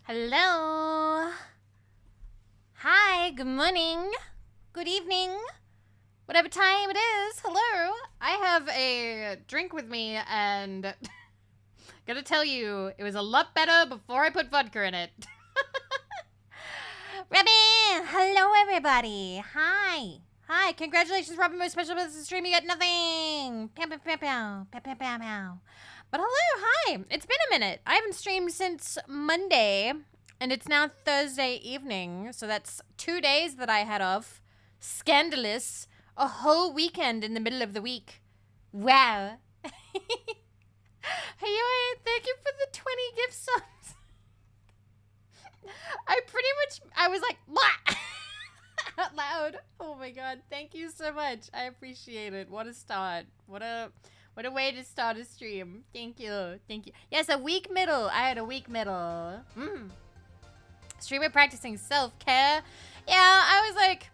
Hello. Hi, good morning. Good evening. Whatever time it is. Hello. I have a drink with me and gotta tell you, it was a lot better before I put vodka in it. Robin! Hello, everybody. Hi. Hi. Congratulations, Robin. Most special business stream. You get nothing. Pow, pow, pow, pow. Pow, pow, pow, pow. But hello, hi. It's been a minute. I haven't streamed since Monday, and it's now Thursday evening. So that's 2 days that I had off. Scandalous. A whole weekend in the middle of the week. Wow. Hey, thank you for the 20 gift subs. I was like, blah! Out loud. Oh my god. Thank you so much. I appreciate it. What a start. What a way to start a stream. Thank you. Thank you. Yes, a week middle. I had a week middle. Streamer practicing self-care. Yeah, I was like,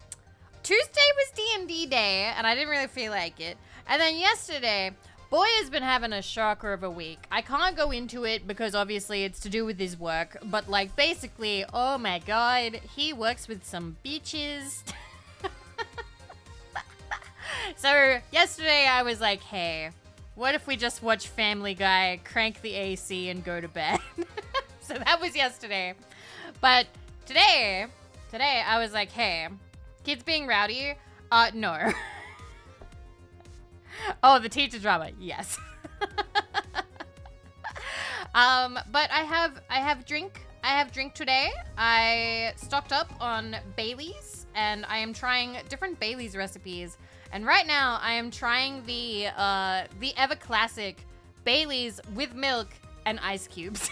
Tuesday was D&D day, and I didn't really feel like it. And then yesterday, boy has been having a shocker of a week. I can't go into it because obviously it's to do with his work, but like basically, oh my god, he works with some beaches. So yesterday I was like, hey, what if we just watch Family Guy, crank the AC, and go to bed? So that was yesterday. But today I was like, hey, kids being rowdy? No. Oh, the teacher drama, yes. But I have drink today. I stocked up on Bailey's, and I am trying different Bailey's recipes. And right now, I am trying the ever classic Bailey's with milk and ice cubes.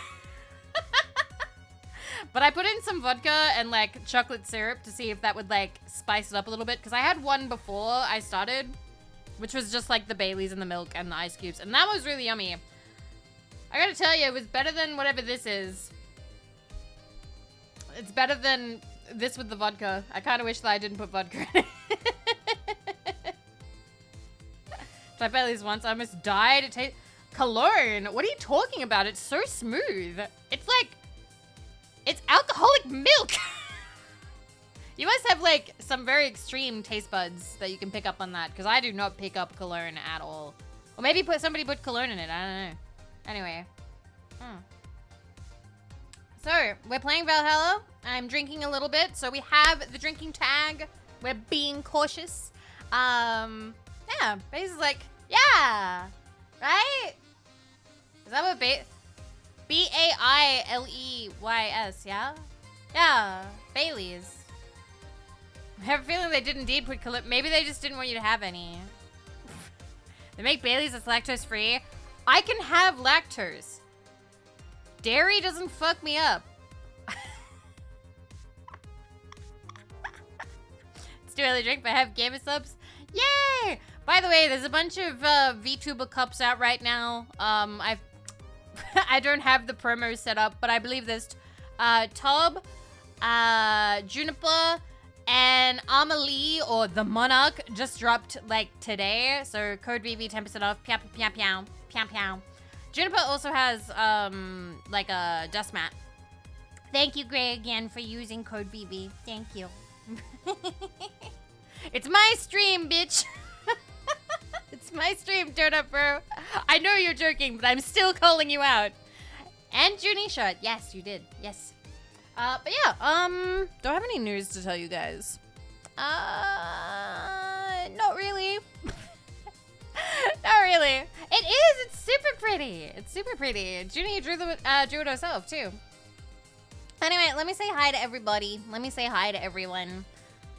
But I put in some vodka and like chocolate syrup to see if that would like spice it up a little bit. Because I had one before I started, which was just like the Bailey's and the milk and the ice cubes. And that was really yummy. I gotta tell you, it was better than whatever this is. It's better than this with the vodka. I kind of wish that I didn't put vodka in it. Tried Bailey's once. I almost died. It tastes... Cologne? What are you talking about? It's so smooth. It's like... It's alcoholic milk. You must have like some very extreme taste buds that you can pick up on that, because I do not pick up cologne at all. Or maybe somebody put cologne in it. I don't know. Anyway. So, we're playing Valhalla. I'm drinking a little bit. So we have the drinking tag. We're being cautious. Yeah, Bailey's like, yeah, right? Is that what B-A-I-L-E-Y-S, yeah? Yeah, Bailey's. I have a feeling they did indeed put maybe they just didn't want you to have any. They make Bailey's that's lactose free. I can have lactose. Dairy doesn't fuck me up. It's too early to drink, but I have gamer subs. Yay! By the way, there's a bunch of VTuber cups out right now. I don't have the promos set up, but I believe there's Tob, Juniper, and Amelie, or the Monarch, just dropped like today. So code Vivi 10% off. Pow pow pow pow pow. Juniper also has like a dust mat. Thank you, Gray, again for using code Vivi. Thank you. It's my stream, bitch. It's my stream, turn up, bro. I know you're joking, but I'm still calling you out. And Junie shot. Yes, you did. Yes. But yeah, don't have any news to tell you guys. Not really. Not really. It is. It's super pretty. It's super pretty. Junie drew it herself too. Anyway, let me say hi to everybody. Let me say hi to everyone.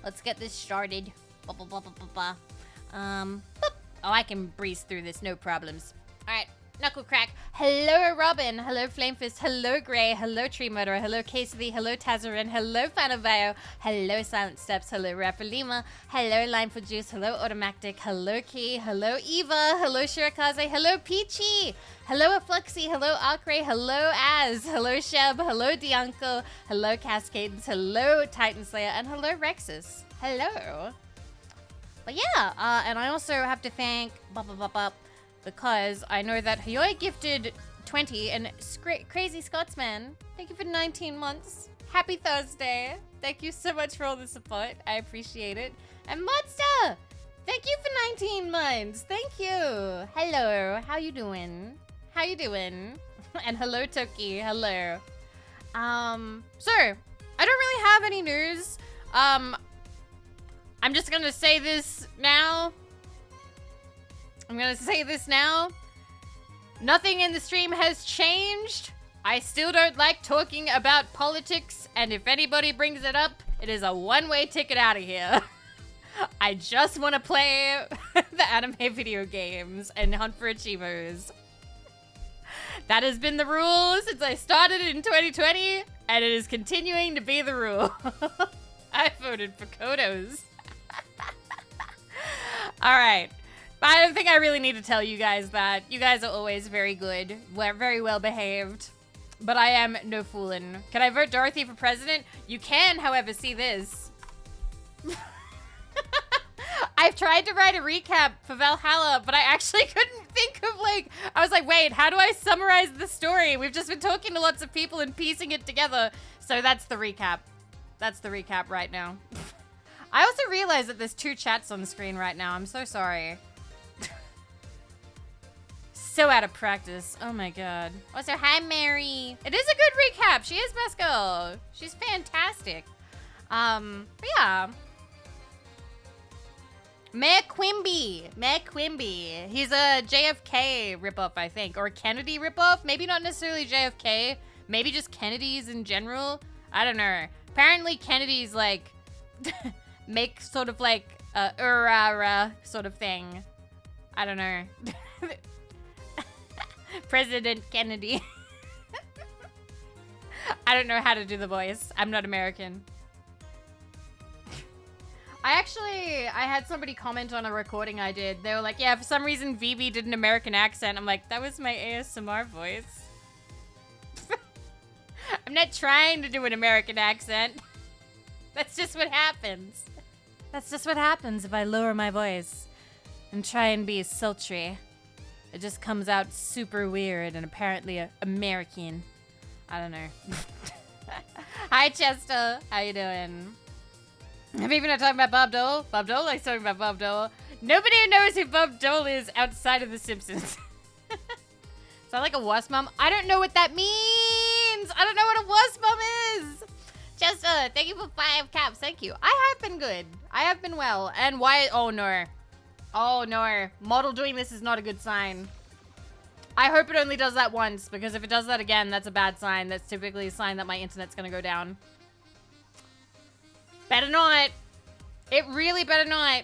Let's get this started. Blah, blah, blah, blah, blah, blah. Boop. Oh, I can breeze through this, no problems. All right, Knuckle Crack. Hello, Robin. Hello, Flamefist. Hello, Gray. Hello, Tree Murderer. Hello, Casey. Hello, Tazarin. Hello, Fanavio. Hello, Silent Steps. Hello, Rapper Lima. Hello, Lime for Juice. Hello, Automatic. Hello, Key. Hello, Eva. Hello, Shirakaze. Hello, Peachy. Hello, Fluxy. Hello, Akre. Hello, Az. Hello, Sheb. Hello, Dianco. Hello, Cascades. Hello, Titan Slayer. And hello, Rexus. Hello. But yeah, and I also have to thank because I know that Hayoi gifted 20. And Crazy Scotsman, thank you for 19 months. Happy Thursday. Thank you so much for all the support. I appreciate it. And Monster, thank you for 19 months. Thank you. Hello. How you doing? How you doing? And hello, Toki. Hello. So I don't really have any news. I'm just gonna say this now. Nothing in the stream has changed. I still don't like talking about politics, and if anybody brings it up, it is a one-way ticket out of here. I just want to play the anime video games and hunt for achievos. That has been the rule since I started in 2020, and it is continuing to be the rule. I voted for Kodos. All right. But I don't think I really need to tell you guys that. You guys are always very good. We're very well behaved. But I am no foolin'. Can I vote Dorothy for president? You can, however, see this. I've tried to write a recap for Valhalla, but I actually couldn't think of, I was like, wait, how do I summarize the story? We've just been talking to lots of people and piecing it together. So that's the recap. That's the recap right now. I also realized that there's 2 chats on the screen right now. I'm so sorry. So out of practice. Oh my god. Also, hi, Mary. It is a good recap. She is best girl. She's fantastic. But yeah. Mayor Quimby. He's a JFK ripoff, I think. Or a Kennedy ripoff. Maybe not necessarily JFK. Maybe just Kennedys in general. I don't know. Apparently Kennedy's make sort of a sort of thing. I don't know. President Kennedy. I don't know how to do the voice. I'm not American. I had somebody comment on a recording I did. They were like, yeah, for some reason Vivi did an American accent. I'm like, that was my ASMR voice. I'm not trying to do an American accent. That's just what happens. That's just what happens if I lower my voice and try and be sultry. It just comes out super weird and apparently American. I don't know. Hi, Chester. How you doing? Have you even not talking about Bob Dole? Bob Dole likes talking about Bob Dole. Nobody knows who Bob Dole is outside of The Simpsons. Sound like a wasp mom? I don't know what that means. I don't know what a wasp mom is. Chester, thank you for 5 caps. Thank you. I have been good. I have been well. And why? Oh, no. Oh, no. Model doing this is not a good sign. I hope it only does that once, because if it does that again, that's a bad sign. That's typically a sign that my internet's going to go down. Better not. It really better not.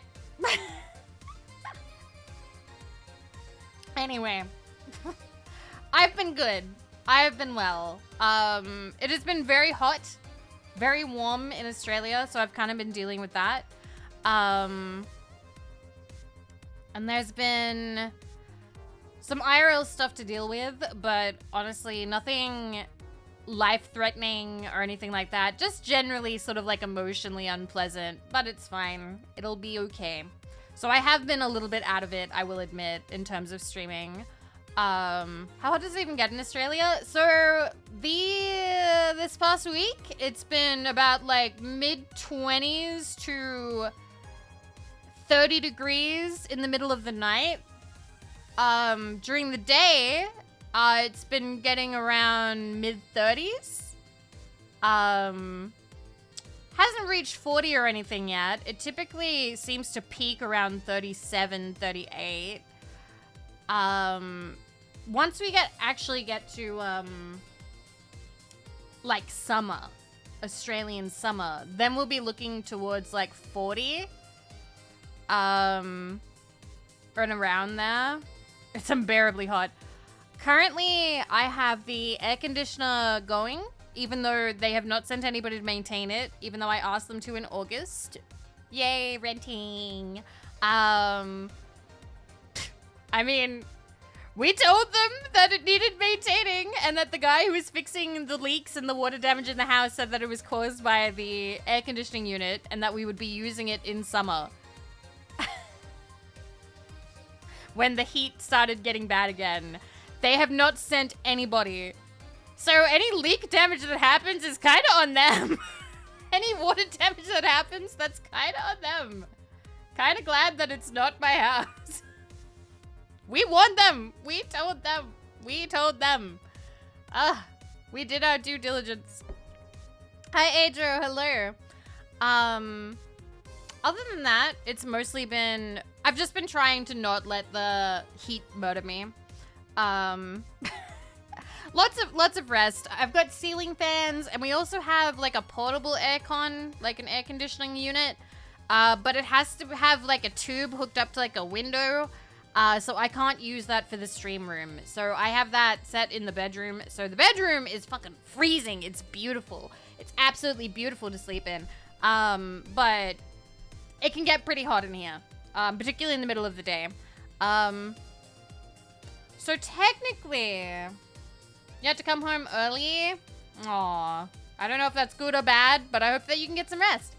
Anyway. I've been good. I have been well. It has been very hot, very warm in Australia, so I've kind of been dealing with that. And there's been some IRL stuff to deal with, but honestly, nothing life-threatening or anything like that. Just generally sort of emotionally unpleasant, but it's fine. It'll be okay. So I have been a little bit out of it, I will admit, in terms of streaming. How hot does it even get in Australia? So this past week, it's been about mid-20s to 30 degrees in the middle of the night. During the day, it's been getting around mid-30s. Hasn't reached 40 or anything yet. It typically seems to peak around 37, 38. Once we actually get to, summer, Australian summer, then we'll be looking towards 40. And around there. It's unbearably hot. Currently, I have the air conditioner going, even though they have not sent anybody to maintain it, even though I asked them to in August. Yay, renting. I mean, we told them that it needed maintaining, and that the guy who was fixing the leaks and the water damage in the house said that it was caused by the air conditioning unit, and that we would be using it in summer. When the heat started getting bad again. They have not sent anybody. So any leak damage that happens is kind of on them. Any water damage that happens, that's kind of on them. Kind of glad that it's not my house. We warned them. We told them. We told them. We did our due diligence. Hi, Adro. Hello. Other than that, it's mostly been... I've just been trying to not let the heat murder me. Lots of rest. I've got ceiling fans, and we also have like a portable aircon, like an air conditioning unit. But it has to have like a tube hooked up to like a window. So I can't use that for the stream room. So I have that set in the bedroom. So the bedroom is fucking freezing. It's beautiful. It's absolutely beautiful to sleep in. But it can get pretty hot in here, particularly in the middle of the day. So technically, you have to come home early. Aw, I don't know if that's good or bad, but I hope that you can get some rest.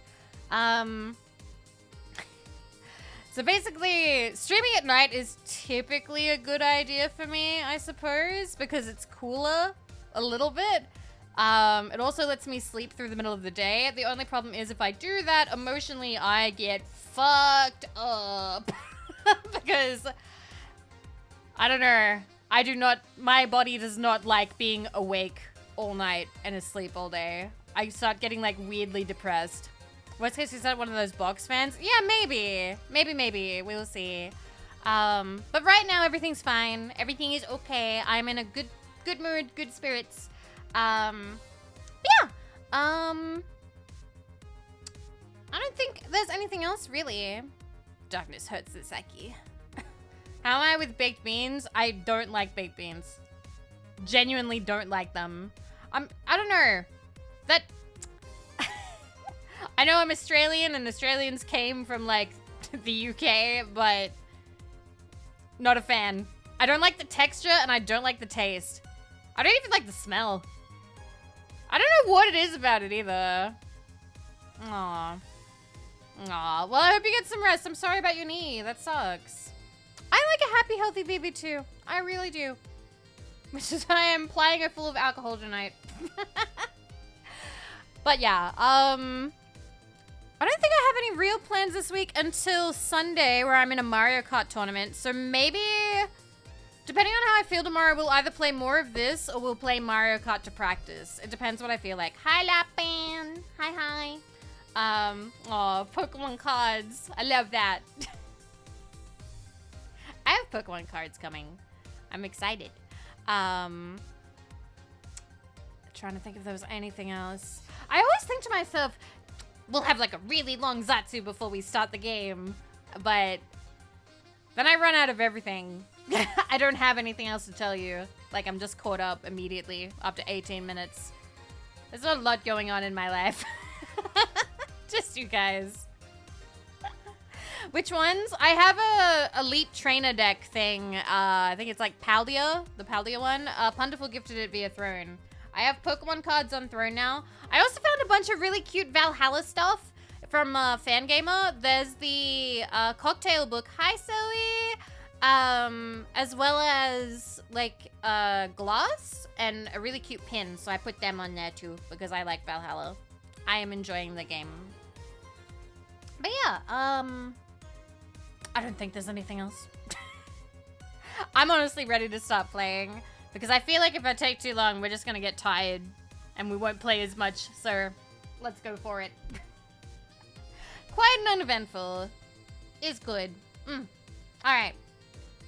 So basically, streaming at night is typically a good idea for me, I suppose, because it's cooler a little bit. It also lets me sleep through the middle of the day. The only problem is if I do that, emotionally, I get fucked up. Because, I don't know, my body does not like being awake all night and asleep all day. I start getting, like, weirdly depressed. Worst case, is that one of those box fans? Yeah, maybe. Maybe. We'll see. But right now, everything's fine. Everything is okay. I'm in a good mood, good spirits. Yeah. I don't think there's anything else, really. Darkness hurts the psyche. How am I with baked beans? I don't like baked beans. Genuinely don't like them. I don't know. That... I know I'm Australian, and Australians came from, like, the UK, but not a fan. I don't like the texture, and I don't like the taste. I don't even like the smell. I don't know what it is about it, either. Aww. Well, I hope you get some rest. I'm sorry about your knee. That sucks. I like a happy, healthy baby, too. I really do. Which is why I'm applying it full of alcohol tonight. But, yeah, I don't think I have any real plans this week until Sunday, where I'm in a Mario Kart tournament. So maybe, depending on how I feel tomorrow, we'll either play more of this or we'll play Mario Kart to practice. It depends what I feel like. Hi, Lapan. Hi. Oh, Pokemon cards. I love that. I have Pokemon cards coming. I'm excited. Trying to think if there was anything else. I always think to myself, we'll have like a really long Zatsu before we start the game, but then I run out of everything. I don't have anything else to tell you. Like, I'm just caught up immediately after 18 minutes. There's not a lot going on in my life. Just you guys. Which ones? I have a Elite Trainer deck thing. I think it's like Paldea, the Paldea one. Punderful gifted it via Throne. I have Pokemon cards on Throne now. I also found a bunch of really cute Valhalla stuff from Fangamer. There's the cocktail book. Hi, Zoe. As well as like glass and a really cute pin. So I put them on there too because I like Valhalla. I am enjoying the game. But yeah, I don't think there's anything else. I'm honestly ready to stop playing. Because I feel like if I take too long, we're just going to get tired. And we won't play as much. So, let's go for it. Quiet and uneventful is good. Alright.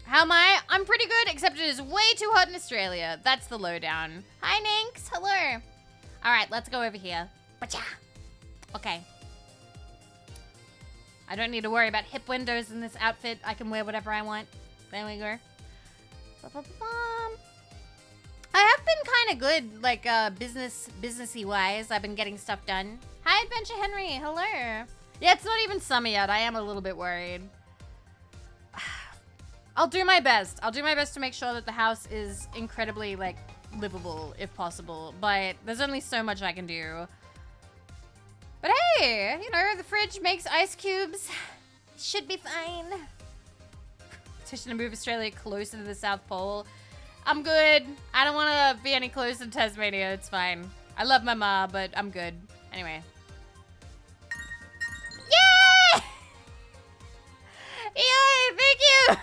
How am I? I'm pretty good, except it is way too hot in Australia. That's the lowdown. Hi, Ninx. Hello. Alright, let's go over here. Bacha. Okay. I don't need to worry about hip windows in this outfit. I can wear whatever I want. There we go. I have been kind of good, like, businessy wise. I've been getting stuff done. Hi, Adventure Henry. Hello. Yeah, it's not even summer yet. I am a little bit worried. I'll do my best. I'll do my best to make sure that the house is incredibly, like, livable, if possible. But there's only so much I can do. But hey, you know, the fridge makes ice cubes. Should be fine. Petition to move Australia closer to the South Pole. I'm good. I don't want to be any closer to Tasmania. It's fine. I love my ma, but I'm good. Anyway. Yay! Yay! Thank you!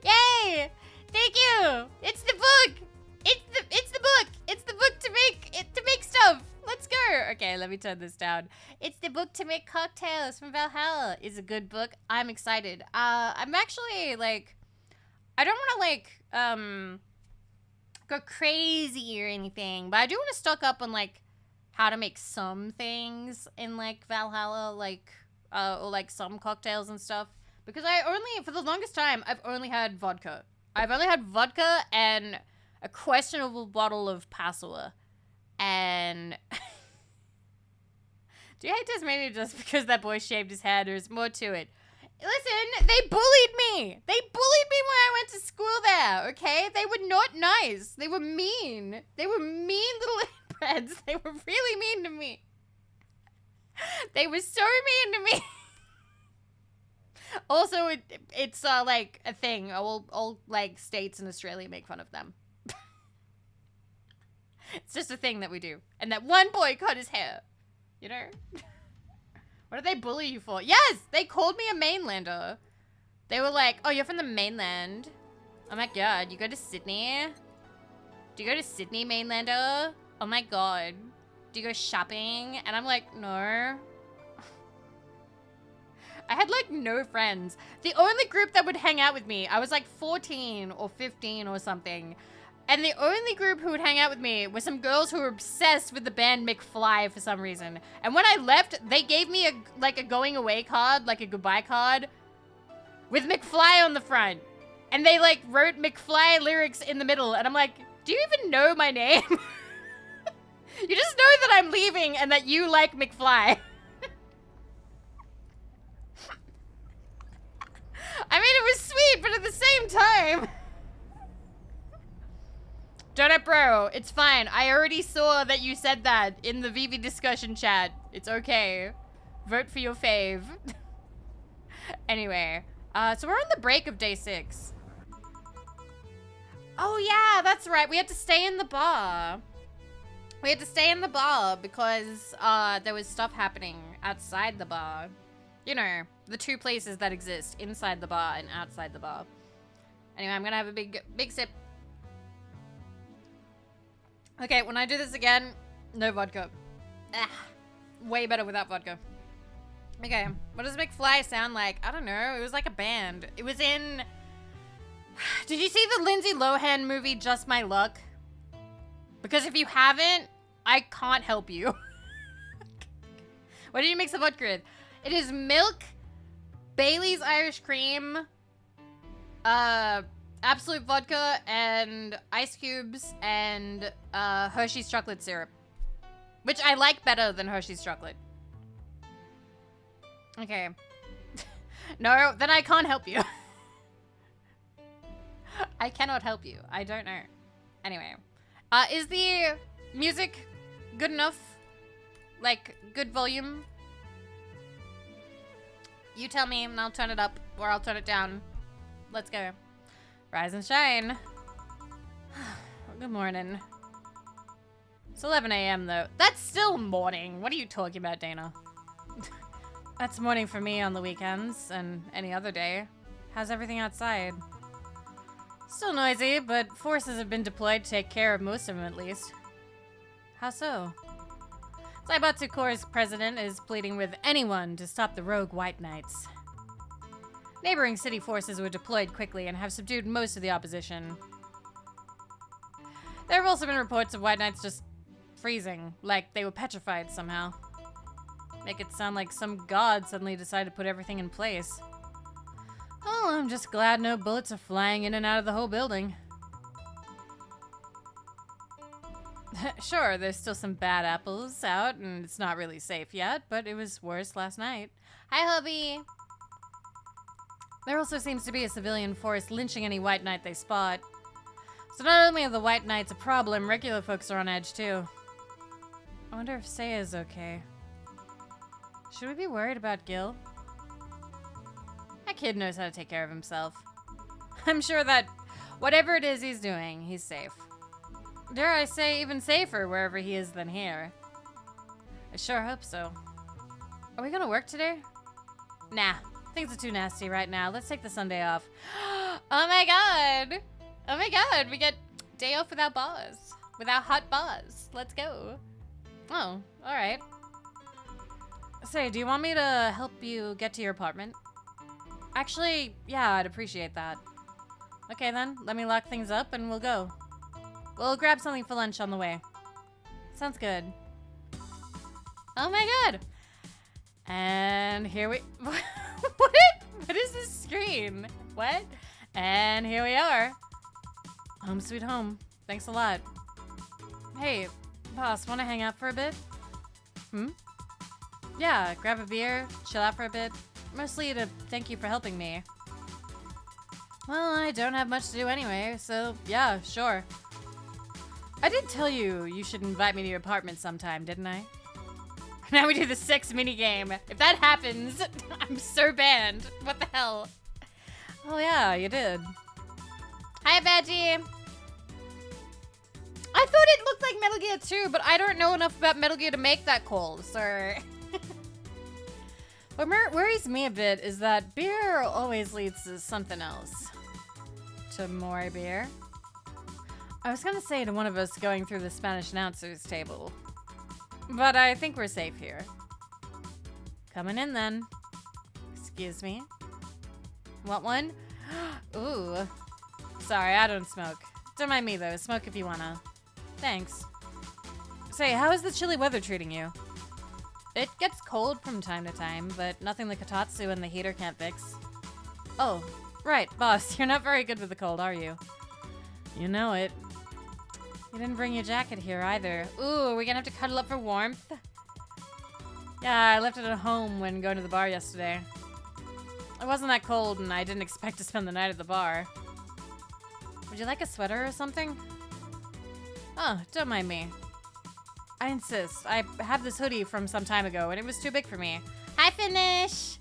Yay! Thank you! It's the book! It's the book! It's the book to make stuff! Let's go! Okay, let me turn this down. It's the book to make cocktails from Valhalla. It's a good book. I'm excited. I'm actually, like... I don't want to, like, go crazy or anything, but I do want to stock up on, like, how to make some things in, like, Valhalla, like, or, like, some cocktails and stuff. Because for the longest time, I've only had vodka. I've only had vodka and a questionable bottle of Passua. And... Do you hate Tasmania just because that boy shaved his head, or is more to it? Listen, they bullied me. They bullied me when I went to school there, okay? They were not nice. They were mean. They were mean little inbreds. They were really mean to me. They were so mean to me. Also, it's like, a thing. All, like, states in Australia make fun of them. It's just a thing that we do. And that one boy cut his hair. You know? What did they bully you for? Yes! They called me a mainlander. They were like, oh, you're from the mainland? Oh my god, you go to Sydney? Do you go to Sydney, mainlander? Oh my god. Do you go shopping? And I'm like, no. I had like no friends. The only group that would hang out with me, I was like 14 or 15 or something. And the only group who would hang out with me were some girls who were obsessed with the band McFly for some reason. And when I left, they gave me a going away card, like a goodbye card, with McFly on the front. And they like wrote McFly lyrics in the middle. And I'm like, do you even know my name? You just know that I'm leaving and that you like McFly. I mean, it was sweet, but at the same time... Donut bro, it's fine. I already saw that you said that in the Vivi discussion chat. It's okay. Vote for your fave. Anyway, so we're on the break of day 6. Oh yeah, that's right. We had to stay in the bar. We had to stay in the bar because there was stuff happening outside the bar. You know, the two places that exist, inside the bar and outside the bar. Anyway, I'm gonna have a big sip. Okay, when I do this again, no vodka. Ah, way better without vodka. Okay, what does McFly sound like? I don't know. It was like a band. It was in... Did you see the Lindsay Lohan movie, Just My Luck? Because if you haven't, I can't help you. What did you mix the vodka with? It is milk, Bailey's Irish cream, Absolute vodka, and ice cubes, and Hershey's chocolate syrup. Which I like better than Hershey's chocolate. Okay. No, then I can't help you. I cannot help you. I don't know. Anyway. Is the music good enough? Like, good volume? You tell me and I'll turn it up, or I'll turn it down. Let's go. Rise and shine. Good morning. It's 11 a.m. though. That's still morning. What are you talking about, Dana? That's morning for me on the weekends and any other day. How's everything outside? Still noisy, but forces have been deployed to take care of most of them at least. How so? Zaibatsu Corps' president is pleading with anyone to stop the rogue White Knights. Neighboring city forces were deployed quickly and have subdued most of the opposition. There have also been reports of White Knights just freezing, like they were petrified somehow. Make it sound like some god suddenly decided to put everything in place. Oh, I'm just glad no bullets are flying in and out of the whole building. Sure, there's still some bad apples out, and it's not really safe yet, but it was worse last night. Hi, hubby! There also seems to be a civilian force lynching any White Knight they spot. So not only are the White Knights a problem, regular folks are on edge too. I wonder if Seiya's okay. Should we be worried about Gil? That kid knows how to take care of himself. I'm sure that whatever it is he's doing, he's safe. Dare I say even safer wherever he is than here. I sure hope so. Are we gonna work today? Nah, things are too nasty right now. Let's take the Sunday off. Oh my god! Oh my god, we get day off without bars. Without hot bars. Let's go. Oh, alright. Say, do you want me to help you get to your apartment? Actually, yeah, I'd appreciate that. Okay then, let me lock things up and we'll go. We'll grab something for lunch on the way. Sounds good. Oh my god! And here we... What is this screen? What? And here we are. Home sweet home. Thanks a lot. Hey, boss, wanna hang out for a bit? Yeah, grab a beer, chill out for a bit. Mostly to thank you for helping me. Well, I don't have much to do anyway, so yeah, sure. I did tell you you should invite me to your apartment sometime, didn't I? Now we do the sex minigame. If that happens, I'm so banned. What the hell? Oh yeah, you did. Hi, Veggie. I thought it looked like Metal Gear 2, but I don't know enough about Metal Gear to make that call, so... What worries me a bit is that beer always leads to something else. To more beer. I was gonna say to one of us going through the Spanish announcers table. But I think we're safe here. Coming in then. Excuse me. Want one? Ooh. Sorry, I don't smoke. Don't mind me though, smoke if you wanna. Thanks. Say, how is the chilly weather treating you? It gets cold from time to time, but nothing the Kotatsu and the heater can't fix. Oh, right, boss, you're not very good with the cold, are you? You know it. You didn't bring your jacket here either. Ooh, are we gonna have to cuddle up for warmth? Yeah, I left it at home when going to the bar yesterday. It wasn't that cold and I didn't expect to spend the night at the bar. Would you like a sweater or something? Oh, don't mind me. I insist. I have this hoodie from some time ago and it was too big for me. Hi, Finish!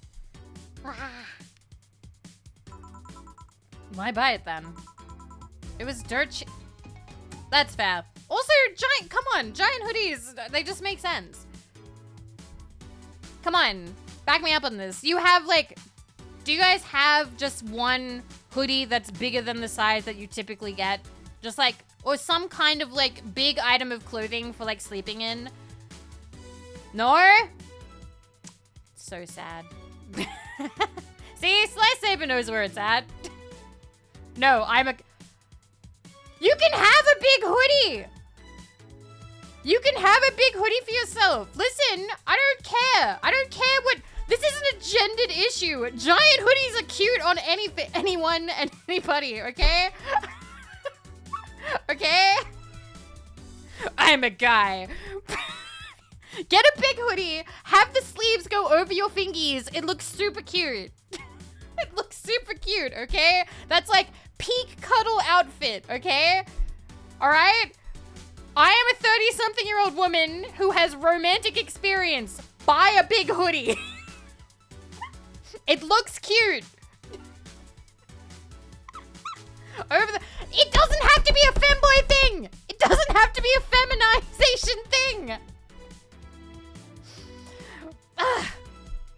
Why buy it then? It was dirt cheap. That's fab. Also, giant, come on, giant hoodies, they just make sense. Come on, back me up on this. You have like, do you guys have just one hoodie that's bigger than the size that you typically get? Just like, or some kind of like big item of clothing for like sleeping in? No? So sad. See, Slice Saber knows where it's at. No, you can have a big hoodie! You can have a big hoodie for yourself. Listen, I don't care. I don't care what... This isn't a gendered issue. Giant hoodies are cute on anyone and anybody, okay? Okay? I'm a guy. Get a big hoodie. Have the sleeves go over your fingies. It looks super cute. It looks super cute, okay? That's like peak cuddle outfit, okay? All right? I am a 30-something-year-old woman who has romantic experience. Buy a big hoodie. It looks cute. It doesn't have to be a femboy thing. It doesn't have to be a feminization thing.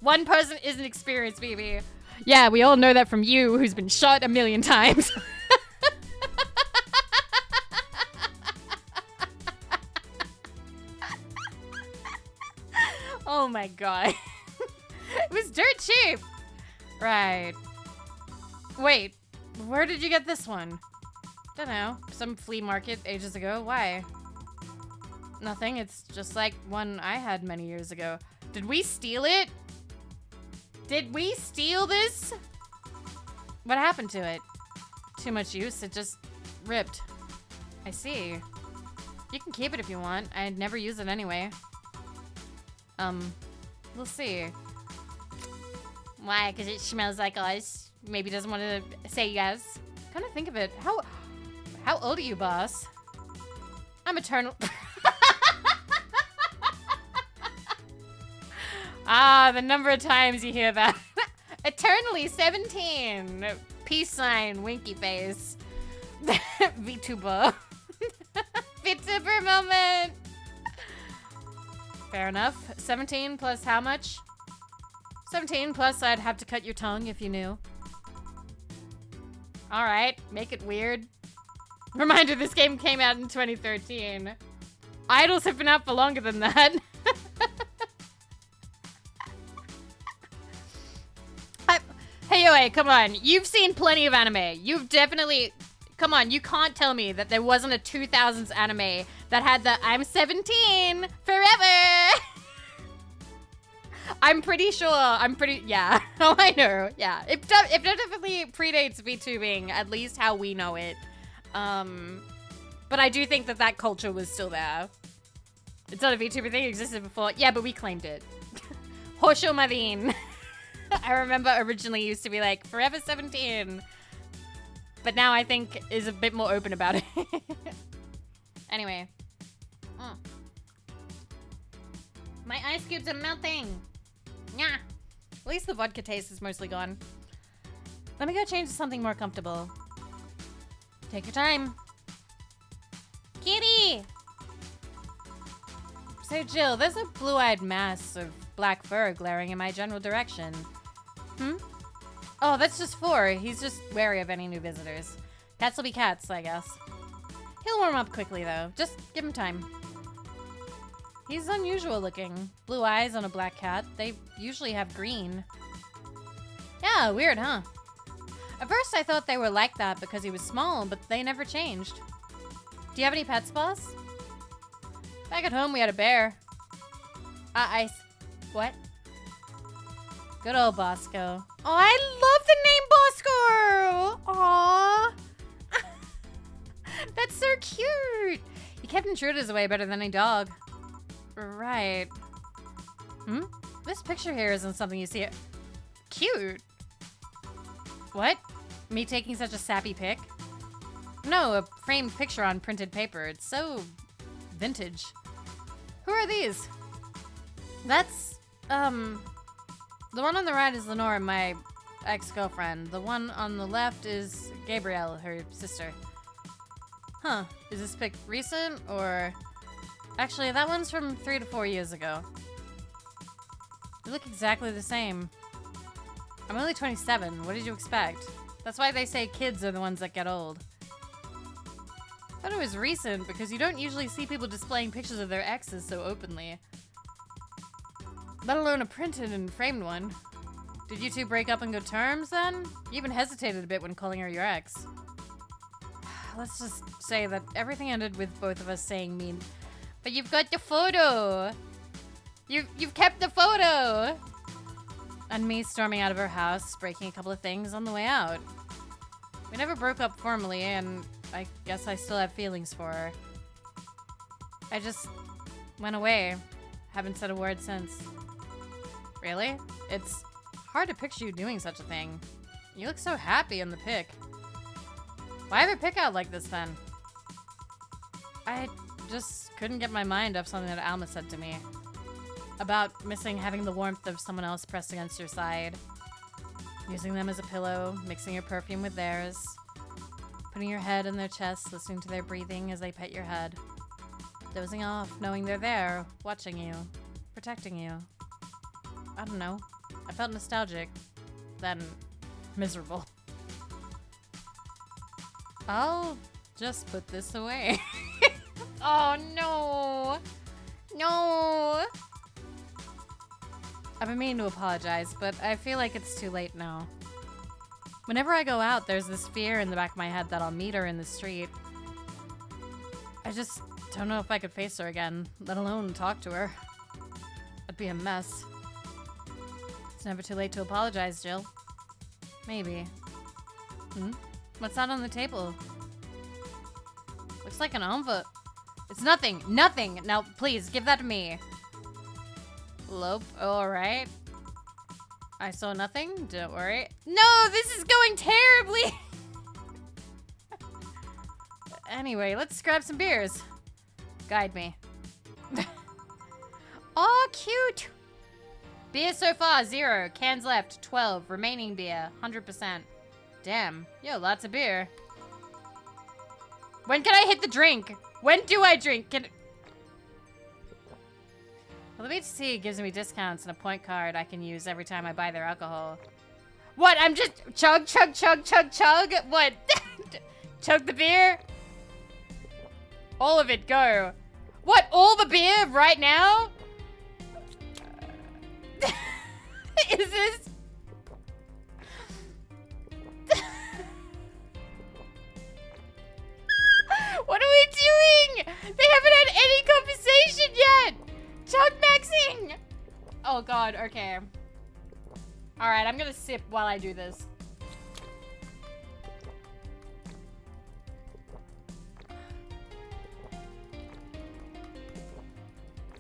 One person isn't experienced, Vivi. Yeah, we all know that from you, who's been shot a million times. Oh my god. It was dirt cheap. Right. Wait, where did you get this one? Don't know. Some flea market ages ago. Why? Nothing. It's just like one I had many years ago. Did we steal it? Did we steal this? What happened to it? Too much use. It just ripped. I see. You can keep it if you want. I'd never use it anyway. We'll see. Why? Because it smells like us. Maybe doesn't want to say yes. Kind of think of it. How old are you, boss? I'm eternal. Ah, the number of times you hear that. Eternally 17. peace sign, winky face. VTuber. VTuber moment. Fair enough. 17 plus how much? 17 plus I'd have to cut your tongue if you knew. Alright, make it weird. Reminder, this game came out in 2013. Idols have been out for longer than that. Hey, Yoe, come on. You've seen plenty of anime. You've definitely... Come on, you can't tell me that there wasn't a 2000s anime that had the I'm 17 forever. I'm pretty sure. Yeah. Oh, I know. Yeah. It definitely predates VTubing, at least how we know it. But I do think that culture was still there. It's not a VTuber thing. It existed before. Yeah, but we claimed it. Hosho Marin. I remember originally used to be like, forever 17. But now I think is a bit more open about it. Anyway. My ice cubes are melting. Yeah. At least the vodka taste is mostly gone. Let me go change to something more comfortable. Take your time. Kitty! So Jill, there's a blue-eyed mass of black fur glaring in my general direction. Oh, that's just 4. He's just wary of any new visitors. Cats will be cats, I guess. He'll warm up quickly, though. Just give him time. He's unusual looking. Blue eyes on a black cat. They usually have green. Yeah, weird, huh? At first, I thought they were like that because he was small, but they never changed. Do you have any pets, boss? Back at home, we had a bear. What? Good old Bosco. Oh, I love the name Bosco! Aww. That's so cute. He kept intruders away better than a dog. Right. This picture here isn't something you see. Cute. What? Me taking such a sappy pic? No, a framed picture on printed paper. It's so vintage. Who are these? That's, the one on the right is Lenora, my ex-girlfriend. The one on the left is Gabrielle, her sister. Huh, is this pic recent, or... Actually, that one's from 3 to 4 years ago. They look exactly the same. I'm only 27, what did you expect? That's why they say kids are the ones that get old. I thought it was recent, because you don't usually see people displaying pictures of their exes so openly. Let alone a printed and framed one. Did you two break up on good terms, then? You even hesitated a bit when calling her your ex. Let's just say that everything ended with both of us saying mean... But you've got the photo! You've kept the photo! And me storming out of her house, breaking a couple of things on the way out. We never broke up formally, and I guess I still have feelings for her. I just went away. Haven't said a word since. Really? It's hard to picture you doing such a thing. You look so happy in the pic. Why have a pic out like this then? I just couldn't get my mind off something that Alma said to me. About missing having the warmth of someone else pressed against your side. Using them as a pillow, mixing your perfume with theirs. Putting your head in their chest, listening to their breathing as they pet your head. Dozing off, knowing they're there, watching you, protecting you. I don't know. I felt nostalgic. Then miserable. I'll just put this away. Oh no. No. I've been meaning to apologize, but I feel like it's too late now. Whenever I go out, there's this fear in the back of my head that I'll meet her in the street. I just don't know if I could face her again, let alone talk to her. That'd be a mess. It's never too late to apologize, Jill. Maybe. What's that on the table? Looks like an envelope. It's nothing. Nothing. Now, please, give that to me. Lope. Alright. I saw nothing. Don't worry. No, this is going terribly. Anyway, let's grab some beers. Guide me. Oh, cute. Beer so far, 0. Cans left, 12. Remaining beer, 100%. Damn. Yo, lots of beer. When can I hit the drink? When do I drink? Well, the BTC gives me discounts and a point card I can use every time I buy their alcohol. What? I'm just chug, chug, chug, chug, chug? What? Chug the beer? All of it, go. What? All the beer right now? Is this... What are we doing? They haven't had any conversation yet. Chug maxing. Oh god, okay. Alright, I'm gonna sip while I do this.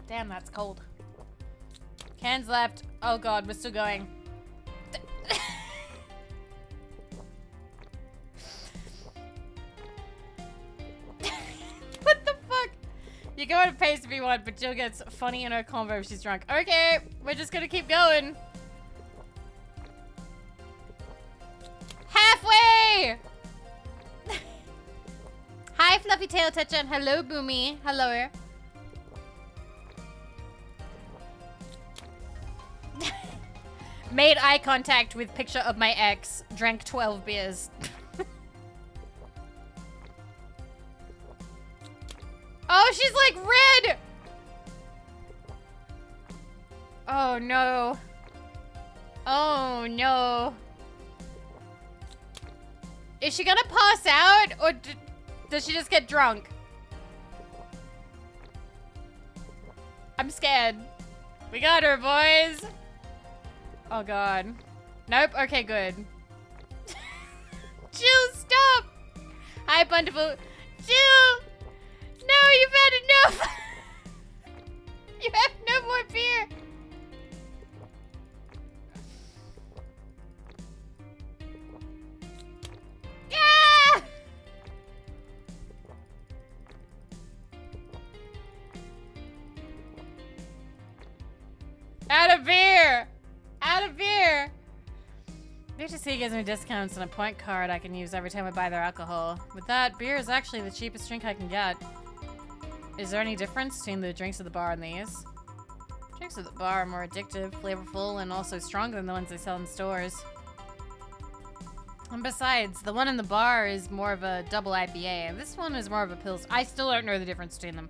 Damn, that's cold. Cans left. Oh god, we're still going. What the fuck? You go at a pace if you want, but Jill gets funny in her convo if she's drunk. Okay, we're just gonna keep going. Halfway! Hi, Fluffy Tail Toucher, and hello, Boomy. Hello. Made eye contact with picture of my ex. Drank 12 beers. Oh, she's like red! Oh no. Oh no. Is she gonna pass out, or does she just get drunk? I'm scared. We got her, boys. Oh god. Nope, okay, good. Jill, stop! Hi, Plentiful. Jill! No, you've had enough! You have no more beer! Ah! Out of beer! Out of beer! BTC gives me discounts and a point card I can use every time I buy their alcohol. With that, beer is actually the cheapest drink I can get. Is there any difference between the drinks at the bar and these? Drinks at the bar are more addictive, flavorful, and also stronger than the ones they sell in stores. And besides, the one in the bar is more of a double IPA, and this one is more of a Pils. I still don't know the difference between them.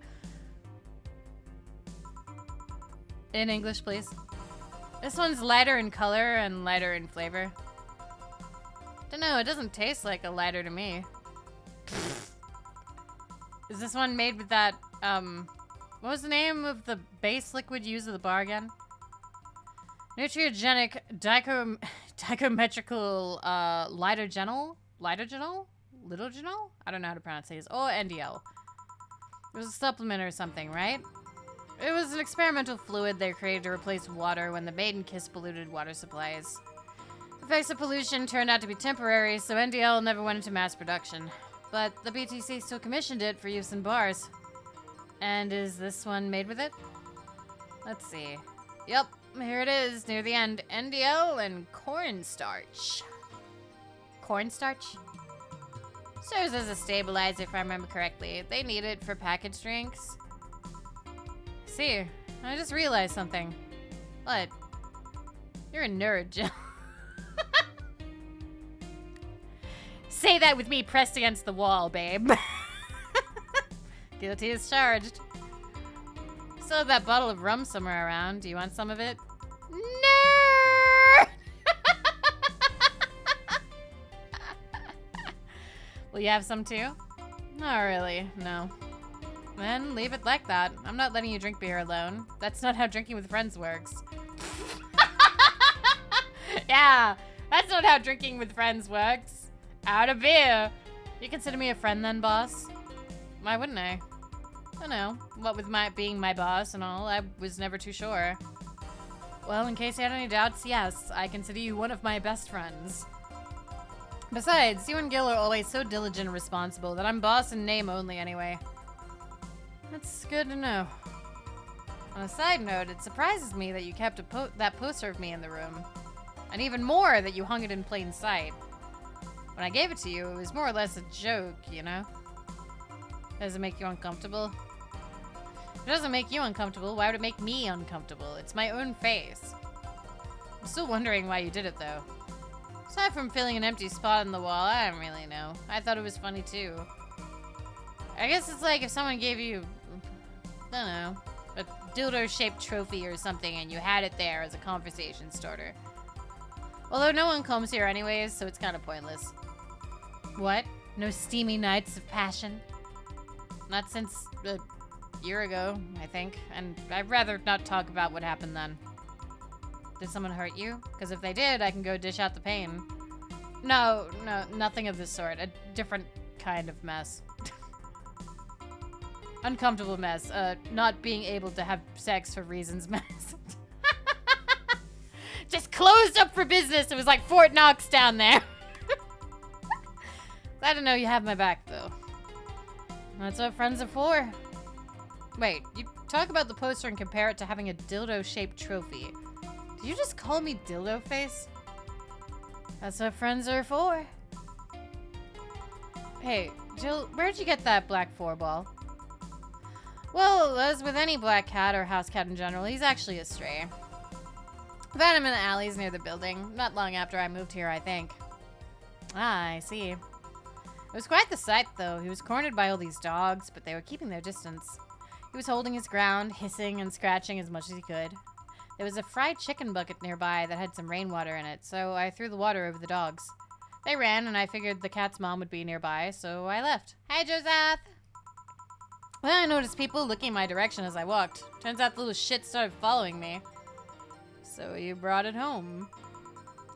In English, please. This one's lighter in color and lighter in flavor. Don't know, it doesn't taste like a lighter to me. Is this one made with that, what was the name of the base liquid used at the bar again? Nutriogenic dichometrical, lidogenol? Lidogenol? Lidogenol? I don't know how to pronounce these. Or NDL. It was a supplement or something, right? It was an experimental fluid they created to replace water when the maiden kiss polluted water supplies. The effects of pollution turned out to be temporary, so NDL never went into mass production. But the BTC still commissioned it for use in bars. And is this one made with it? Let's see. Yep, here it is, near the end. NDL and cornstarch. Cornstarch? Serves as a stabilizer if I remember correctly. They need it for packaged drinks. See, I just realized something. What? You're a nerd, Jill. Say that with me pressed against the wall, babe. Guilty as charged. Still have that bottle of rum somewhere around. Do you want some of it? Nerd! Will you have some too? Not really, no. Then leave it like that. I'm not letting you drink beer alone. That's not how drinking with friends works. Yeah, that's not how drinking with friends works. Out of beer. You consider me a friend then, boss? Why wouldn't I? I don't know. What with being my boss and all, I was never too sure. Well, in case you had any doubts, yes, I consider you one of my best friends. Besides, you and Gil are always so diligent and responsible that I'm boss in name only anyway. That's good to know. On a side note, it surprises me that you kept that poster of me in the room. And even more that you hung it in plain sight. When I gave it to you, it was more or less a joke, you know? Does it make you uncomfortable? If it doesn't make you uncomfortable, why would it make me uncomfortable? It's my own face. I'm still wondering why you did it, though. Aside from filling an empty spot in the wall, I don't really know. I thought it was funny, too. I guess it's like if someone gave you, I don't know, a dildo-shaped trophy or something and you had it there as a conversation starter. Although no one comes here anyways, so it's kind of pointless. What? No steamy nights of passion? Not since a year ago, I think. And I'd rather not talk about what happened then. Did someone hurt you? Because if they did, I can go dish out the pain. No, nothing of this sort. A different kind of mess. Uncomfortable mess. Not being able to have sex for reasons mess. Just closed up for business. It was like Fort Knox down there. Glad to know you have my back, though. That's what friends are for. Wait, you talk about the poster and compare it to having a dildo-shaped trophy. Did you just call me dildo face? That's what friends are for. Hey, Jill, where'd you get that black 4-ball? Well, as with any black cat or house cat in general, he's actually a stray. Found him in the alleys near the building, not long after I moved here, I think. Ah, I see. It was quite the sight, though. He was cornered by all these dogs, but they were keeping their distance. He was holding his ground, hissing and scratching as much as he could. There was a fried chicken bucket nearby that had some rainwater in it, so I threw the water over the dogs. They ran, and I figured the cat's mom would be nearby, so I left. Hi, Joseph! Well, I noticed people looking in my direction as I walked. Turns out the little shit started following me. So you brought it home.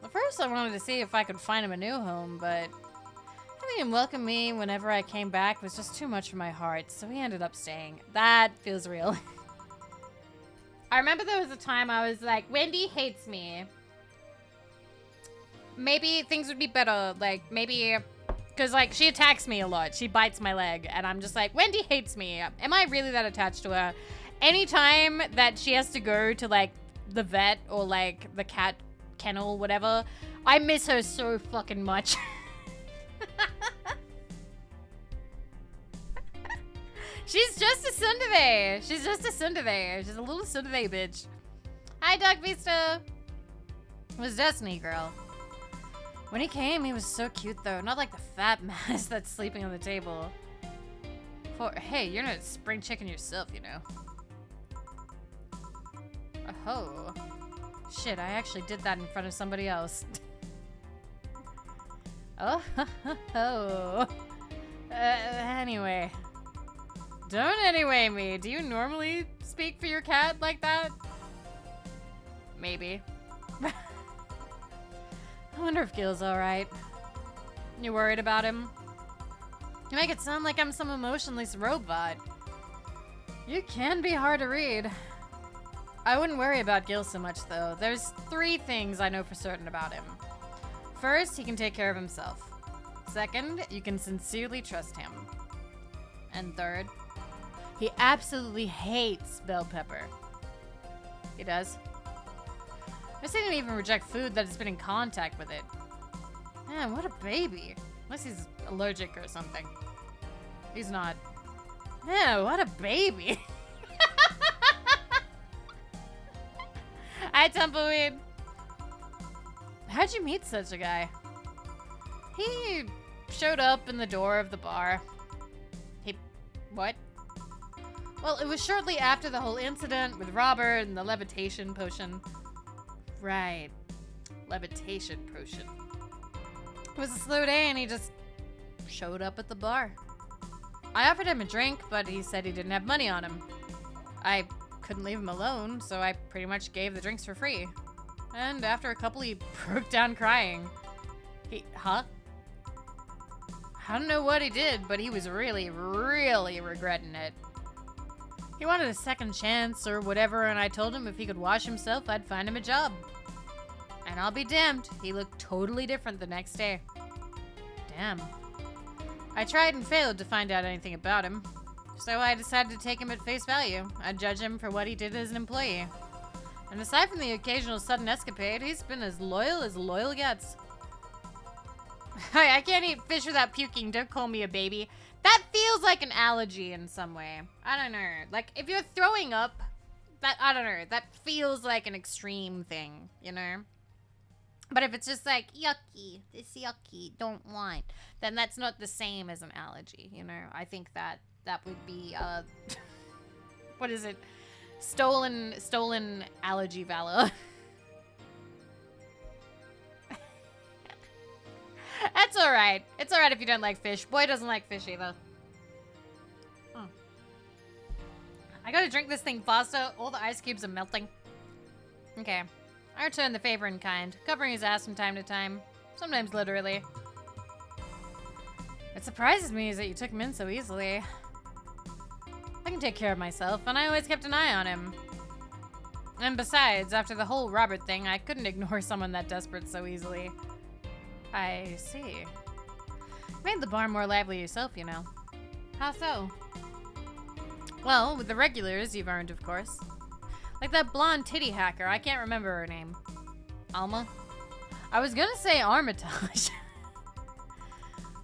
Well, first I wanted to see if I could find him a new home, but having him welcome me whenever I came back was just too much for my heart, so he ended up staying. That feels real. I remember there was a time I was like, Wendy hates me. Maybe things would be better, like, maybe... Because, like, she attacks me a lot. She bites my leg, and I'm just like, Wendy hates me. Am I really that attached to her? Anytime that she has to go to, like, the vet or, like, the cat kennel, whatever, I miss her so fucking much. She's just a tsundere. She's just a tsundere. She's a little tsundere bitch. Hi, Doug Vista. It was Destiny, girl. When he came, he was so cute, though. Not like the fat mess that's sleeping on the table. Hey, you're not a spring chicken yourself, you know. Oh. Shit, I actually did that in front of somebody else. Oh. Anyway. Don't anyway me. Do you normally speak for your cat like that? Maybe. I wonder if Gil's alright. You worried about him? You make it sound like I'm some emotionless robot. You can be hard to read. I wouldn't worry about Gil so much, though. There's 3 things I know for certain about him. First, he can take care of himself. Second, you can sincerely trust him. And third, he absolutely hates bell pepper. He does. I didn't even reject food that has been in contact with it. Man, what a baby. Unless he's allergic or something. He's not. Man, what a baby. Hi, Tumbleweed. How'd you meet such a guy? He showed up in the door of the bar. What? Well, it was shortly after the whole incident with Robert and the levitation potion. Right. Levitation potion. It was a slow day and he just showed up at the bar. I offered him a drink, but he said he didn't have money on him. I couldn't leave him alone, so I pretty much gave the drinks for free. And after a couple, he broke down crying. Huh? I don't know what he did, but he was really, really regretting it. He wanted a second chance or whatever, and I told him if he could wash himself, I'd find him a job. And I'll be damned, he looked totally different the next day. Damn. I tried and failed to find out anything about him, so I decided to take him at face value. I'd judge him for what he did as an employee. And aside from the occasional sudden escapade, he's been as loyal gets. I can't eat fish without puking. Don't call me a baby. That feels like an allergy in some way. I don't know. Like, if you're throwing up, I don't know. That feels like an extreme thing, you know? But if it's just like, yucky, this yucky, don't want, then that's not the same as an allergy, you know? I think that would be, what is it? Stolen allergy valor. That's alright. It's alright if you don't like fish. Boy doesn't like fish either. Oh. I gotta drink this thing faster. All the ice cubes are melting. Okay. I return the favor in kind, covering his ass from time to time. Sometimes literally. What surprises me is that you took him in so easily. I can take care of myself, and I always kept an eye on him. And besides, after the whole Robert thing, I couldn't ignore someone that desperate so easily. I see. Made the bar more lively yourself, you know. How so? Well, with the regulars you've earned, of course. Like that blonde titty hacker, I can't remember her name. Alma? I was gonna say Armitage.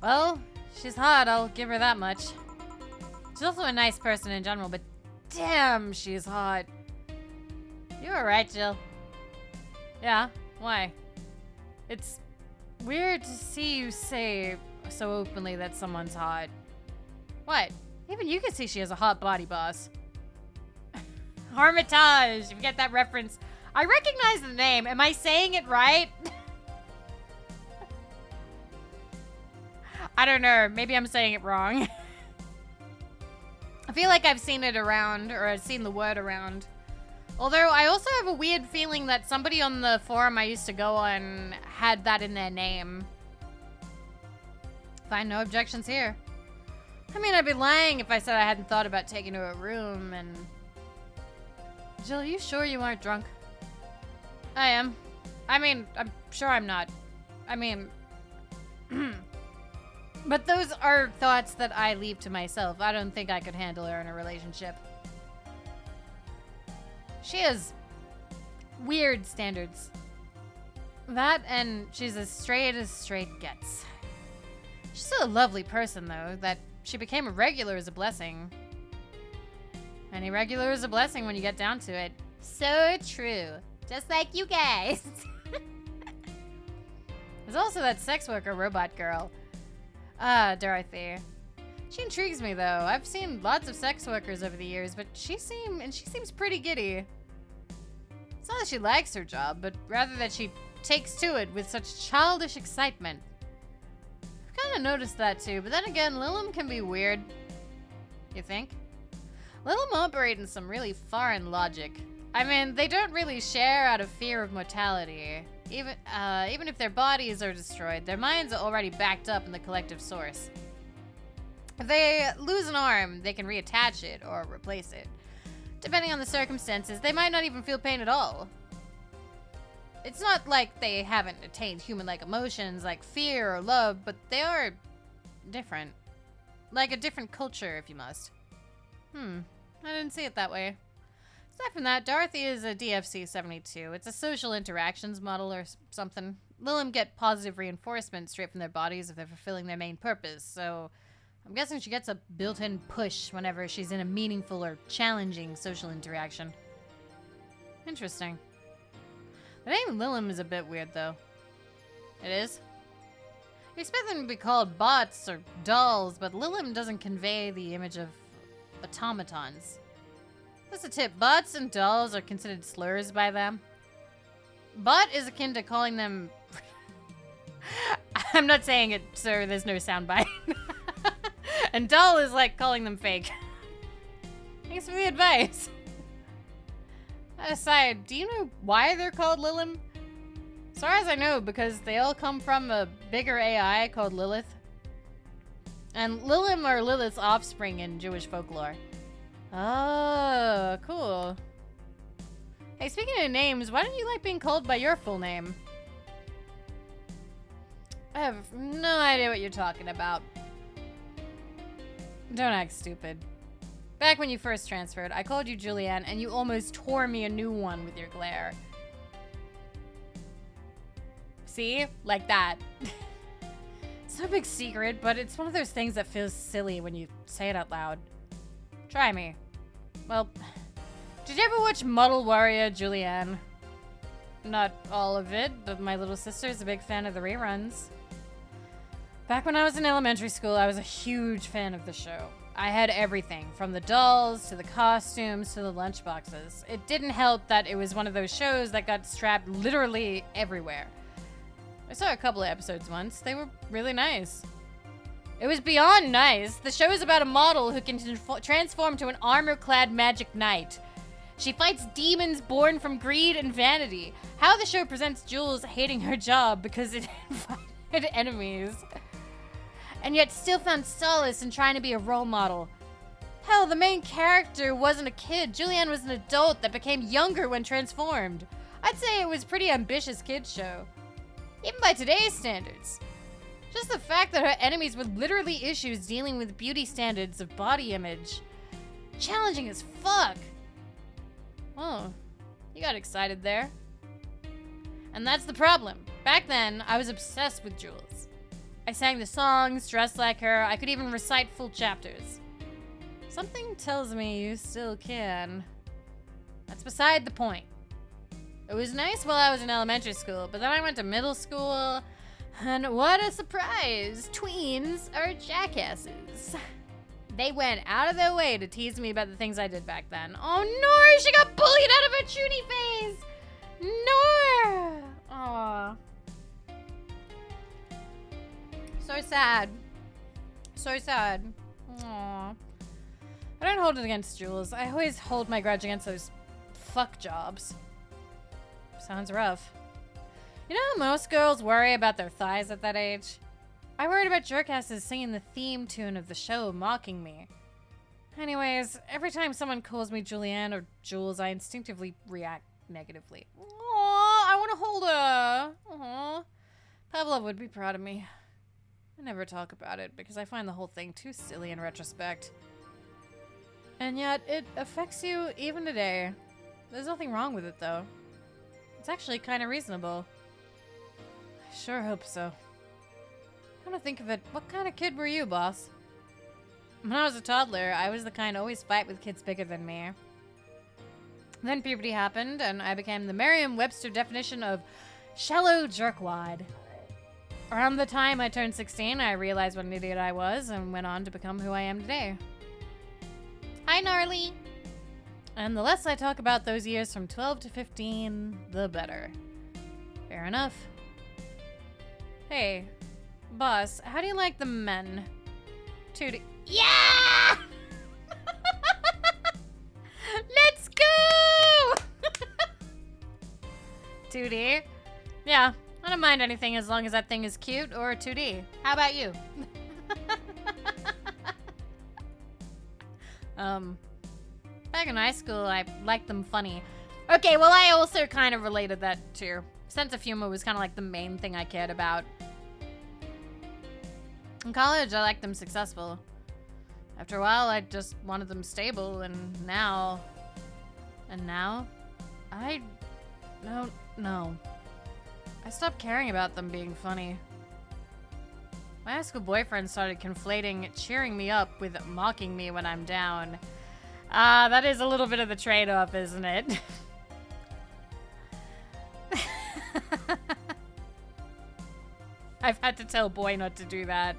Well, she's hot, I'll give her that much. She's also a nice person in general, but damn, she's hot. You were right, Jill. Yeah, why? It's weird to see you say so openly that someone's hot. What? Even you can see she has a hot body, boss. Armitage, if you get that reference. I recognize the name. Am I saying it right? I don't know. Maybe I'm saying it wrong. I feel like I've seen it around, or I've seen the word around. Although I also have a weird feeling that somebody on the forum I used to go on had that in their name. Fine, no objections here. I mean, I'd be lying if I said I hadn't thought about taking her to a room and... Jill, are you sure you aren't drunk? I am. I mean, I'm sure I'm not. I mean... But those are thoughts that I leave to myself. I don't think I could handle her in a relationship. She has weird standards. That, and she's as straight gets. She's still a lovely person, though. That she became a regular is a blessing. Any regular is a blessing when you get down to it. So true. Just like you guys. There's also that sex worker robot girl. Dorothy. She intrigues me, though. I've seen lots of sex workers over the years, but she seems pretty giddy. It's not that she likes her job, but rather that she takes to it with such childish excitement. I've kind of noticed that, too, but then again, Lilim can be weird. You think? Lilim operate in some really foreign logic. I mean, they don't really share out of fear of mortality. Even if their bodies are destroyed, their minds are already backed up in the collective source. If they lose an arm, they can reattach it or replace it. Depending on the circumstances, they might not even feel pain at all. It's not like they haven't attained human-like emotions like fear or love, but they are different. Like a different culture, if you must. I didn't see it that way. Aside from that, Dorothy is a DFC-72. It's a social interactions model or something. Lilim get positive reinforcement straight from their bodies if they're fulfilling their main purpose, so I'm guessing she gets a built-in push whenever she's in a meaningful or challenging social interaction. Interesting. The name Lilim is a bit weird, though. It is? You expect them to be called bots or dolls, but Lilim doesn't convey the image of automatons. That's a tip. Bots and dolls are considered slurs by them. Bot is akin to calling them... I'm not saying it, sir. There's no soundbite. And doll is like calling them fake. Thanks for the advice. Aside, do you know why they're called Lilim? As far as I know, because they all come from a bigger AI called Lilith. And Lilim are Lilith's offspring in Jewish folklore. Oh, cool. Hey, speaking of names, why don't you like being called by your full name? I have no idea what you're talking about. Don't act stupid. Back when you first transferred, I called you Julianne, and you almost tore me a new one with your glare. See? Like that. no big secret, but it's one of those things that feels silly when you say it out loud. Try me. Well, did you ever watch Model Warrior Julianne? Not all of it, but my little sister's a big fan of the reruns. Back when I was in elementary school, I was a huge fan of the show. I had everything, from the dolls, to the costumes, to the lunchboxes. It didn't help that it was one of those shows that got strapped literally everywhere. I saw a couple of episodes once. They were really nice. It was beyond nice. The show is about a model who can transform to an armor-clad magic knight. She fights demons born from greed and vanity. How the show presents Jules hating her job because it invited enemies, and yet still found solace in trying to be a role model. Hell, the main character wasn't a kid. Julianne was an adult that became younger when transformed. I'd say it was a pretty ambitious kid's show, even by today's standards. Just the fact that her enemies were literally issues dealing with beauty standards of body image. Challenging as fuck. Oh, you got excited there. And that's the problem. Back then, I was obsessed with Jules. I sang the songs, dressed like her. I could even recite full chapters. Something tells me you still can. That's beside the point. It was nice while I was in elementary school, but then I went to middle school, and what a surprise! Tweens are jackasses. They went out of their way to tease me about the things I did back then. Oh no, she got bullied out of her chuny phase! No! Aww. So sad. So sad. Aww. I don't hold it against Jules. I always hold my grudge against those fuck jobs. Sounds rough. You know how most girls worry about their thighs at that age? I worried about jerkasses singing the theme tune of the show, mocking me. Anyways, every time someone calls me Julianne or Jules, I instinctively react negatively. Aww, I want to hold her. Aww. Pavlov would be proud of me. I never talk about it because I find the whole thing too silly in retrospect. And yet, it affects you even today. There's nothing wrong with it, though. It's actually kind of reasonable. I sure hope so. Come to think of it, what kind of kid were you, boss? When I was a toddler, I was the kind to always fight with kids bigger than me. Then puberty happened, and I became the Merriam-Webster definition of shallow jerkwad. Around the time I turned 16, I realized what an idiot I was and went on to become who I am today. Hi, Gnarly! And the less I talk about those years from 12 to 15, the better. Fair enough. Hey, boss, how do you like the men? Tootie. Yeah! Let's go! Tootie. Yeah, I don't mind anything as long as that thing is cute or 2D. How about you? Back in high school, I liked them funny. Okay, well, I also kind of related that too. Sense of humor was kind of like the main thing I cared about. In college, I liked them successful. After a while, I just wanted them stable, and now... I don't know. I stopped caring about them being funny. My high school boyfriend started conflating cheering me up with mocking me when I'm down. That is a little bit of the trade-off, isn't it? I've had to tell Boy not to do that.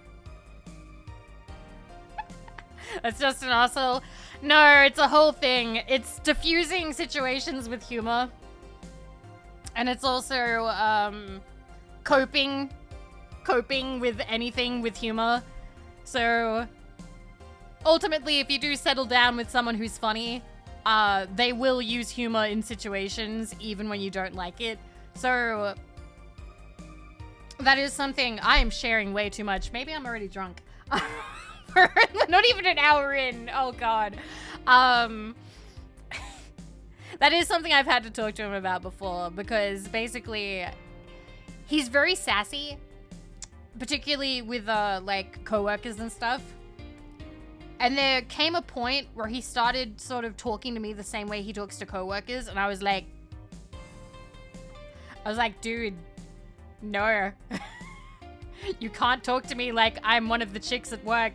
That's just an asshole. No, it's a whole thing. It's diffusing situations with humor. And it's also, coping with anything with humor. So, ultimately, if you do settle down with someone who's funny, they will use humor in situations, even when you don't like it. So, that is something I am sharing way too much. Maybe I'm already drunk. Not even an hour in. Oh, God. That is something I've had to talk to him about before, because basically, he's very sassy, particularly with, like, coworkers and stuff. And there came a point where he started sort of talking to me the same way he talks to coworkers, and I was like, dude, no. You can't talk to me like I'm one of the chicks at work.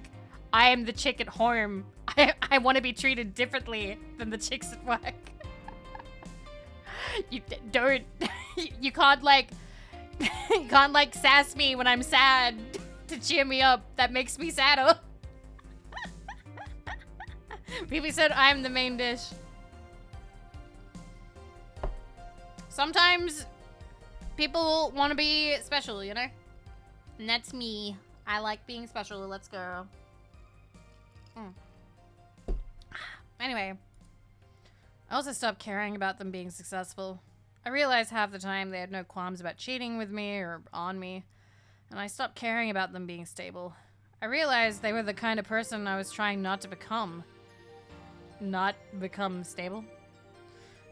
I am the chick at home. I want to be treated differently than the chicks at work. You don't. You can't like. You can't like sass me when I'm sad to cheer me up. That makes me sadder. Vivi said I'm the main dish. Sometimes people want to be special, you know? And that's me. I like being special. Let's go. Anyway, I also stopped caring about them being successful. I realized half the time they had no qualms about cheating with me or on me, and I stopped caring about them being stable. I realized they were the kind of person I was trying not to become. Not become stable.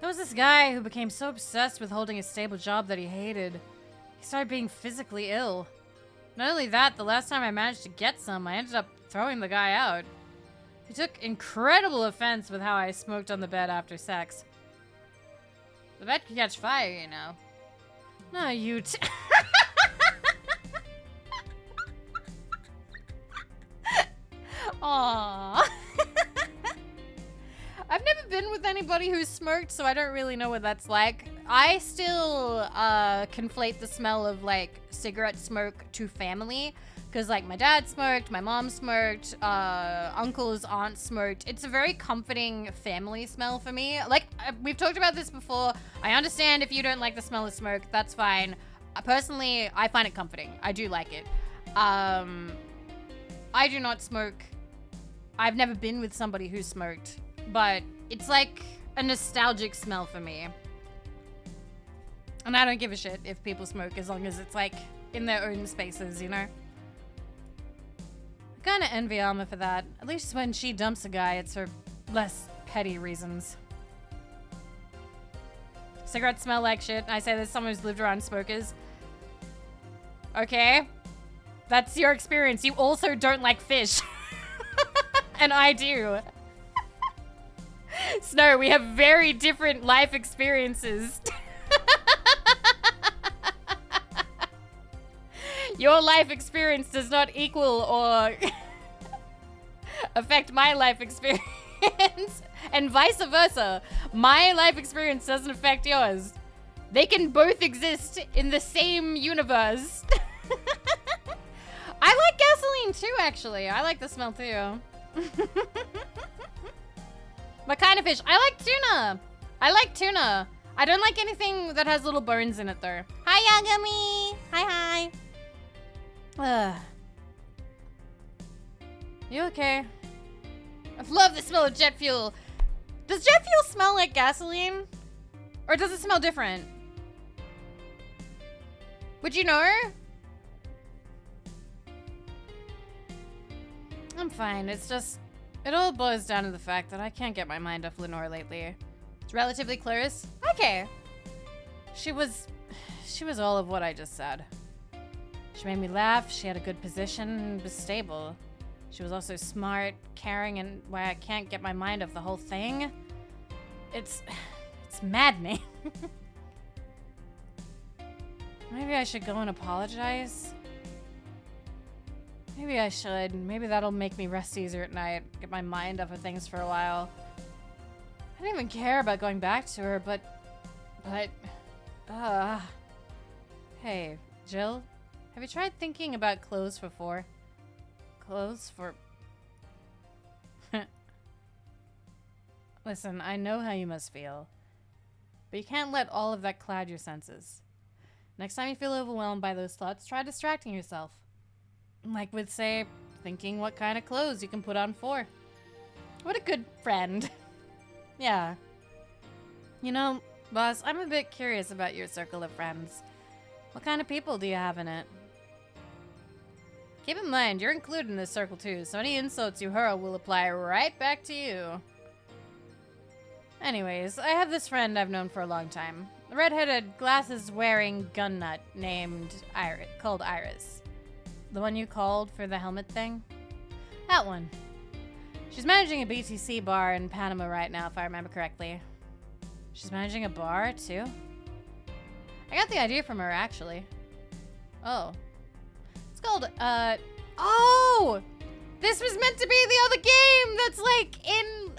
There was this guy who became so obsessed with holding a stable job that he hated. He started being physically ill. Not only that, the last time I managed to get some, I ended up throwing the guy out. He took incredible offense with how I smoked on the bed after sex. The bed could catch fire, you know. No, you Aww. I've never been with anybody who smoked, so I don't really know what that's like. I still conflate the smell of like cigarette smoke to family. Because like my dad smoked, my mom smoked, uncles, aunts smoked. It's a very comforting family smell for me. Like we've talked about this before. I understand if you don't like the smell of smoke, that's fine. Personally, I find it comforting. I do like it. I do not smoke. I've never been with somebody who smoked, but it's like a nostalgic smell for me. And I don't give a shit if people smoke as long as it's like in their own spaces, you know? I kinda envy Alma for that. At least when she dumps a guy, it's for less petty reasons. Cigarettes smell like shit. I say there's someone who's lived around smokers. Okay. That's your experience. You also don't like fish. And I do. Snow, we have very different life experiences. Your life experience does not equal or affect my life experience. And vice versa. My life experience doesn't affect yours. They can both exist in the same universe. I like gasoline too, actually. I like the smell too. What kind of fish? I like tuna. I like tuna. I don't like anything that has little bones in it though. Hi, Yagami. Hi. You okay? I love the smell of jet fuel. Does jet fuel smell like gasoline? Or does it smell different? Would you know? I'm fine. It's just... It all boils down to the fact that I can't get my mind off Lenore lately. It's relatively close. Okay. She was all of what I just said. She made me laugh, she had a good position, and was stable. She was also smart, caring, and why I can't get my mind off the whole thing. It's maddening. Maybe I should go and apologize. Maybe I should. Maybe that'll make me rest easier at night, get my mind off of things for a while. I didn't even care about going back to her, but... Hey, Jill? Have you tried thinking about clothes for 4? Clothes for... Listen, I know how you must feel. But you can't let all of that cloud your senses. Next time you feel overwhelmed by those thoughts, try distracting yourself. Like with, say, thinking what kind of clothes you can put on for. What a good friend. Yeah. You know, boss, I'm a bit curious about your circle of friends. What kind of people do you have in it? Keep in mind, you're included in this circle too, so any insults you hurl will apply right back to you. Anyways, I have this friend I've known for a long time. A red-headed, glasses-wearing gun nut named called Iris. The one you called for the helmet thing? That one. She's managing a BTC bar in Panama right now, if I remember correctly. She's managing a bar, too? I got the idea from her, actually. Oh. It's called? Oh! This was meant to be the other game that's like in,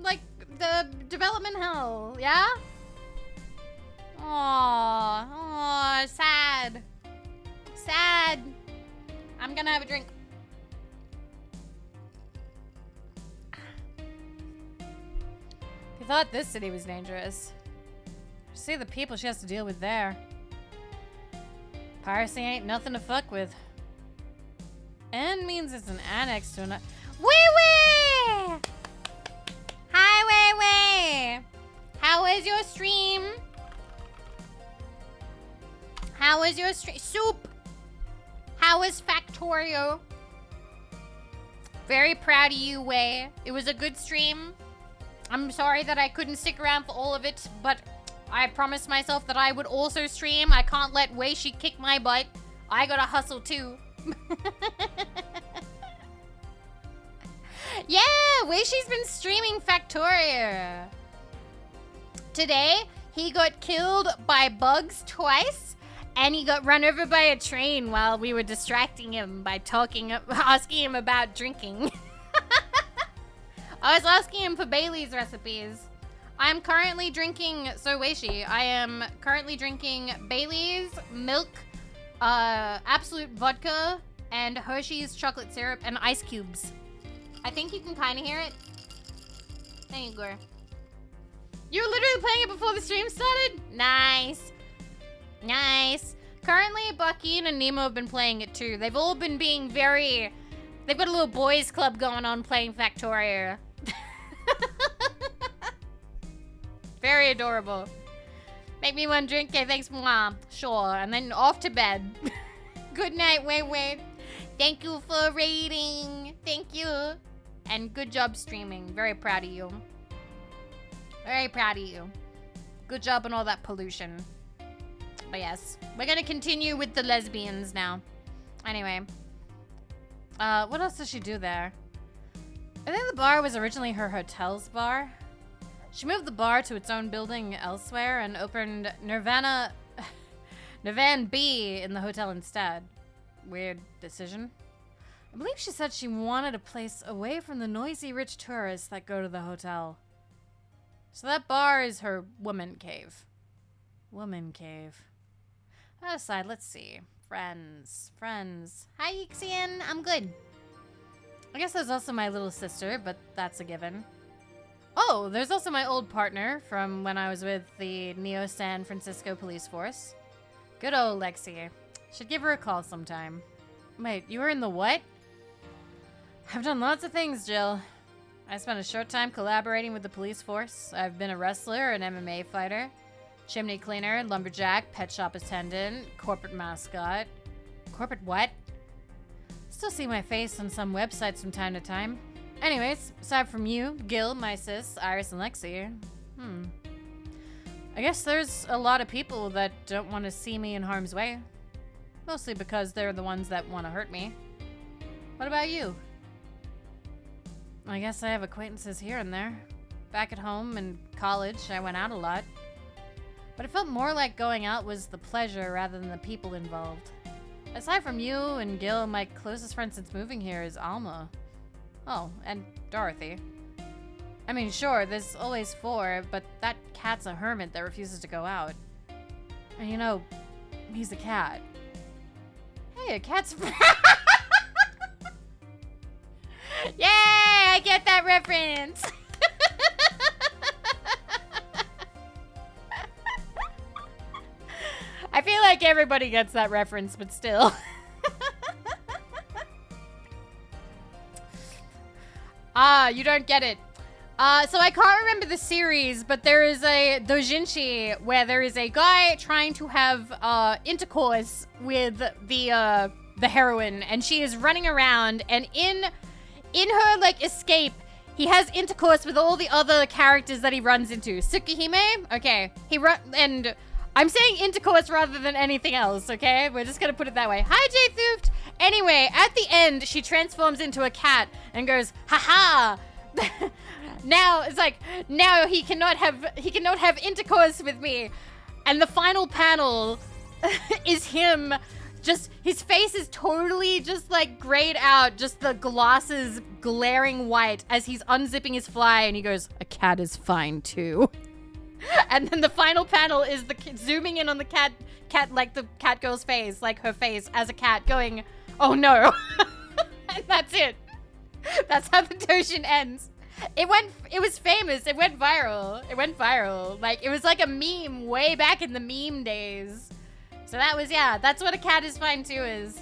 like the development hell, yeah? Aw, sad. Sad. I'm gonna have a drink. If you thought this city was dangerous, see the people she has to deal with there. Piracy ain't nothing to fuck with. N means it's an annex to another. Wee! Hi, Wee! How was your stream? How was your stream? Soup! How was Factorio? Very proud of you, Wei. It was a good stream. I'm sorry that I couldn't stick around for all of it, but I promised myself that I would also stream. I can't let Wei she kick my butt. I gotta hustle too. Yeah, Wei she's been streaming Factorio. Today, he got killed by bugs twice. And he got run over by a train while we were distracting him by asking him about drinking. I was asking him for Bailey's recipes. I'm currently drinking, so Weishi, I am currently drinking Bailey's, milk, Absolute vodka, and Hershey's chocolate syrup, and ice cubes. I think you can kind of hear it. There you go. You were literally playing it before the stream started? Nice. Nice. Currently, Bucky and Nemo have been playing it too. They've all been being very... They've got a little boys club going on playing Factorio. Very adorable. Make me one drink. Okay, thanks, Mom. Sure. And then off to bed. Good night, Wait. Thank you for raiding. Thank you. And good job streaming. Very proud of you. Very proud of you. Good job on all that pollution. But yes, we're gonna continue with the lesbians now. Anyway. What else does she do there? I think the bar was originally her hotel's bar. She moved the bar to its own building elsewhere and opened Nirvan B in the hotel instead. Weird decision. I believe she said she wanted a place away from the noisy rich tourists that go to the hotel. So that bar is her woman cave. Woman cave. Aside, let's see. Friends. Hi, Ixian. I'm good. I guess there's also my little sister, but that's a given. Oh, there's also my old partner from when I was with the Neo San Francisco Police Force. Good old Lexi. Should give her a call sometime. Wait, you were in the what? I've done lots of things, Jill. I spent a short time collaborating with the police force. I've been a wrestler, an MMA fighter, chimney cleaner, lumberjack, pet shop attendant, corporate mascot. Corporate what? Still see my face on some websites from time to time. Anyways, aside from you, Gil, my sis, Iris, and Lexi, I guess there's a lot of people that don't want to see me in harm's way. Mostly because they're the ones that want to hurt me. What about you? I guess I have acquaintances here and there. Back at home and college, I went out a lot. But it felt more like going out was the pleasure rather than the people involved. Aside from you and Gil, my closest friend since moving here is Alma. Oh, and Dorothy. I mean, sure, there's always 4, but that cat's a hermit that refuses to go out. And you know, he's a cat. Hey, a cat's... Yay! I get that reference! I feel like everybody gets that reference, but still. You don't get it. So I can't remember the series, but there is a doujinshi where there is a guy trying to have intercourse with the heroine, and she is running around, and in her like escape, he has intercourse with all the other characters that he runs into. Tsukihime? Okay. And I'm saying intercourse rather than anything else, okay? We're just gonna put it that way. Hi, Jay Thuft! Anyway, at the end, she transforms into a cat and goes, haha! Now, it's like, now he cannot have intercourse with me. And the final panel is him Just, his face is totally just like grayed out, just the glasses glaring white as he's unzipping his fly and he goes, "A cat is fine too." And then the final panel is the zooming in on the cat, like the cat girl's face, like her face as a cat going, "Oh no." And that's it. That's how the Doshin ends. It was famous. It went viral. Like, it was like a meme way back in the meme days. So that was, yeah, that's what A Cat Is Fine Too is.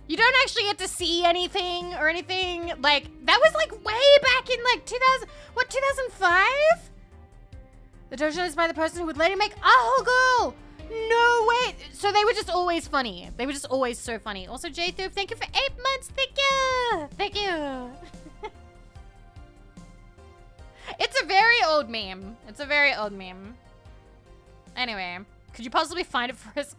You don't actually get to see anything or anything. Like, that was like way back in like 2005? The Doshin is by the person who would later make Oh Girl. No way. So they were just always funny. They were just always so funny. Also, J-Thoof, thank you for 8 months. Thank you. It's a very old meme. Anyway, could you possibly find it for us?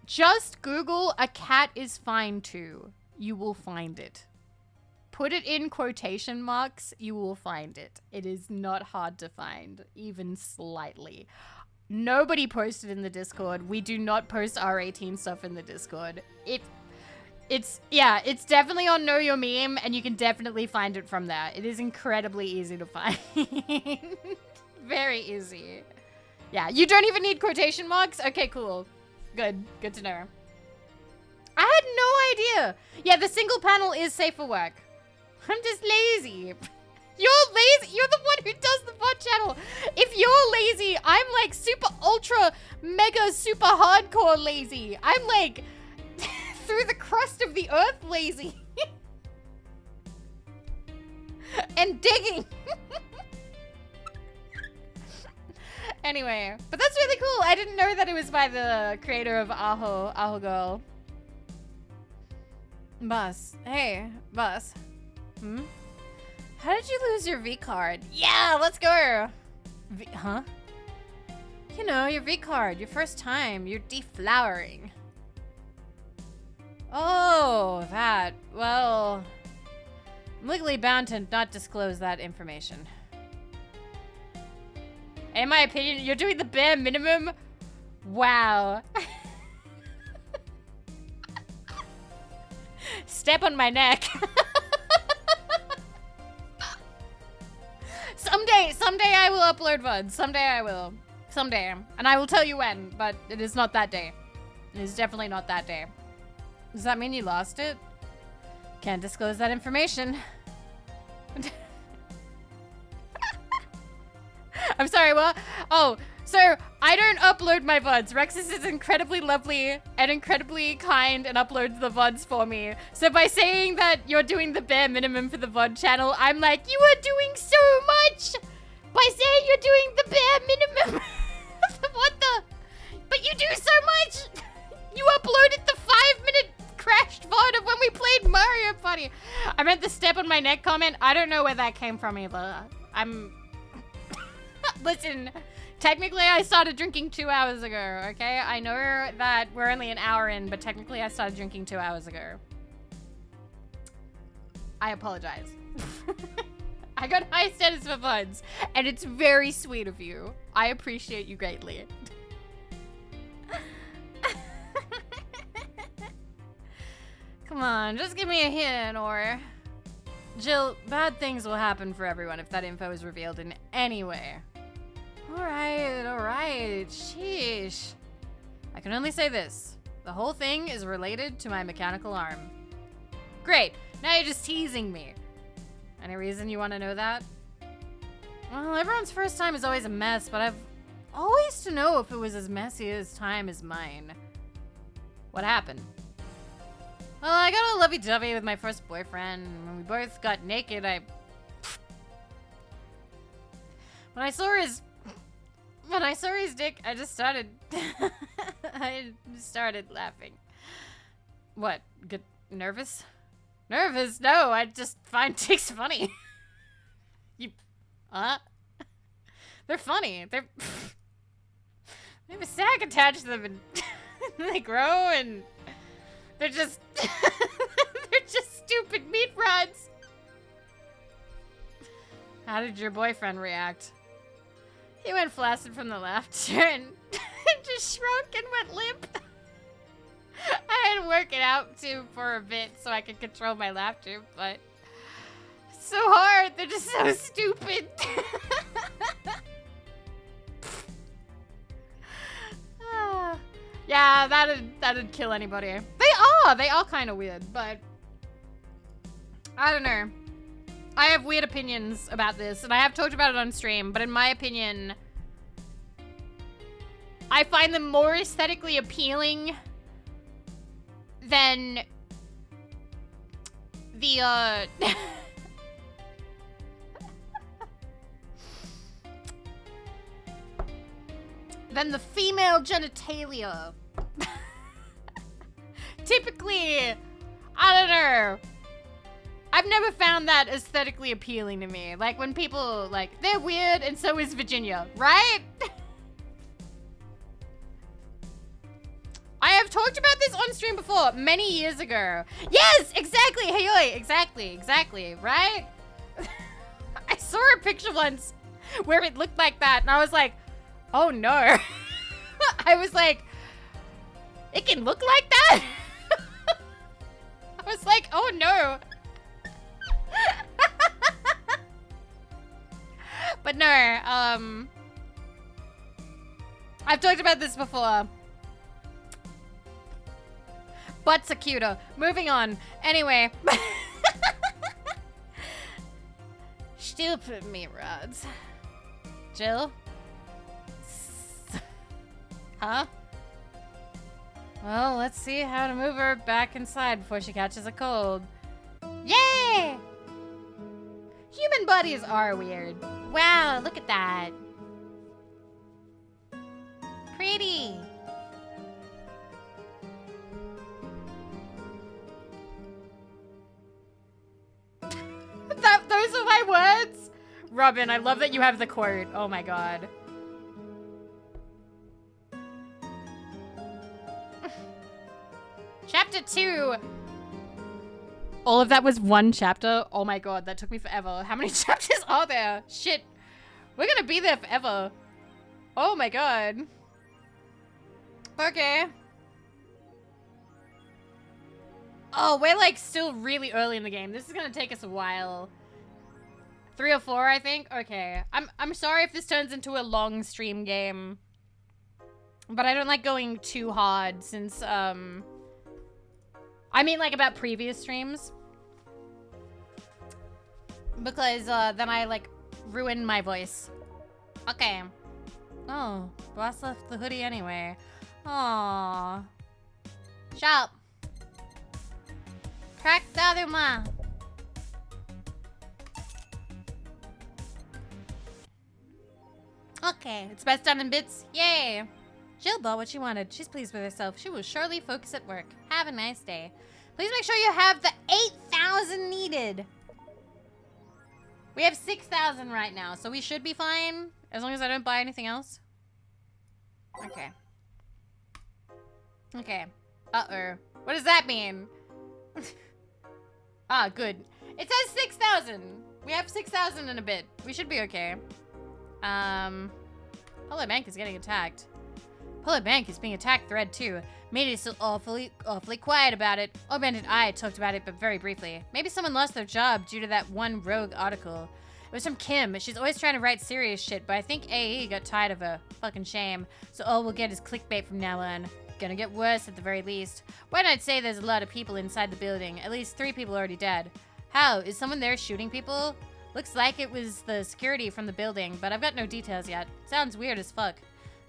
Just Google "A Cat Is Fine Too." You will find it. Put it in quotation marks. You will find it. It is not hard to find, even slightly. Nobody posted in the Discord. We do not post R18 stuff in the Discord. It's definitely on Know Your Meme, and you can definitely find it from there. It is incredibly easy to find. Very easy. Yeah, you don't even need quotation marks? Okay, cool. Good to know. I had no idea. Yeah, the single panel is safe for work. I'm just lazy. You're lazy. You're the one who does the bot channel. If you're lazy, I'm like super ultra mega super hardcore lazy. I'm like through the crust of the earth lazy. And digging. Anyway, but that's really cool. I didn't know that it was by the creator of Aho Girl. Boss. Hey, boss. How did you lose your V card? Yeah, let's go. Huh? You know, your V card, your first time, you're deflowering. Oh, that. Well, I'm legally bound to not disclose that information. In my opinion, you're doing the bare minimum. Wow. Step on my neck. Someday I will upload VODs. Someday I will. Someday. And I will tell you when, but it is not that day. It is definitely not that day. Does that mean you lost it? Can't disclose that information. I'm sorry, what? Oh, so I don't upload my VODs. Rexus is incredibly lovely and incredibly kind and uploads the VODs for me. So by saying that you're doing the bare minimum for the VOD channel, I'm like, you are doing so much! By saying you're doing the bare minimum. What the? But you do so much! You uploaded the 5-minute crashed VOD of when we played Mario Party. I meant the step on my neck comment. I don't know where that came from either. Listen, technically I started drinking 2 hours ago, okay? I know that we're only an hour in, but technically I started drinking 2 hours ago. I apologize. I got high status for VODs, and it's very sweet of you. I appreciate you greatly. Come on, just give me a hint, or... Jill, bad things will happen for everyone if that info is revealed in any way. Alright. Sheesh. I can only say this. The whole thing is related to my mechanical arm. Great. Now you're just teasing me. Any reason you want to know that? Well, everyone's first time is always a mess, but I've always to know if it was as messy as time as mine. What happened? Well, I got a lovey-dovey with my first boyfriend. When we both got naked, When I saw his dick, I just started... I started laughing. What? Get nervous? Nervous? No, I just find dicks funny. They're funny. They have a sack attached to them and they grow and they're just... they're just stupid meat rods. How did your boyfriend react? He went flaccid from the laughter and just shrunk and went limp. I had to work it out too for a bit so I could control my laughter, but it's so hard. They're just so stupid. Yeah, that'd kill anybody. They are kind of weird, but I don't know. I have weird opinions about this, and I have talked about it on stream, but in my opinion, I find them more aesthetically appealing than the, than the female genitalia. Typically, I don't know. I've never found that aesthetically appealing to me. Like when people, like, they're weird and so is Virginia, right? I have talked about this on stream before, many years ago. Yes, exactly, hey, exactly, right? I saw a picture once where it looked like that and I was like, oh no. I was like, it can look like that? I was like, oh no. But no, I've talked about this before. Butts are cuter. Moving on. Anyway. Still put me rods. Jill? Huh? Well, let's see how to move her back inside before she catches a cold. Yay! Human bodies are weird. Wow, look at that. Pretty. Those are my words? Robin, I love that you have the quote. Oh my god. Chapter 2. All of that was one chapter? Oh my god, that took me forever. How many chapters are there? Shit. We're gonna be there forever. Oh my god. Okay. Oh, we're like still really early in the game. This is gonna take us a while. 3 or 4, I think? Okay. I'm sorry if this turns into a long stream game. But I don't like going too hard since, I mean, like, about previous streams. Because, then I, like, ruin my voice. Okay. Oh, boss left the hoodie anyway. Aww. Shop. Crack the other ma. Okay, it's best done in bits. Yay. Jill bought what she wanted. She's pleased with herself. She will surely focus at work. Have a nice day. Please make sure you have the 8,000 needed. We have 6,000 right now, so we should be fine. As long as I don't buy anything else. Okay. Okay. Uh-oh. What does that mean? Ah, good. It says 6,000. We have 6,000 in a bit. We should be okay. Polo Bank is getting attacked. Polo Bank is being attacked, Thread 2. Media's still awfully quiet about it. Oban and I talked about it, but very briefly. Maybe someone lost their job due to that one rogue article. It was from Kim. She's always trying to write serious shit, but I think AE got tired of her. Fucking shame. So all we'll get is clickbait from now on. Gonna get worse at the very least. Why not say there's a lot of people inside the building? At least 3 people already dead. How? Is someone there shooting people? Looks like it was the security from the building, but I've got no details yet. Sounds weird as fuck.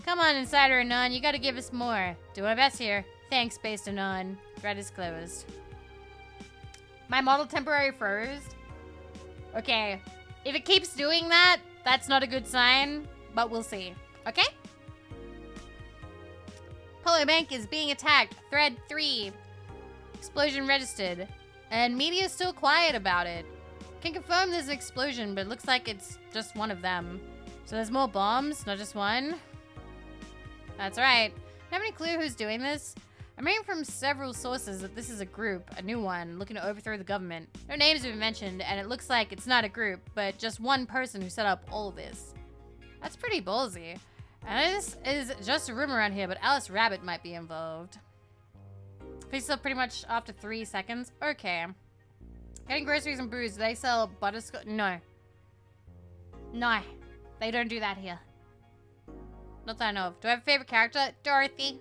Come on, Insider Anon, you gotta give us more. Do my best here. Thanks, Based Anon. Thread is closed. My model temporary froze. Okay. If it keeps doing that, that's not a good sign, but we'll see. Okay? Polo Bank is being attacked. Thread 3. Explosion registered. And media's still quiet about it. Can confirm there's an explosion, but it looks like it's just one of them. So there's more bombs, not just one. That's right. Have any clue who's doing this? I'm hearing from several sources that this is a group, a new one, looking to overthrow the government. No names have been mentioned, and it looks like it's not a group, but just one person who set up all of this. That's pretty ballsy. And this is just a rumor around here, but Alice Rabbit might be involved. They sell pretty much after 3 seconds. Okay. Getting groceries and booze. They sell butterscotch. No. No. They don't do that here. Not that I know of. Do I have a favorite character? Dorothy.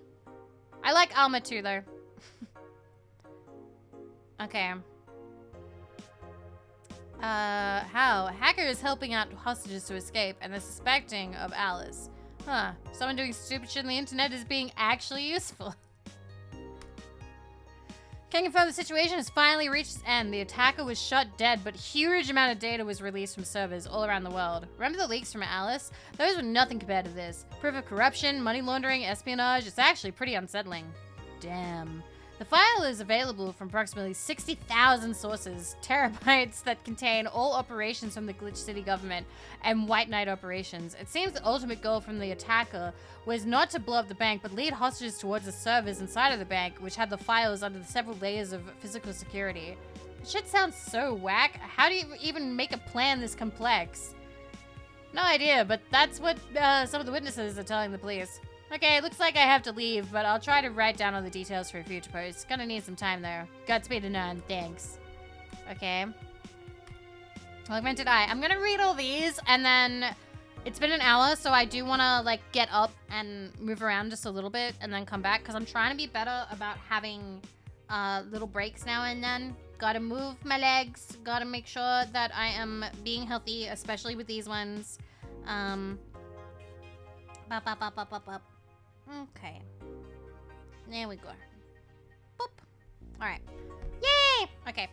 I like Alma too, though. Okay. How? Hacker is helping out hostages to escape, and they're suspecting of Alice. Huh. Someone doing stupid shit on the internet is being actually useful. Can confirm the situation has finally reached its end. The attacker was shot dead, but huge amount of data was released from servers all around the world. Remember the leaks from Alice? Those were nothing compared to this. Proof of corruption, money laundering, espionage. It's actually pretty unsettling. Damn. The file is available from approximately 60,000 sources, terabytes that contain all operations from the Glitch City government and White Knight operations. It seems the ultimate goal from the attacker was not to blow up the bank, but lead hostages towards the servers inside of the bank, which had the files under the several layers of physical security. Shit sounds so whack. How do you even make a plan this complex? No idea, but that's what some of the witnesses are telling the police. Okay, looks like I have to leave, but I'll try to write down all the details for a future post. Gonna need some time there. Godspeed to none, thanks. Okay. Augmented Eye. I'm gonna read all these, and then it's been an hour, so I do wanna, like, get up and move around just a little bit and then come back, because I'm trying to be better about having little breaks now and then. Gotta move my legs. Gotta make sure that I am being healthy, especially with these ones. Okay. There we go. Boop. Alright. Yay! Okay.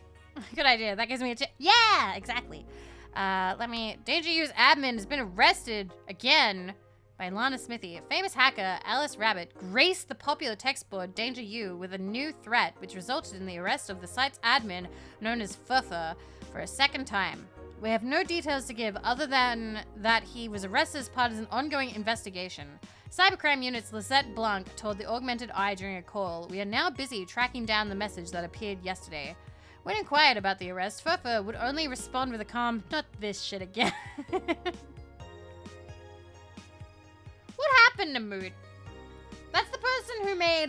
Good idea. That gives me a chance. Yeah! Exactly. Danger U's admin has been arrested again by Lana Smithy. A famous hacker, Alice Rabbit, graced the popular text board Danger U with a new threat, which resulted in the arrest of the site's admin, known as Furfur, for a second time. We have no details to give other than that he was arrested as part of an ongoing investigation. Cybercrime Unit's Lisette Blanc told the Augmented Eye during a call, "We are now busy tracking down the message that appeared yesterday." When inquired about the arrest, Furfur would only respond with a calm, "Not this shit again." What happened to Mood? That's the person who made,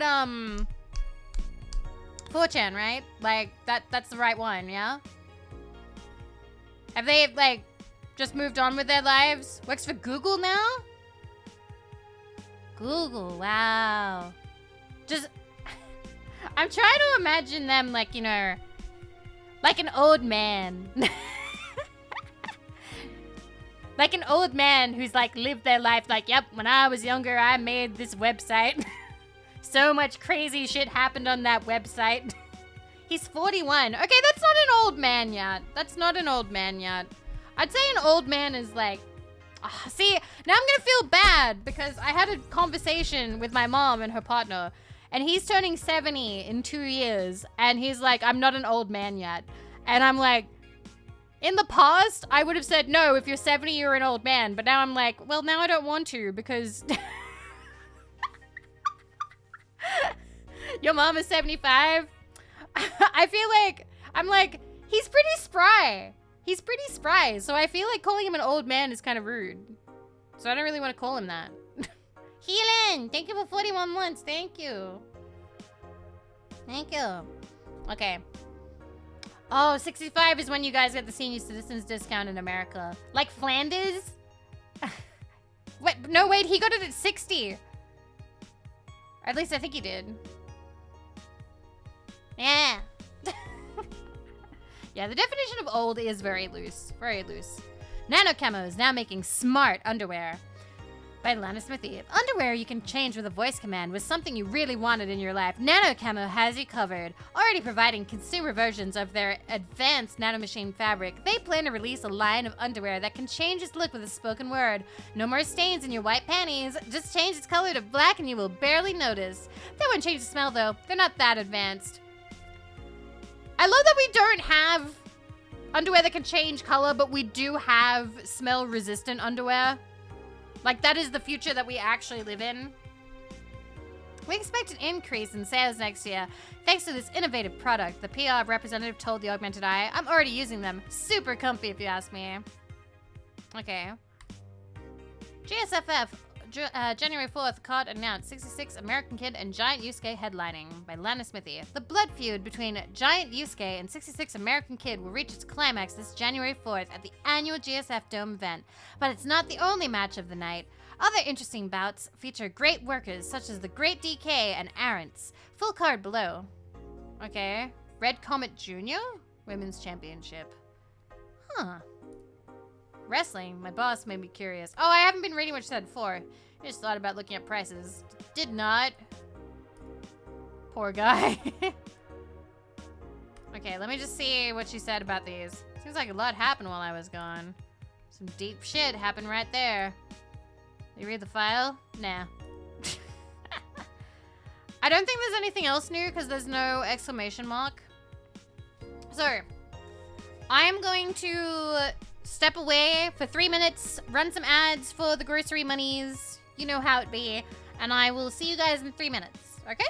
4chan, right? Like, that's the right one, yeah? Have they, like, just moved on with their lives? Works for Google now? Google, wow. Just, I'm trying to imagine them, like, you know, like an old man. Like an old man who's, like, lived their life like, yep, when I was younger, I made this website. So much crazy shit happened on that website. He's 41. Okay, that's not an old man yet. That's not an old man yet. I'd say an old man is like... see, now I'm gonna feel bad because I had a conversation with my mom and her partner, and he's turning 70 in 2 years, and he's like, I'm not an old man yet. And I'm like, in the past, I would have said, no, if you're 70, you're an old man. But now I'm like, well, now I don't want to because... Your mom is 75? I feel like, I'm like, he's pretty spry. He's pretty spry, so I feel like calling him an old man is kind of rude. So I don't really want to call him that. Healing! Thank you for 41 months. Thank you. Thank you. Okay. Oh, 65 is when you guys get the senior citizens discount in America. Like Flanders? Wait, no, wait, he got it at 60. Or at least I think he did. Yeah. Yeah, the definition of old is very loose. Very loose. Nano Camo is now making smart underwear. By Lana Smithy. If underwear you can change with a voice command was something you really wanted in your life, Nano Camo has you covered. Already providing consumer versions of their advanced nanomachine fabric, they plan to release a line of underwear that can change its look with a spoken word. No more stains in your white panties. Just change its color to black and you will barely notice. That won't change the smell though. They're not that advanced. I love that we don't have underwear that can change color, but we do have smell-resistant underwear. Like, that is the future that we actually live in. We expect an increase in sales next year. Thanks to this innovative product, the PR representative told the Augmented Eye. I'm already using them. Super comfy, if you ask me. Okay. GSFF. January 4th, card announced 66 American Kid and Giant Yusuke headlining by Lana Smithy. The blood feud between Giant Yusuke and 66 American Kid will reach its climax this January 4th at the annual GSF Dome event, but it's not the only match of the night. Other interesting bouts feature great workers such as the Great DK and Arents. Full card below. Okay. Red Comet Jr. Women's Championship. Huh. Wrestling. My boss made me curious. Oh, I haven't been reading what she said before. I just thought about looking at prices. Did not. Poor guy. Okay, let me just see what she said about these. Seems like a lot happened while I was gone. Some deep shit happened right there. You read the file? Nah. I don't think there's anything else new because there's no exclamation mark. So, I am going to step away for 3 minutes, run some ads for the grocery monies. You know how it be. And I will see you guys in 3 minutes, okay?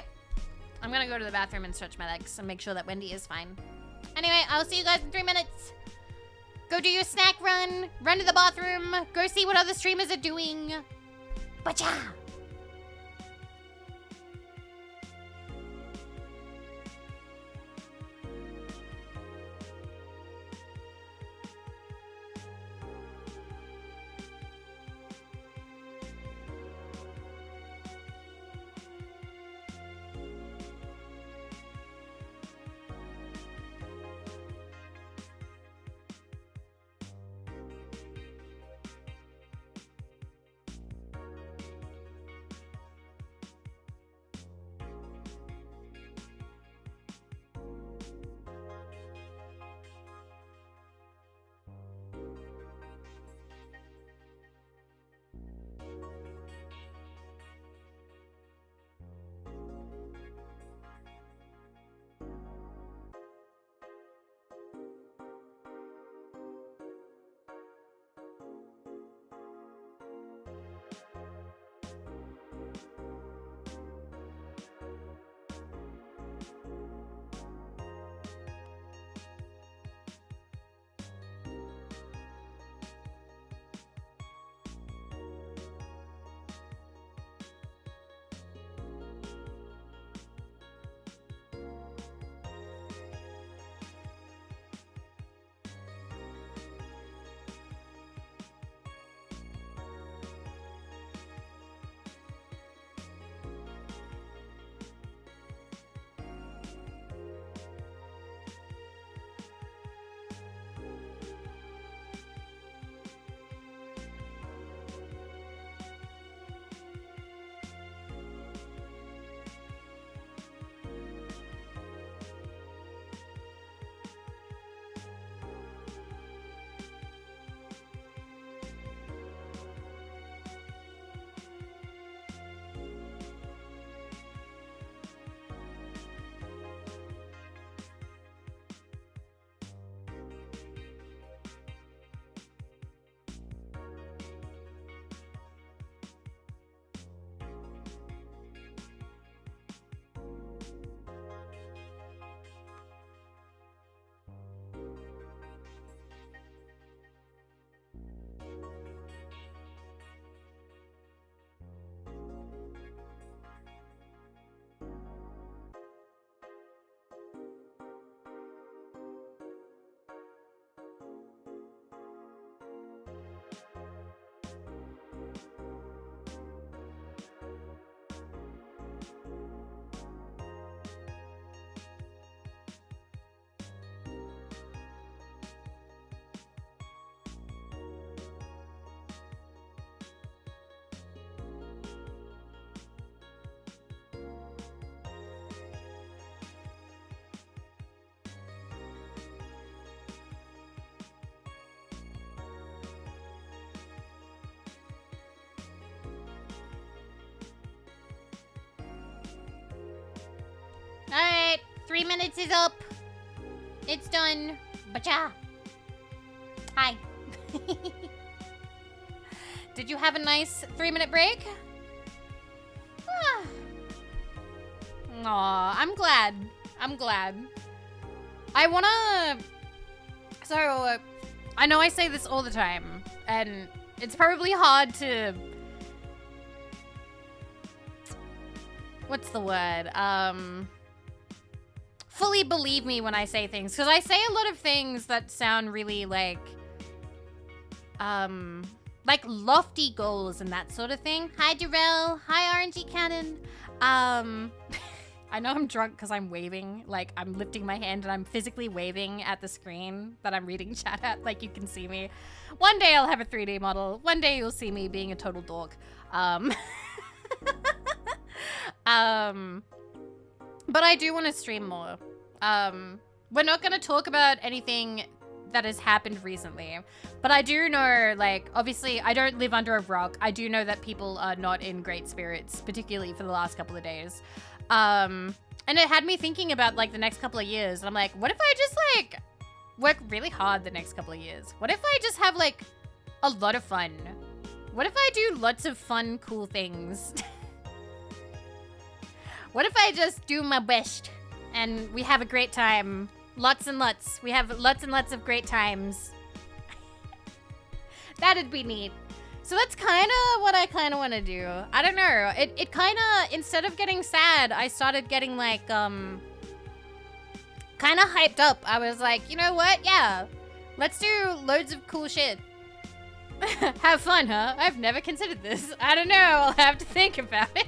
I'm gonna go to the bathroom and stretch my legs and make sure that Wendy is fine. Anyway, I'll see you guys in 3 minutes. Go do your snack run, run to the bathroom, go see what other streamers are doing. Bacha! Alright, 3 minutes is up. It's done. Bacha! Hi. Did you have a nice 3-minute break? Aw, I'm glad. I'm glad. I wanna... So, I know I say this all the time, and it's probably hard to what's the word? Fully believe me when I say things. Because I say a lot of things that sound really like lofty goals and that sort of thing. Hi, Darrell. Hi, RNG Cannon. I know I'm drunk because I'm waving. Like, I'm lifting my hand and I'm physically waving at the screen that I'm reading chat at. Like, you can see me. One day I'll have a 3D model. One day you'll see me being a total dork. But I do want to stream more. We're not going to talk about anything that has happened recently. But I do know, like, obviously, I don't live under a rock. I do know that people are not in great spirits, particularly for the last couple of days. And it had me thinking about, like, the next couple of years. And I'm like, what if I just, like, work really hard the next couple of years? What if I just have, like, a lot of fun? What if I do lots of fun, cool things? What if I just do my best and we have a great time? Lots and lots. We have lots and lots of great times. That'd be neat. So that's kind of what I kind of want to do. I don't know. It kind of, instead of getting sad, I started getting like, kind of hyped up. I was like, you know what? Yeah, let's do loads of cool shit. Have fun, huh? I've never considered this. I don't know. I'll have to think about it.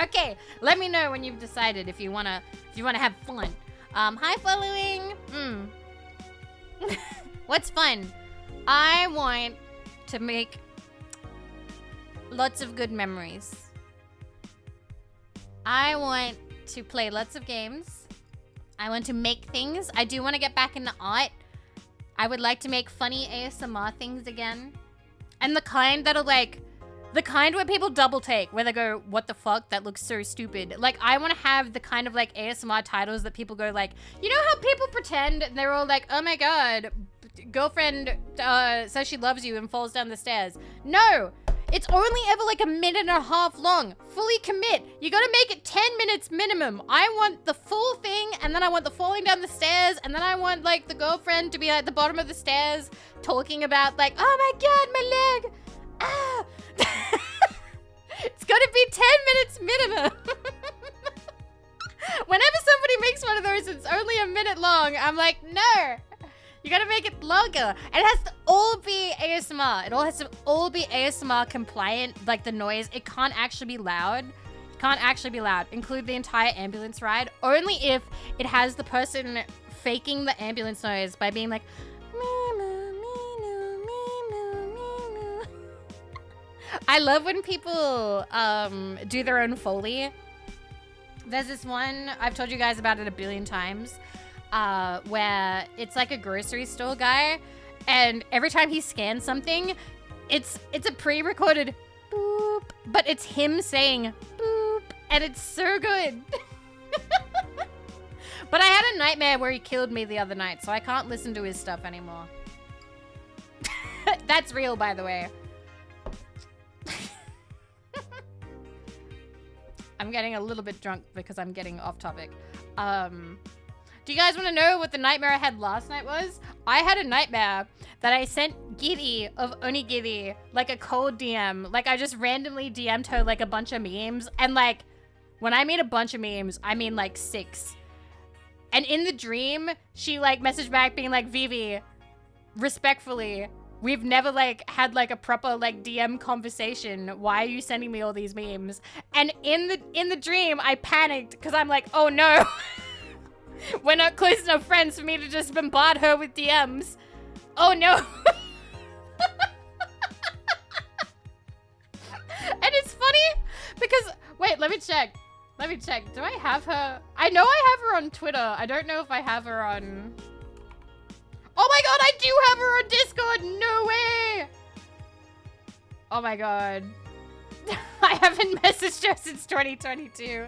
Okay, let me know when you've decided if you wanna have fun. Hi, following. What's fun? I want to make lots of good memories. I want to play lots of games. I want to make things. I do want to get back into art. I would like to make funny ASMR things again. And the kind that'll like, the kind where people double take, where they go, what the fuck? That looks so stupid. Like, I want to have the kind of like ASMR titles that people go like, you know how people pretend and they're all like, oh my God, girlfriend says she loves you and falls down the stairs. No, it's only ever like a minute and a half long. Fully commit. You gotta make it 10 minutes minimum. I want the full thing, and then I want the falling down the stairs, and then I want like the girlfriend to be at the bottom of the stairs talking about like, oh my God, my leg. Ah. It's gotta be 10 minutes minimum. Whenever somebody makes one of those, it's only a minute long. I'm like, no. You gotta make it longer. And it has to all be ASMR. It all has to all be ASMR compliant, like the noise. It can't actually be loud. It can't actually be loud. Include the entire ambulance ride. Only if it has the person faking the ambulance noise by being like, I love when people do their own Foley. There's this one, I've told you guys about it a billion times, where it's like a grocery store guy, and every time he scans something, it's a pre-recorded boop, but it's him saying boop, and it's so good. But I had a nightmare where he killed me the other night, so I can't listen to his stuff anymore. That's real, by the way. I'm getting a little bit drunk because I'm getting off topic. Do you guys want to know what the nightmare I had last night was? I had a nightmare that I sent Giddy of Onigiri like a cold DM. Like I just randomly DM'd her like a bunch of memes. And like, when I mean a bunch of memes, I mean like 6. And in the dream, she like messaged back being like, Vivi, respectfully, we've never like had like a proper like DM conversation. Why are you sending me all these memes? And in the dream, I panicked because I'm like, oh no, we're not close enough friends for me to just bombard her with DMs. Oh no. And it's funny because, wait, let me check. Do I have her? I know I have her on Twitter. I don't know if I have her on... Oh my God, I do have her on Discord. No way. Oh my God. I haven't messaged her since 2022.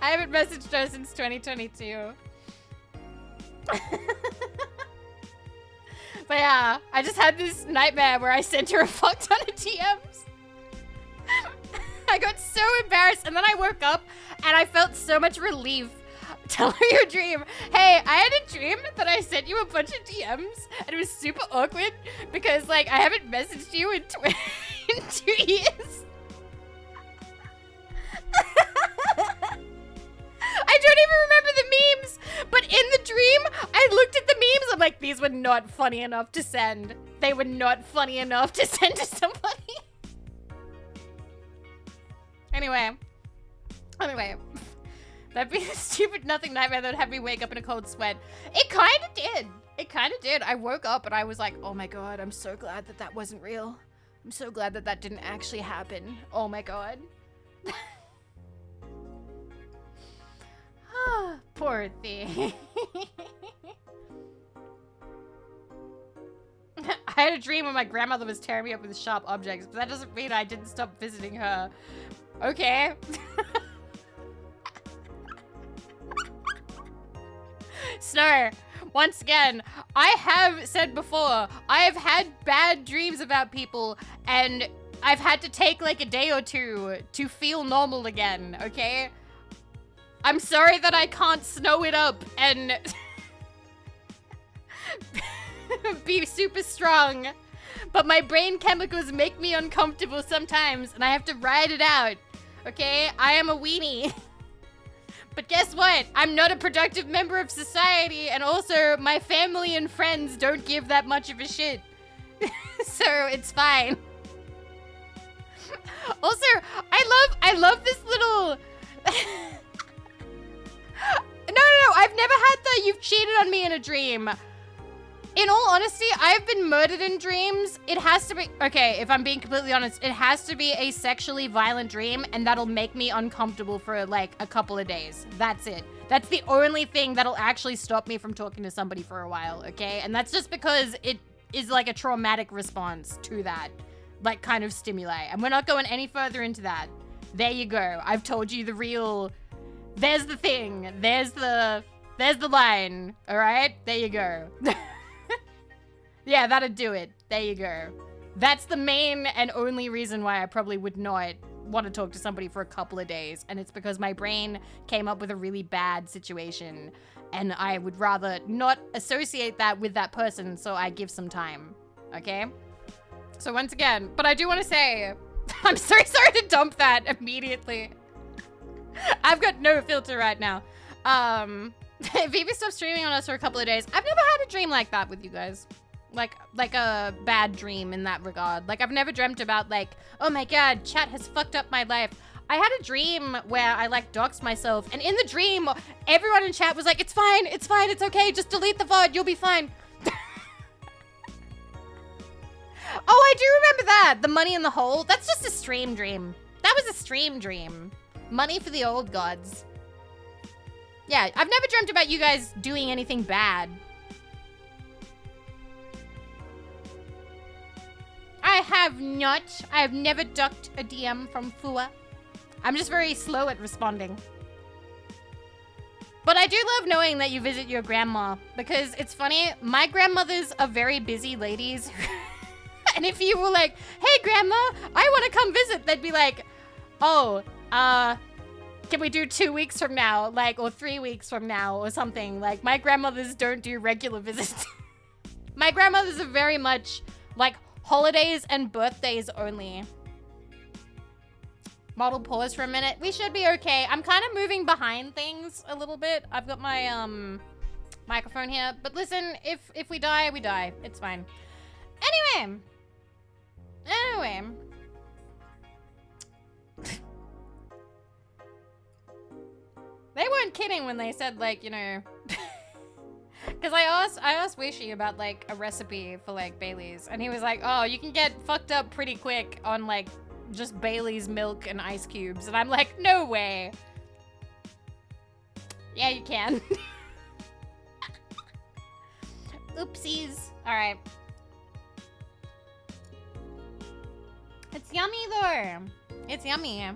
I haven't messaged her since 2022. But yeah, I just had this nightmare where I sent her a fuck ton of DMs. I got so embarrassed, and then I woke up and I felt so much relief. Tell her your dream. Hey, I had a dream that I sent you a bunch of DMs, and it was super awkward because like I haven't messaged you in in 2 years. I don't even remember the memes, but in the dream, I looked at the memes. I'm like, these were not funny enough to send. They were not funny enough to send to somebody. Anyway, that'd be a stupid nothing nightmare that would have me wake up in a cold sweat. It kind of did. It kind of did. I woke up and I was like, oh my God, I'm so glad that that wasn't real. I'm so glad that that didn't actually happen. Oh my God. Poor thing. I had a dream when my grandmother was tearing me up with sharp objects, but that doesn't mean I didn't stop visiting her. Okay. Snow, once again, I have said before, I have had bad dreams about people, and I've had to take like a day or two to feel normal again, okay? I'm sorry that I can't snow it up and be super strong, but my brain chemicals make me uncomfortable sometimes, and I have to ride it out, okay? I am a weenie. But guess what? I'm not a productive member of society, and also my family and friends don't give that much of a shit. So it's fine. Also, I love this little... No, I've never had the you've cheated on me in a dream. In all honesty, I've been murdered in dreams. It has to be, okay, if I'm being completely honest, it has to be a sexually violent dream, and that'll make me uncomfortable for like a couple of days. That's it. That's the only thing that'll actually stop me from talking to somebody for a while, okay? And that's just because it is like a traumatic response to that, like kind of stimuli. And we're not going any further into that. There you go. I've told you the real, there's the thing. There's the line, all right? There you go. Yeah, that'd do it. There you go. That's the main and only reason why I probably would not want to talk to somebody for a couple of days. And it's because my brain came up with a really bad situation, and I would rather not associate that with that person, so I give some time, okay? So once again, but I do want to say, I'm so sorry to dump that immediately. I've got no filter right now. Vivi stopped streaming on us for a couple of days. I've never had a dream like that with you guys. Like a bad dream in that regard. Like, I've never dreamt about, like, oh my God, chat has fucked up my life. I had a dream where I, like, doxed myself, and in the dream, everyone in chat was like, it's fine, it's okay, just delete the VOD, you'll be fine. Oh, I do remember that, the money in the hole. That's just a stream dream. That was a stream dream. Money for the old gods. Yeah, I've never dreamt about you guys doing anything bad. I have not. I have never ducked a DM from Fua. I'm just very slow at responding. But I do love knowing that you visit your grandma, because it's funny, my grandmothers are very busy ladies. And if you were like, hey grandma, I want to come visit, they'd be like, oh, can we do 2 weeks from now? Like, or 3 weeks from now or something. Like, my grandmothers don't do regular visits. My grandmothers are very much like holidays and birthdays only. Model pause for a minute. We should be okay. I'm kind of moving behind things a little bit. I've got my microphone here. But listen, if we die, we die. It's fine. Anyway. They weren't kidding when they said, like, you know... Because I asked Wishy about, like, a recipe for, like, Bailey's. And he was like, oh, you can get fucked up pretty quick on, like, just Bailey's milk and ice cubes. And I'm like, no way. Yeah, you can. Oopsies. All right. It's yummy, though. It's yummy. All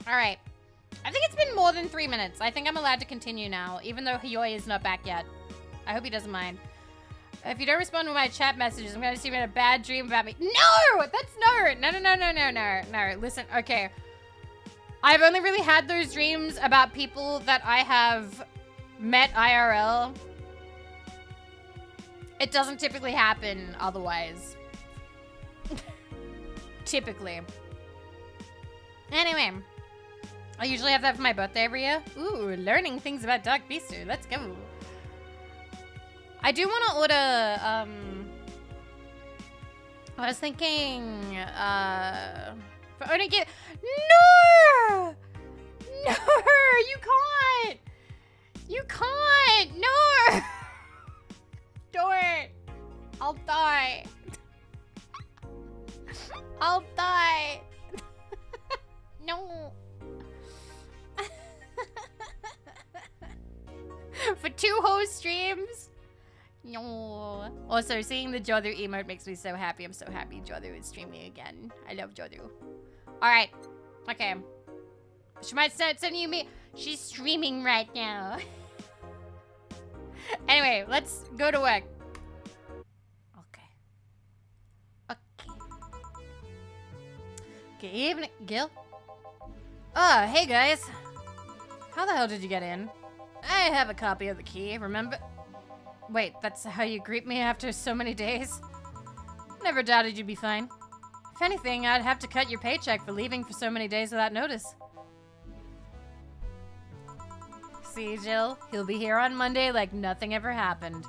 right. I think it's been more than 3 minutes. I think I'm allowed to continue now, even though Hyoi is not back yet. I hope he doesn't mind. If you don't respond to my chat messages, I'm going to assume you had a bad dream about me. No! That's no. Listen, okay. I've only really had those dreams about people that I have met IRL. It doesn't typically happen otherwise. Typically. Anyway. I usually have that for my birthday every year. Ooh, learning things about Dark Beaster. Let's go. I do want to order, I was thinking, for only get, no! No, you can't! You can't! No! Don't! I'll die. I'll die. No. For 2 whole streams? No. Also, seeing the Jodu emote makes me so happy. I'm so happy Jodu is streaming again. I love Jodu. Alright. Okay. She might start sending you me. She's streaming right now. Anyway, let's go to work. Okay. Okay. Good evening, Gil. Oh, hey guys. How the hell did you get in? I have a copy of the key, remember? Wait, that's how you greet me after so many days? Never doubted you'd be fine. If anything, I'd have to cut your paycheck for leaving for so many days without notice. See, Jill? He'll be here on Monday like nothing ever happened.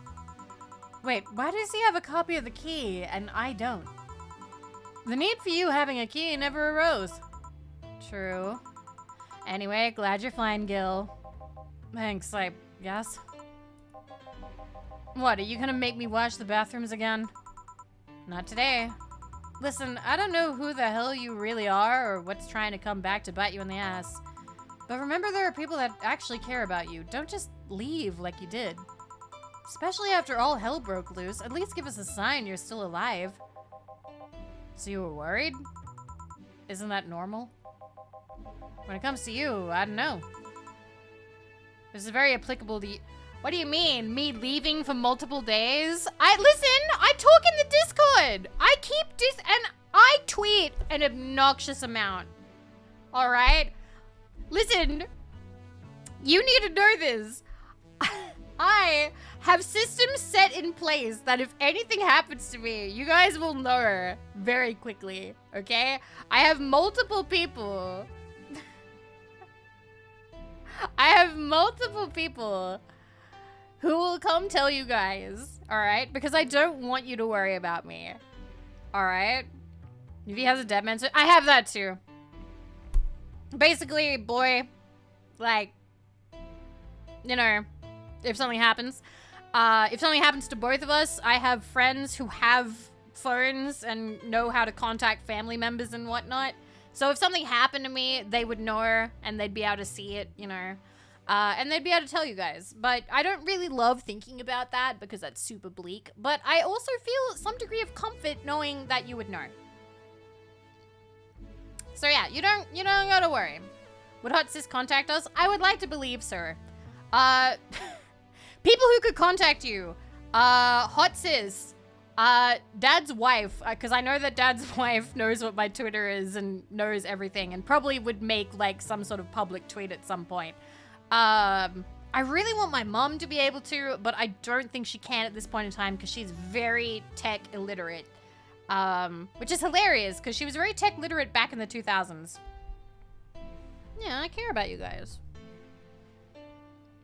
Wait, why does he have a copy of the key and I don't? The need for you having a key never arose. True. Anyway, glad you're fine, Gil. Thanks, I guess. What, are you gonna make me wash the bathrooms again? Not today. Listen, I don't know who the hell you really are or what's trying to come back to bite you in the ass. But remember, there are people that actually care about you. Don't just leave like you did. Especially after all hell broke loose. At least give us a sign you're still alive. So you were worried? Isn't that normal? When it comes to you, I don't know. This is very applicable to you. What do you mean? Me leaving for multiple days? Listen, I talk in the Discord. I keep and I tweet an obnoxious amount. All right? Listen, you need to know this. I have systems set in place that if anything happens to me, you guys will know very quickly, okay? I have multiple people. I have multiple people who will come tell you guys, all right? Because I don't want you to worry about me, all right? If he has a dead man, I have that too. Basically, boy, like, you know, if something happens to both of us, I have friends who have phones and know how to contact family members and whatnot. So if something happened to me, they would know and they'd be able to see it, you know, and they'd be able to tell you guys. But I don't really love thinking about that because that's super bleak. But I also feel some degree of comfort knowing that you would know. So yeah, you don't gotta worry. Would Hot Sis contact us? I would like to believe, sir. People who could contact you. Hot Sis. Dad's wife, because I know that Dad's wife knows what my Twitter is and knows everything and probably would make like some sort of public tweet at some point. I really want my mom to be able to, but I don't think she can at this point in time because she's very tech illiterate. Which is hilarious because she was very tech literate back in the 2000s. Yeah, I care about you guys.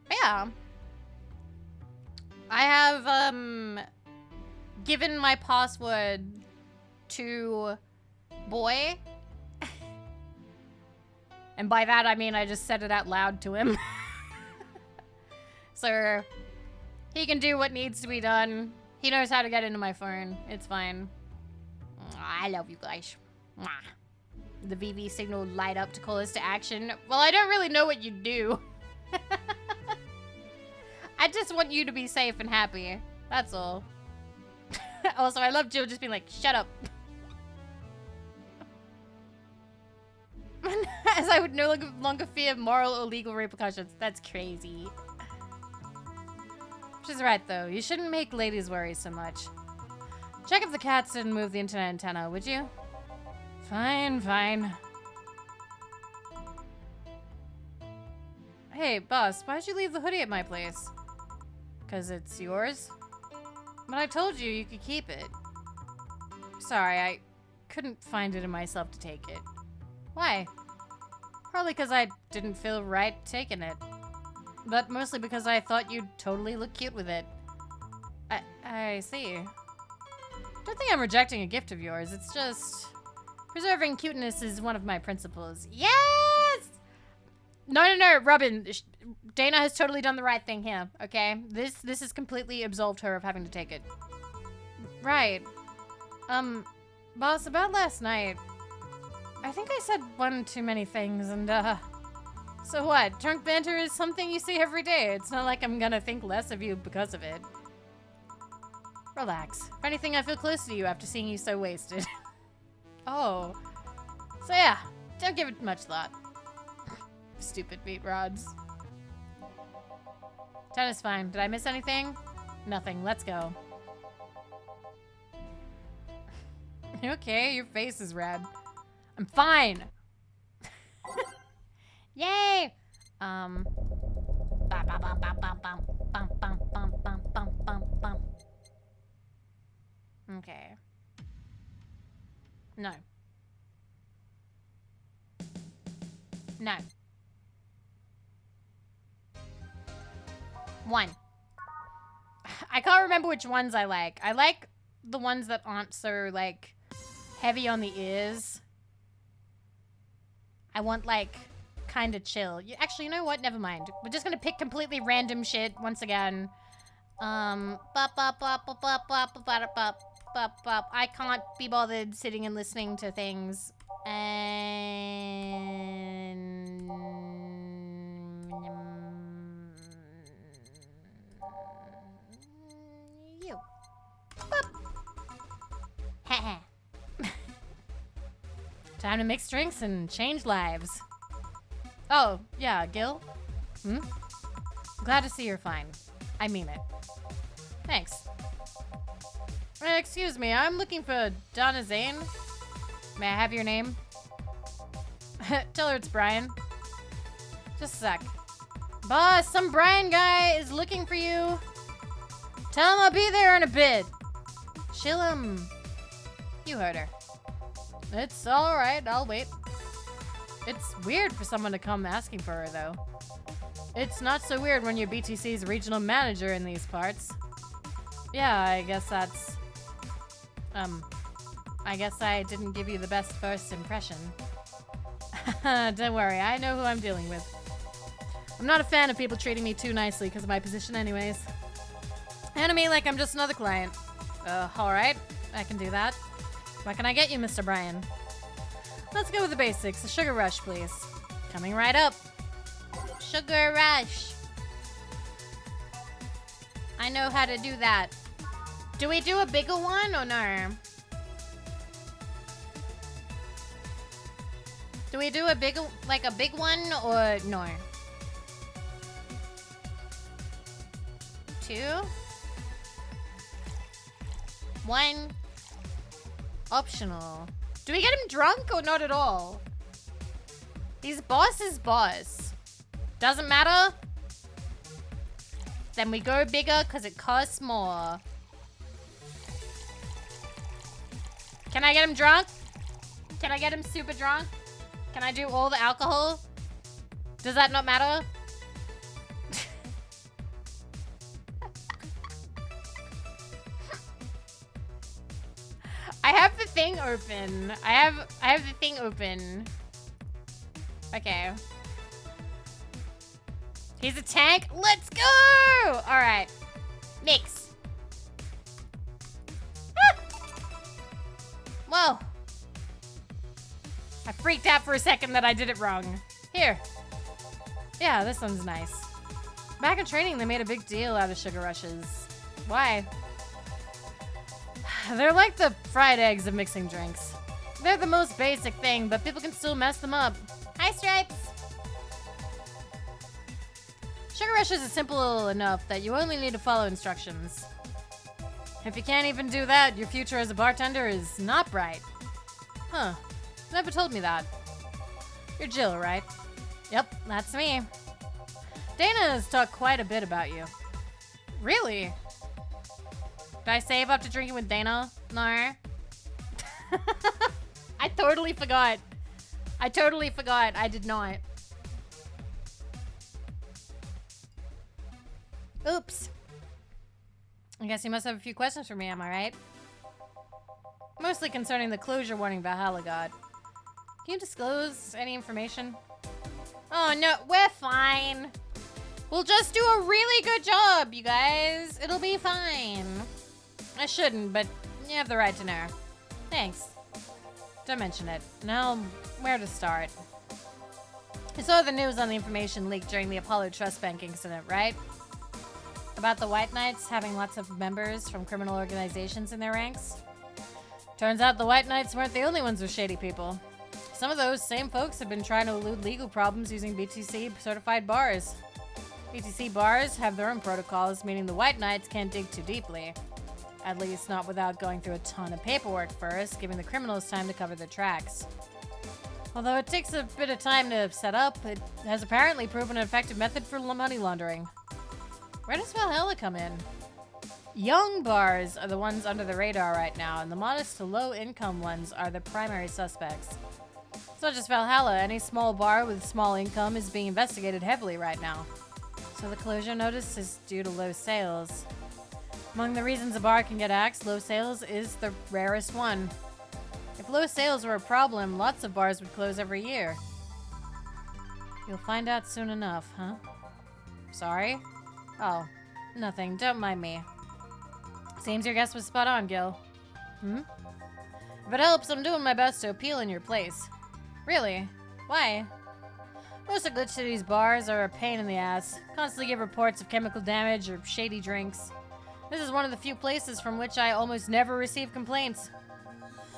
But yeah. I have, given my password to boy. And by that, I mean I just said it out loud to him. So, he can do what needs to be done. He knows how to get into my phone. It's fine. I love you guys. The Vivi signal light up to call us to action. Well, I don't really know what you do. I just want you to be safe and happy. That's all. Also, I love Jill just being like, shut up. As I would no longer fear moral or legal repercussions. That's crazy. She's right, though. You shouldn't make ladies worry so much. Check if the cats didn't move the internet antenna, would you? Fine, fine. Hey, boss, why'd you leave the hoodie at my place? 'Cause it's yours? But I told you you could keep it. Sorry, I couldn't find it in myself to take it. Why? Probably because I didn't feel right taking it. But mostly because I thought you'd totally look cute with it. I see. Don't think I'm rejecting a gift of yours. It's just... preserving cuteness is one of my principles. Yes! No, Robin. Dana has totally done the right thing here, okay? This has completely absolved her of having to take it. Right. Boss, about last night, I think I said one too many things, and, so what? Drunk banter is something you see every day. It's not like I'm gonna think less of you because of it. Relax. If anything, I feel close to you after seeing you so wasted. Oh. So yeah, don't give it much thought. Stupid meat rods. Tennis fine. Did I miss anything? Nothing. Let's go. You okay? Your face is red. I'm fine. Yay! Okay. No. No. 1. I can't remember which ones I like. I like the ones that aren't so, like, heavy on the ears. I want, like, kind of chill. Actually, you know what? Never mind. We're just gonna pick completely random shit once again. I can't be bothered sitting and listening to things. And... you. Time to mix drinks and change lives. Oh, yeah, Gil? Glad to see you're fine. I mean it. Thanks. Excuse me, I'm looking for Donna Zane. May I have your name? Tell her it's Brian. Just a sec. Boss, some Brian guy is looking for you. Tell him I'll be there in a bit. Chill him. You heard her. It's alright, I'll wait. It's weird for someone to come asking for her, though. It's not so weird when you're BTC's regional manager in these parts. Yeah, I guess that's... I guess I didn't give you the best first impression. Don't worry, I know who I'm dealing with. I'm not a fan of people treating me too nicely because of my position anyways. Handle me like I'm just another client. Alright, I can do that. What can I get you, Mr. Brian? Let's go with the basics. A sugar rush, please. Coming right up. Sugar rush. I know how to do that. Do we do a bigger one or no? Do we do a bigger, like a big one or no? 2? 1? Optional. Do we get him drunk or not at all? He's boss is boss. Doesn't matter. Then we go bigger because it costs more. Can I get him drunk? Can I get him super drunk? Can I do all the alcohol? Does that not matter? I have the thing open. I have the thing open. Okay. He's a tank. Let's go! All right. Mix. Ah! Whoa. I freaked out for a second that I did it wrong. Here. Yeah, this one's nice. Back in training, they made a big deal out of sugar rushes. Why? They're like the fried eggs of mixing drinks. They're the most basic thing, but people can still mess them up. Hi, Stripes! Sugar rushes is simple enough that you only need to follow instructions. If you can't even do that, your future as a bartender is not bright. Huh. Never told me that. You're Jill, right? Yep, that's me. Dana has talked quite a bit about you. Really? Did I save up to drinking with Dana? No. I totally forgot. I totally forgot. I did not. Oops. I guess you must have a few questions for me, am I right? Mostly concerning the closure warning Valhalla got. Can you disclose any information? Oh, no. We're fine. We'll just do a really good job, you guys. It'll be fine. I shouldn't, but you have the right to know. Thanks. Don't mention it. Now, where to start? You saw the news on the information leaked during the Apollo Trust Bank incident, right? About the White Knights having lots of members from criminal organizations in their ranks? Turns out the White Knights weren't the only ones with shady people. Some of those same folks have been trying to elude legal problems using BTC-certified bars. BTC bars have their own protocols, meaning the White Knights can't dig too deeply. At least not without going through a ton of paperwork first, giving the criminals time to cover their tracks. Although it takes a bit of time to set up, it has apparently proven an effective method for money laundering. Where does Valhalla come in? Young bars are the ones under the radar right now, and the modest to low-income ones are the primary suspects. It's not just Valhalla. Any small bar with small income is being investigated heavily right now. So the closure notice is due to low sales. Among the reasons a bar can get axed, low sales is the rarest one. If low sales were a problem, lots of bars would close every year. You'll find out soon enough, huh? Sorry? Oh, nothing. Don't mind me. Seems your guess was spot on, Gil. If it helps, I'm doing my best to appeal in your place. Really? Why? Most of Glitch City's bars are a pain in the ass. Constantly give reports of chemical damage or shady drinks. This is one of the few places from which I almost never receive complaints.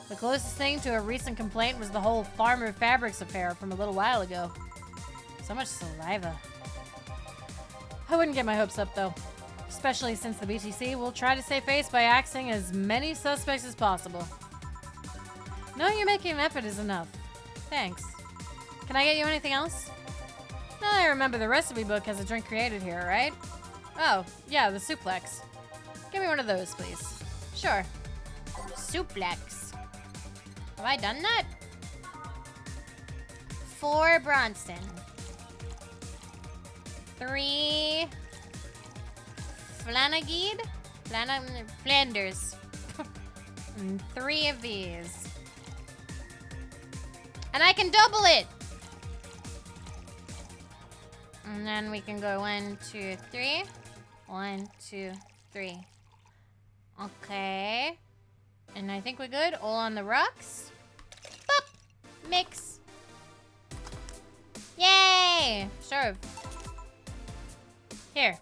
The closest thing to a recent complaint was the whole Farmer Fabrics affair from a little while ago. So much saliva. I wouldn't get my hopes up, though. Especially since the BTC will try to save face by axing as many suspects as possible. Knowing you're making an effort is enough. Thanks. Can I get you anything else? Now I remember the recipe book has a drink created here, right? Oh, yeah, the suplex. Give me one of those, please. Sure. Suplex. Have I done that? 4 Bronson. 3 Flanagan? Flanders. And 3 of these. And I can double it! And then we can go 1, 2, 3. 1, 2, 3. Okay. And I think we're good. All on the rocks. Boop! Mix. Yay! Serve. Here.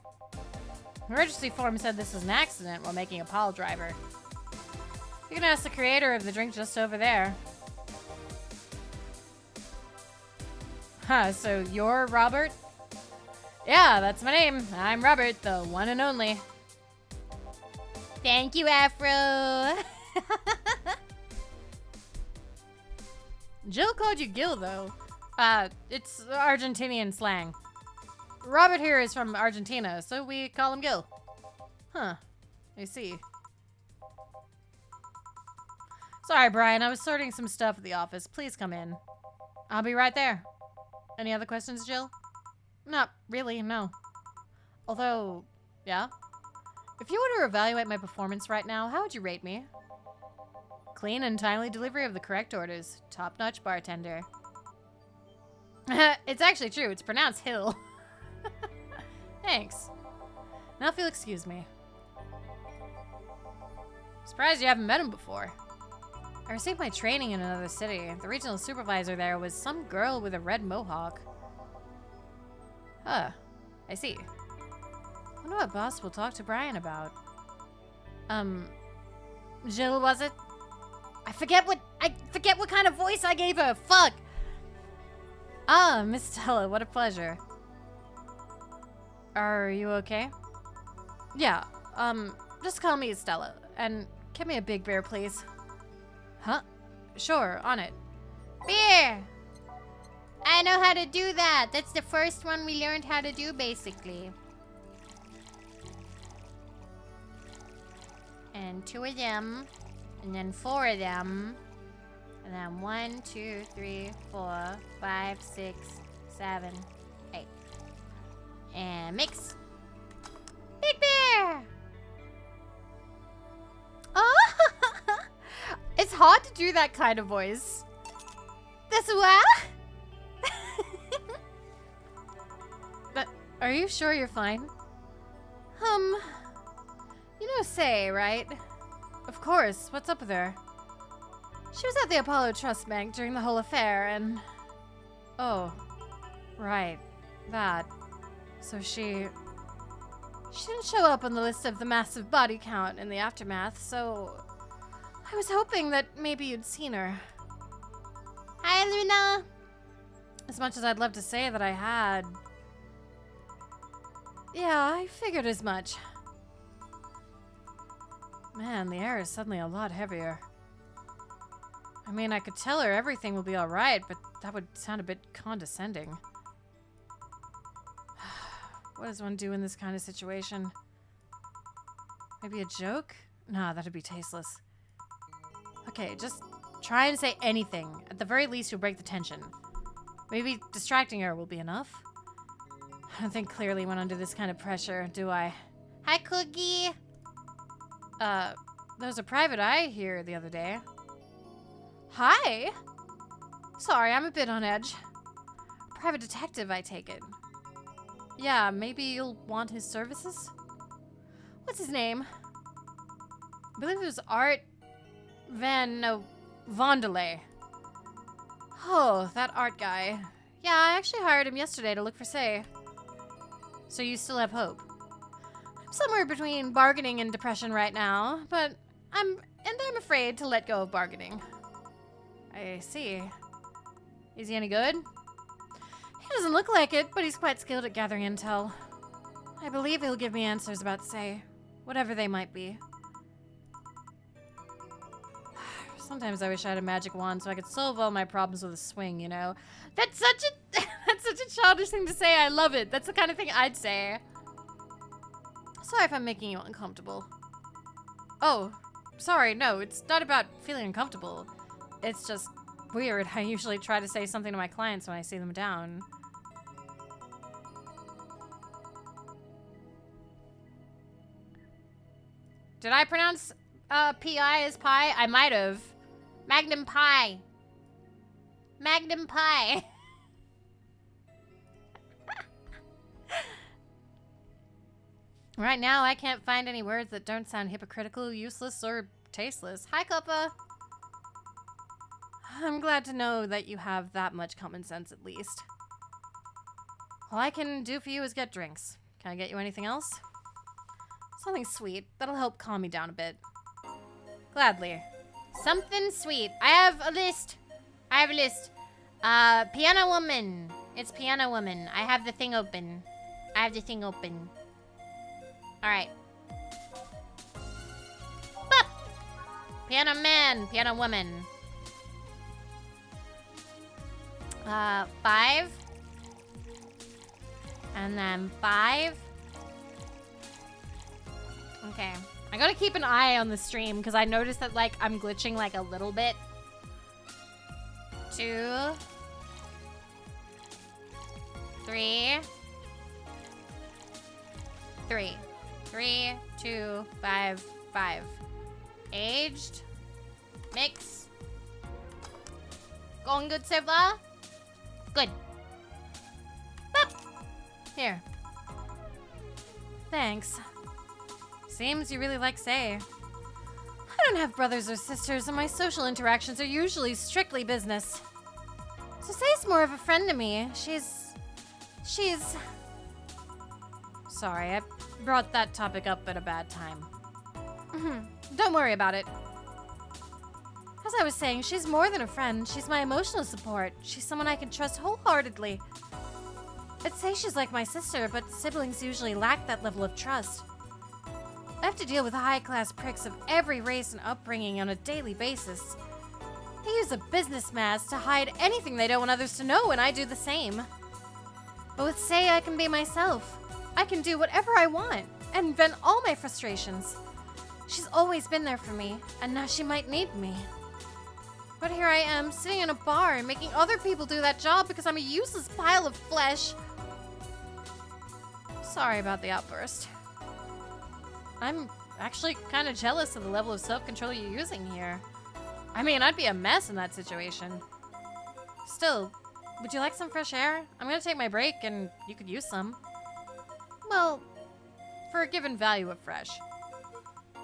Emergency form said this was an accident while making a pile driver. You can ask the creator of the drink just over there. Huh, so you're Robert? Yeah, that's my name. I'm Robert, the one and only. Thank you, Afro. Jill called you Gil, though. It's Argentinian slang. Robert here is from Argentina, so we call him Gil. Huh. I see. Sorry, Brian. I was sorting some stuff at the office. Please come in. I'll be right there. Any other questions, Jill? Not really, no. Although, yeah? If you were to evaluate my performance right now, how would you rate me? Clean and timely delivery of the correct orders. Top-notch bartender. It's actually true. It's pronounced Hill. Thanks. Now if you'll excuse me. Surprised you haven't met him before. I received my training in another city. The regional supervisor there was some girl with a red mohawk. Huh. I see. Wonder what boss will talk to Brian about. Jill, was it? I forget what kind of voice I gave her. Fuck! Ah, Miss Stella, what a pleasure. Are you okay? Yeah, just call me Stella. And get me a big beer, please. Huh? Sure, on it. Beer! I know how to do that. That's the first one we learned how to do, basically. And 2 of them. And then 4 of them. And then 1, 2, 3, 4, 5, 6, 7, 8. And mix. Big Bear! Oh! It's hard to do that kind of voice. That's what? But are you sure you're fine? You know Say, right? Of course. What's up with her? She was at the Apollo Trust Bank during the whole affair and... Oh. Right. That. So she didn't show up on the list of the massive body count in the aftermath, so... I was hoping that maybe you'd seen her. Hi, Luna! As much as I'd love to say that I had... Yeah, I figured as much. Man, the air is suddenly a lot heavier. I mean, I could tell her everything will be alright, but that would sound a bit condescending. What does one do in this kind of situation? Maybe a joke? Nah, that'd be tasteless. Okay, just try and say anything. At the very least, you'll break the tension. Maybe distracting her will be enough? I don't think clearly when under this kind of pressure, do I? Hi, Cookie! There was a private eye here the other day. Hi! Sorry, I'm a bit on edge. Private detective, I take it. Yeah, maybe you'll want his services? What's his name? I believe it was Art Vandelay. Oh, that Art guy. Yeah, I actually hired him yesterday to look for Say. So you still have hope? I'm somewhere between bargaining and depression right now, but I'm afraid to let go of bargaining. I see. Is he any good? He doesn't look like it, but he's quite skilled at gathering intel. I believe he'll give me answers about Say, whatever they might be. Sometimes I wish I had a magic wand so I could solve all my problems with a swing, you know? That's such a childish thing to say. I love it. That's the kind of thing I'd say. Sorry if I'm making you uncomfortable. Oh, sorry. No, it's not about feeling uncomfortable. It's just weird. I usually try to say something to my clients when I see them down. Did I pronounce P-I as pie? I might have. Magnum pie. Magnum pie. Right now, I can't find any words that don't sound hypocritical, useless, or tasteless. Hi, Cuppa. I'm glad to know that you have that much common sense, at least. All I can do for you is get drinks. Can I get you anything else? Something sweet. That'll help calm me down a bit. Gladly. Something sweet. I have a list. Piano woman. It's piano woman. I have the thing open. Alright. Piano man. Piano woman. 5. And then 5. Okay. I gotta keep an eye on the stream because I noticed that, like, I'm glitching, like, a little bit. 2. 3. 3. 3, 2, 5, 5. Aged. Mix. Going good so far? Good. Boop. Here. Thanks. Seems you really like Say. I don't have brothers or sisters, and my social interactions are usually strictly business. So Say's more of a friend to me. She's... Sorry, I brought that topic up at a bad time. Don't worry about it. As I was saying, she's more than a friend. She's my emotional support. She's someone I can trust wholeheartedly. I'd say she's like my sister, but siblings usually lack that level of trust. I have to deal with high-class pricks of every race and upbringing on a daily basis. They use a business mask to hide anything they don't want others to know, and I do the same. But with Say, I can be myself. I can do whatever I want, and vent all my frustrations. She's always been there for me, and now she might need me. But here I am, sitting in a bar and making other people do that job because I'm a useless pile of flesh. Sorry about the outburst. I'm actually kind of jealous of the level of self-control you're using here. I mean, I'd be a mess in that situation. Still, would you like some fresh air? I'm gonna take my break and you could use some. Well, for a given value of fresh.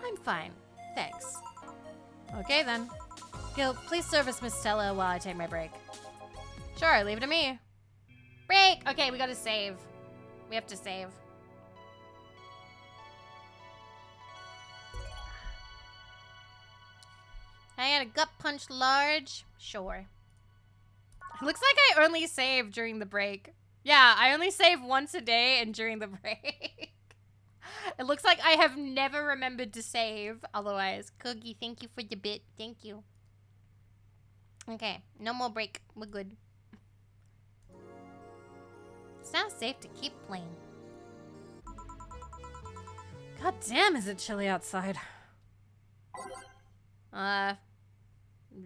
I'm fine, thanks. Okay then. Gil, please service Miss Stella while I take my break. Sure, leave it to me. Break! Okay, we gotta save. We have to save. I had a gut punch large. Sure. It looks like I only save during the break. Yeah, I only save once a day and during the break. It looks like I have never remembered to save otherwise. Cookie, thank you for the bit. Thank you. Okay, no more break. We're good. It's now safe to keep playing. God damn, is it chilly outside.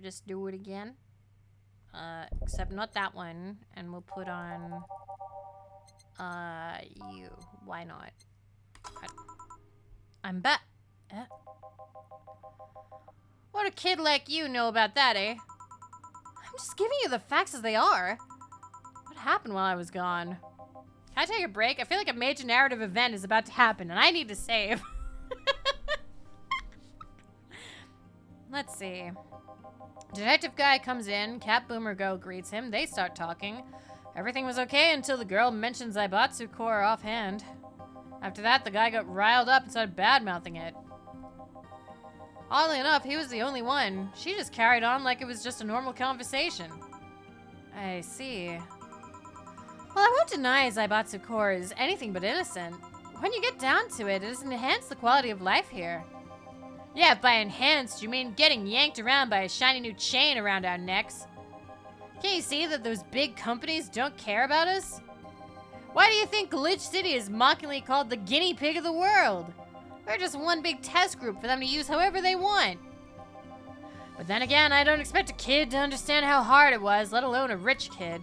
Just do it again. Except not that one. And we'll put on, you. Why not? I'm back. What a kid like you know about that, eh? I'm just giving you the facts as they are. What happened while I was gone? Can I take a break? I feel like a major narrative event is about to happen, and I need to save. Let's see. Detective guy comes in, Cat Boomer Girl greets him, they start talking. Everything was okay until the girl mentions Zaibatsu Core offhand. After that, the guy got riled up and started bad-mouthing it. Oddly enough, he was the only one. She just carried on like it was just a normal conversation. I see. Well, I won't deny Zaibatsu Core is anything but innocent. When you get down to it, it has enhanced the quality of life here. Yeah, if by enhanced, you mean getting yanked around by a shiny new chain around our necks. Can't you see that those big companies don't care about us? Why do you think Glitch City is mockingly called the guinea pig of the world? We're just one big test group for them to use however they want. But then again, I don't expect a kid to understand how hard it was, let alone a rich kid.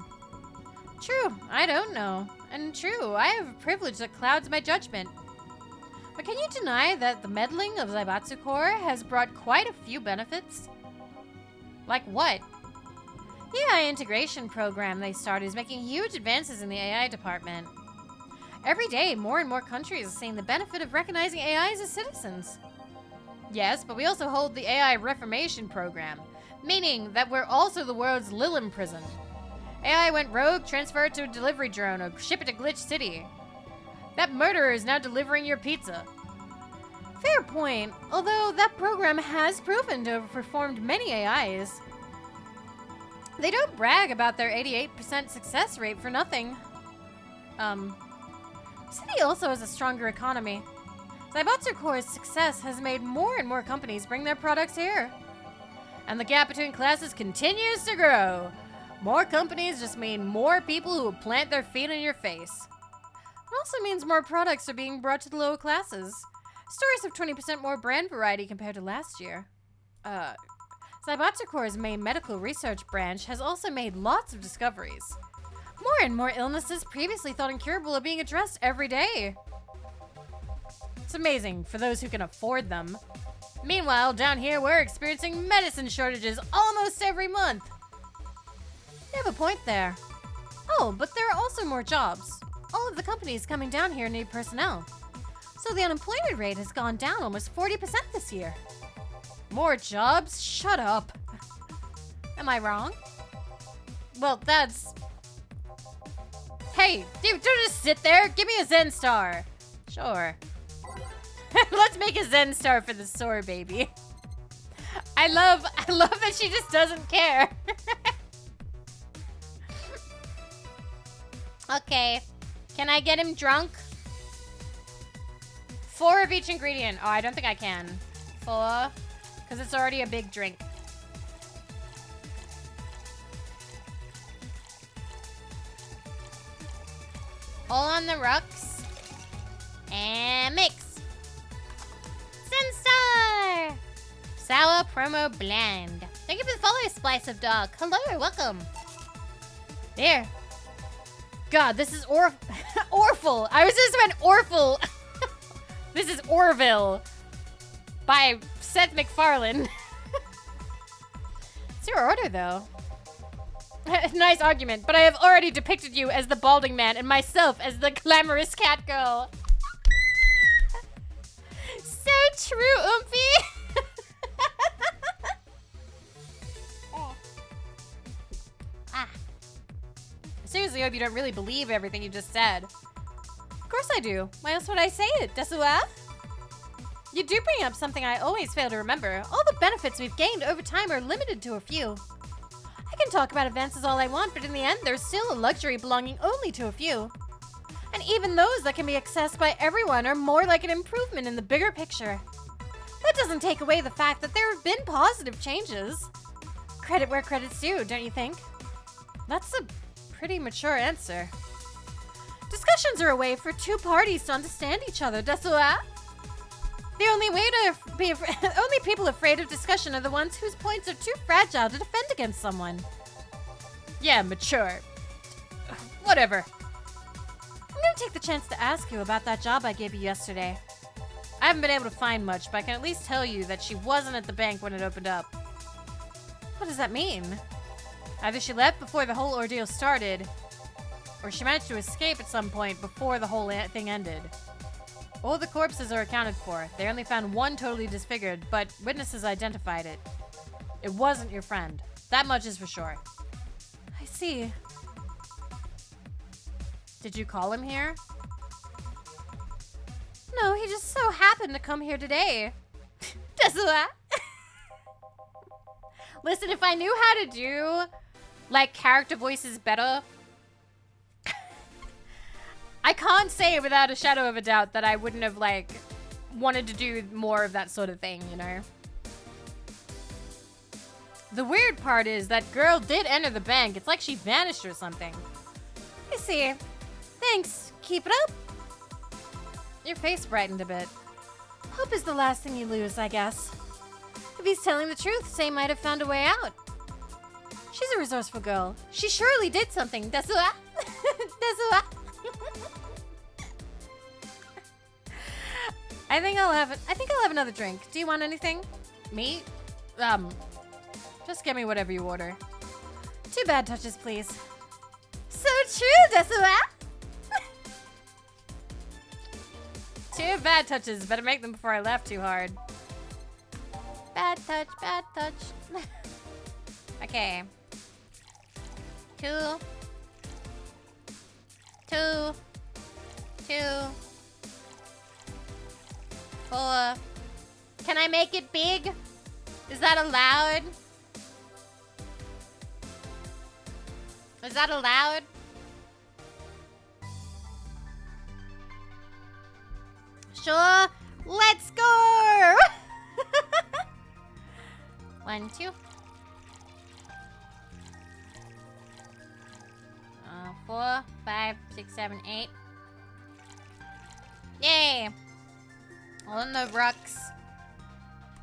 True, I don't know. And true, I have a privilege that clouds my judgment. But can you deny that the meddling of Zaibatsu Core has brought quite a few benefits? Like what? The AI integration program they started is making huge advances in the AI department. Every day, more and more countries are seeing the benefit of recognizing AIs as citizens. Yes, but we also hold the AI Reformation program, meaning that we're also the world's Lilim prison. AI went rogue, transfer it to a delivery drone, or ship it to Glitch City. That murderer is now delivering your pizza. Fair point, although that program has proven to have performed many AIs. They don't brag about their 88% success rate for nothing. City also has a stronger economy. Zaibatsu Core's success has made more and more companies bring their products here. And the gap between classes continues to grow. More companies just mean more people who will plant their feet in your face. It also means more products are being brought to the lower classes. Stores have 20% more brand variety compared to last year. Zaibatsu Core's main medical research branch has also made lots of discoveries. More and more illnesses previously thought incurable are being addressed every day. It's amazing for those who can afford them. Meanwhile, down here we're experiencing medicine shortages almost every month. You have a point there. Oh, but there are also more jobs. All of the companies coming down here need personnel. So the unemployment rate has gone down almost 40% this year. More jobs? Shut up. Am I wrong? Well, that's... Hey, dude, don't just sit there. Give me a Zen Star. Sure. Let's make a Zen Star for the sore baby. I love that she just doesn't care. Okay. Can I get him drunk? 4 of each ingredient. Oh, I don't think I can. 4. Because it's already a big drink. All on the rocks. And mix. Zen Star! Sour promo blend. Thank you for the follow, Splice of Dog. Hello, welcome. There. God, this is Orful. I was just went Orful. This is Orville by Seth MacFarlane. It's your order, though. Nice argument, but I have already depicted you as the balding man and myself as the glamorous cat girl. So true, Oomphy. I seriously hope you don't really believe everything you just said. Of course I do. Why else would I say it, Desua? You do bring up something I always fail to remember. All the benefits we've gained over time are limited to a few. I can talk about advances all I want, but in the end, there's still a luxury belonging only to a few. And even those that can be accessed by everyone are more like an improvement in the bigger picture. That doesn't take away the fact that there have been positive changes. Credit where credit's due, don't you think? That's a pretty mature answer. Discussions are a way for two parties to understand each other, Desua. The only people afraid of discussion are the ones whose points are too fragile to defend against someone. Yeah, mature. Whatever. I'm gonna take the chance to ask you about that job I gave you yesterday. I haven't been able to find much, but I can at least tell you that she wasn't at the bank when it opened up. What does that mean? Either she left before the whole ordeal started, or she managed to escape at some point before the whole thing ended. All the corpses are accounted for. They only found one totally disfigured, but witnesses identified it. It wasn't your friend. That much is for sure. I see. Did you call him here? No, he just so happened to come here today. Desua. Listen, if I knew how to do, like, character voices better, I can't say without a shadow of a doubt that I wouldn't have, like, wanted to do more of that sort of thing, you know? The weird part is that girl did enter the bank. It's like she vanished or something. I see. Thanks. Keep it up. Your face brightened a bit. Hope is the last thing you lose, I guess. If he's telling the truth, Say might have found a way out. She's a resourceful girl. She surely did something. Desua. Desua. I think I'll have another drink. Do you want anything? Me? Just get me whatever you order. 2 bad touches, please. So true, Desua. 2 bad touches. Better make them before I laugh too hard. Bad touch, bad touch. Okay. 2. 2. 4. Can I make it big? Is that allowed? Is that allowed? Sure. Let's go. 1, 2. 4, 5, 6, 7, 8. Yay. On the rocks.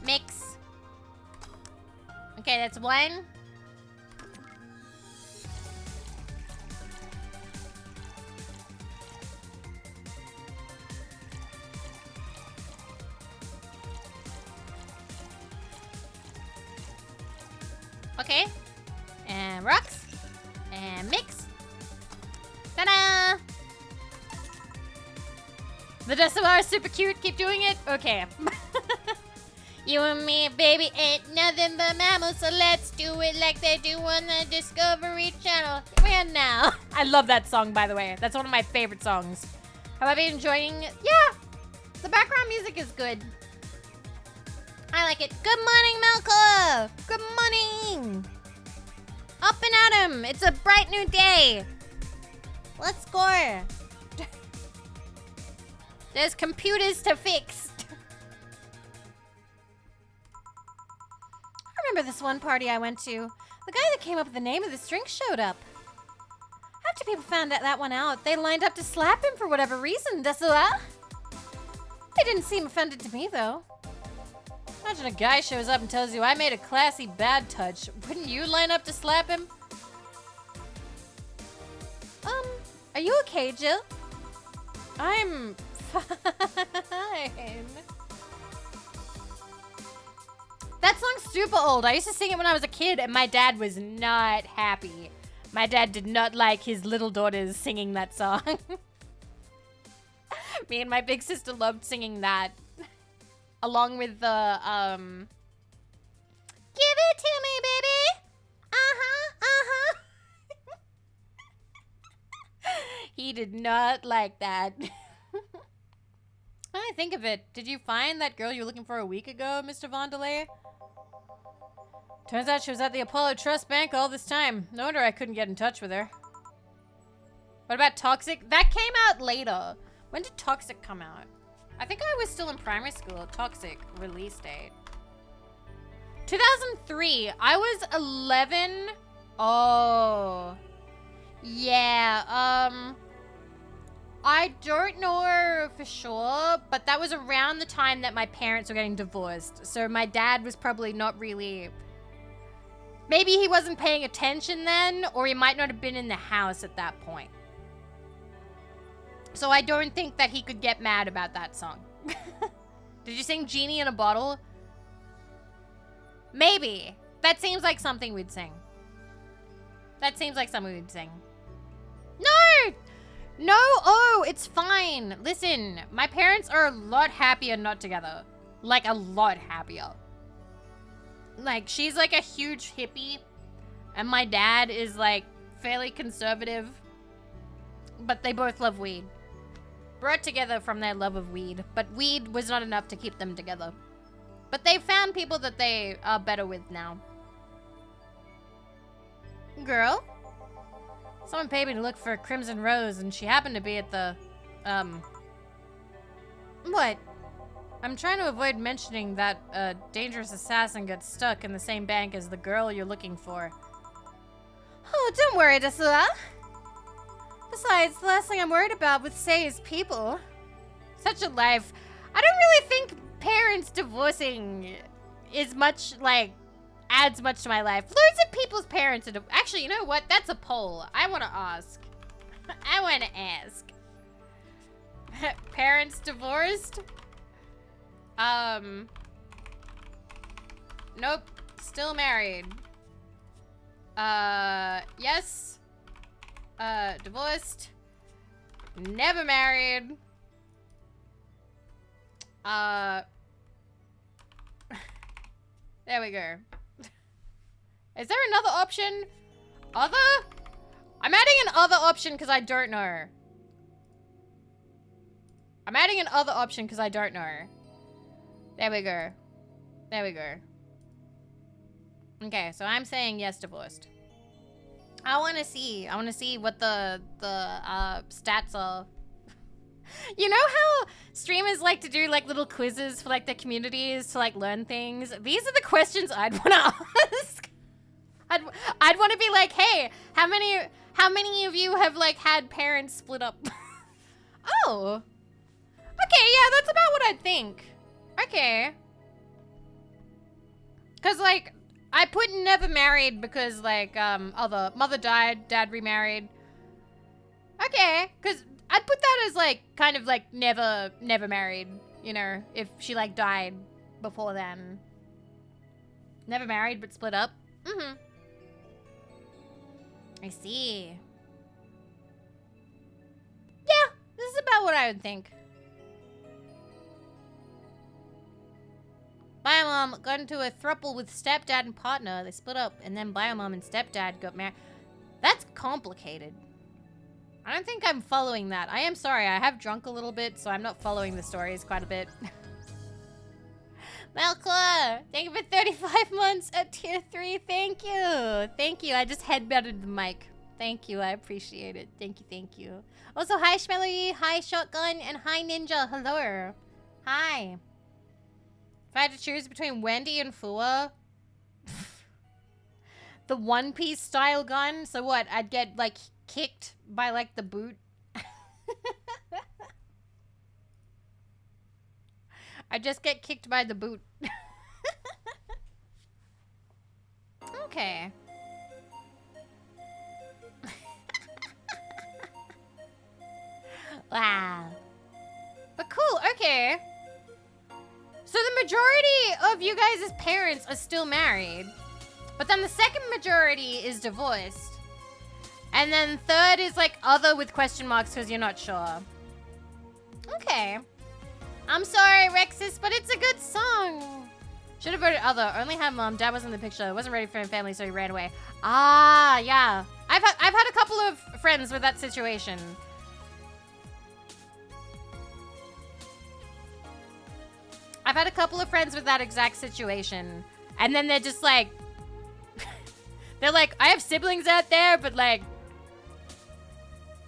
Mix. Okay, that's 1. Okay. And rocks. And mix. Ta-da! The Decimar is super cute. Keep doing it. Okay. You and me, baby, ain't nothing but mammals, so let's do it like they do on the Discovery Channel. And now. I love that song, by the way. That's one of my favorite songs. Have I been enjoying? Yeah. The background music is good. I like it. Good morning, Malco. Good morning. Up and at 'em. It's a bright new day. Let's score. There's computers to fix. I remember this one party I went to. The guy that came up with the name of this drink showed up. After people found that one out, they lined up to slap him for whatever reason, Desua. They didn't seem offended to me, though. Imagine a guy shows up and tells you, I made a classy bad touch. Wouldn't you line up to slap him? Are you okay, Jill? I'm fine. That song's super old. I used to sing it when I was a kid, and my dad was not happy. My dad did not like his little daughters singing that song. Me and my big sister loved singing that. Along with the, give it to me, baby. He did not like that. I think of it. Did you find that girl you were looking for a week ago, Mr. Vondelay? Turns out she was at the Apollo Trust Bank all this time. No wonder I couldn't get in touch with her. What about Toxic? That came out later. When did Toxic come out? I think I was still in primary school. Toxic release date. 2003. I was 11. Oh. Yeah, I don't know for sure, but that was around the time that my parents were getting divorced. So my dad was probably not really... Maybe he wasn't paying attention then, or he might not have been in the house at that point. So I don't think that he could get mad about that song. Did you sing Genie in a Bottle? Maybe. That seems like something we'd sing. That seems like something we'd sing. No! No, oh, it's fine. Listen, my parents are a lot happier not together. Like, a lot happier. Like, she's like a huge hippie. And my dad is like fairly conservative. But they both love weed. Brought together from their love of weed. But weed was not enough to keep them together. But they found people that they are better with now. Girl? Someone paid me to look for a Crimson Rose, and she happened to be at the, What? I'm trying to avoid mentioning that a dangerous assassin got stuck in the same bank as the girl you're looking for. Oh, don't worry, Dasula. Besides, the last thing I'm worried about with Say is people. Such a life. I don't really think parents divorcing is much, like, adds much to my life. Loads of people's parents are actually, you know what? That's a poll. I want to ask. I want to ask. Parents divorced? Nope. Still married. Yes. Divorced. Never married. There we go. Is there another option? Other? I'm adding an other option because I don't know. I'm adding an other option because I don't know. There we go. There we go. Okay, so I'm saying yes, divorced. I want to see. I want to see what the stats are. You know how streamers like to do like little quizzes for like their communities to like learn things? These are the questions I'd want to ask. I'd want to be like, hey, how many of you have like had parents split up? Oh. Okay, yeah, that's about what I'd think. Okay. Cause like I put never married because like mother died, dad remarried. Okay, cause I'd put that as like kind of like never married, you know, if she like died before then. Never married but split up. Mm-hmm. I see. Yeah, this is about what I would think. Biomom got into a throuple with stepdad and partner. They split up, and then Biomom and stepdad got married. That's complicated. I don't think I'm following that. I am sorry, I have drunk a little bit, so I'm not following the stories quite a bit. Malclaw, thank you for 35 months at tier 3. Thank you. Thank you. I just headbutted the mic. Thank you. I appreciate it. Thank you. Thank you. Also, hi, Schmelly. Hi, Shotgun. And hi, Ninja. Hello. Hi. If I had to choose between Wendy and Fua, the One Piece style gun. So what? I'd get, like, kicked by, like, the boot. I just get kicked by the boot. Okay. Wow. But cool, okay. So the majority of you guys' parents are still married. But then the second majority is divorced. And then third is like other with question marks because you're not sure. Okay. I'm sorry, Rexus, but it's a good song. Should have voted other. Only had mom. Dad wasn't in the picture. Wasn't ready for family, so he ran away. Ah, yeah. I've had a couple of friends with that situation. I've had a couple of friends with that exact situation. And then they're just like... they're like, I have siblings out there, but like...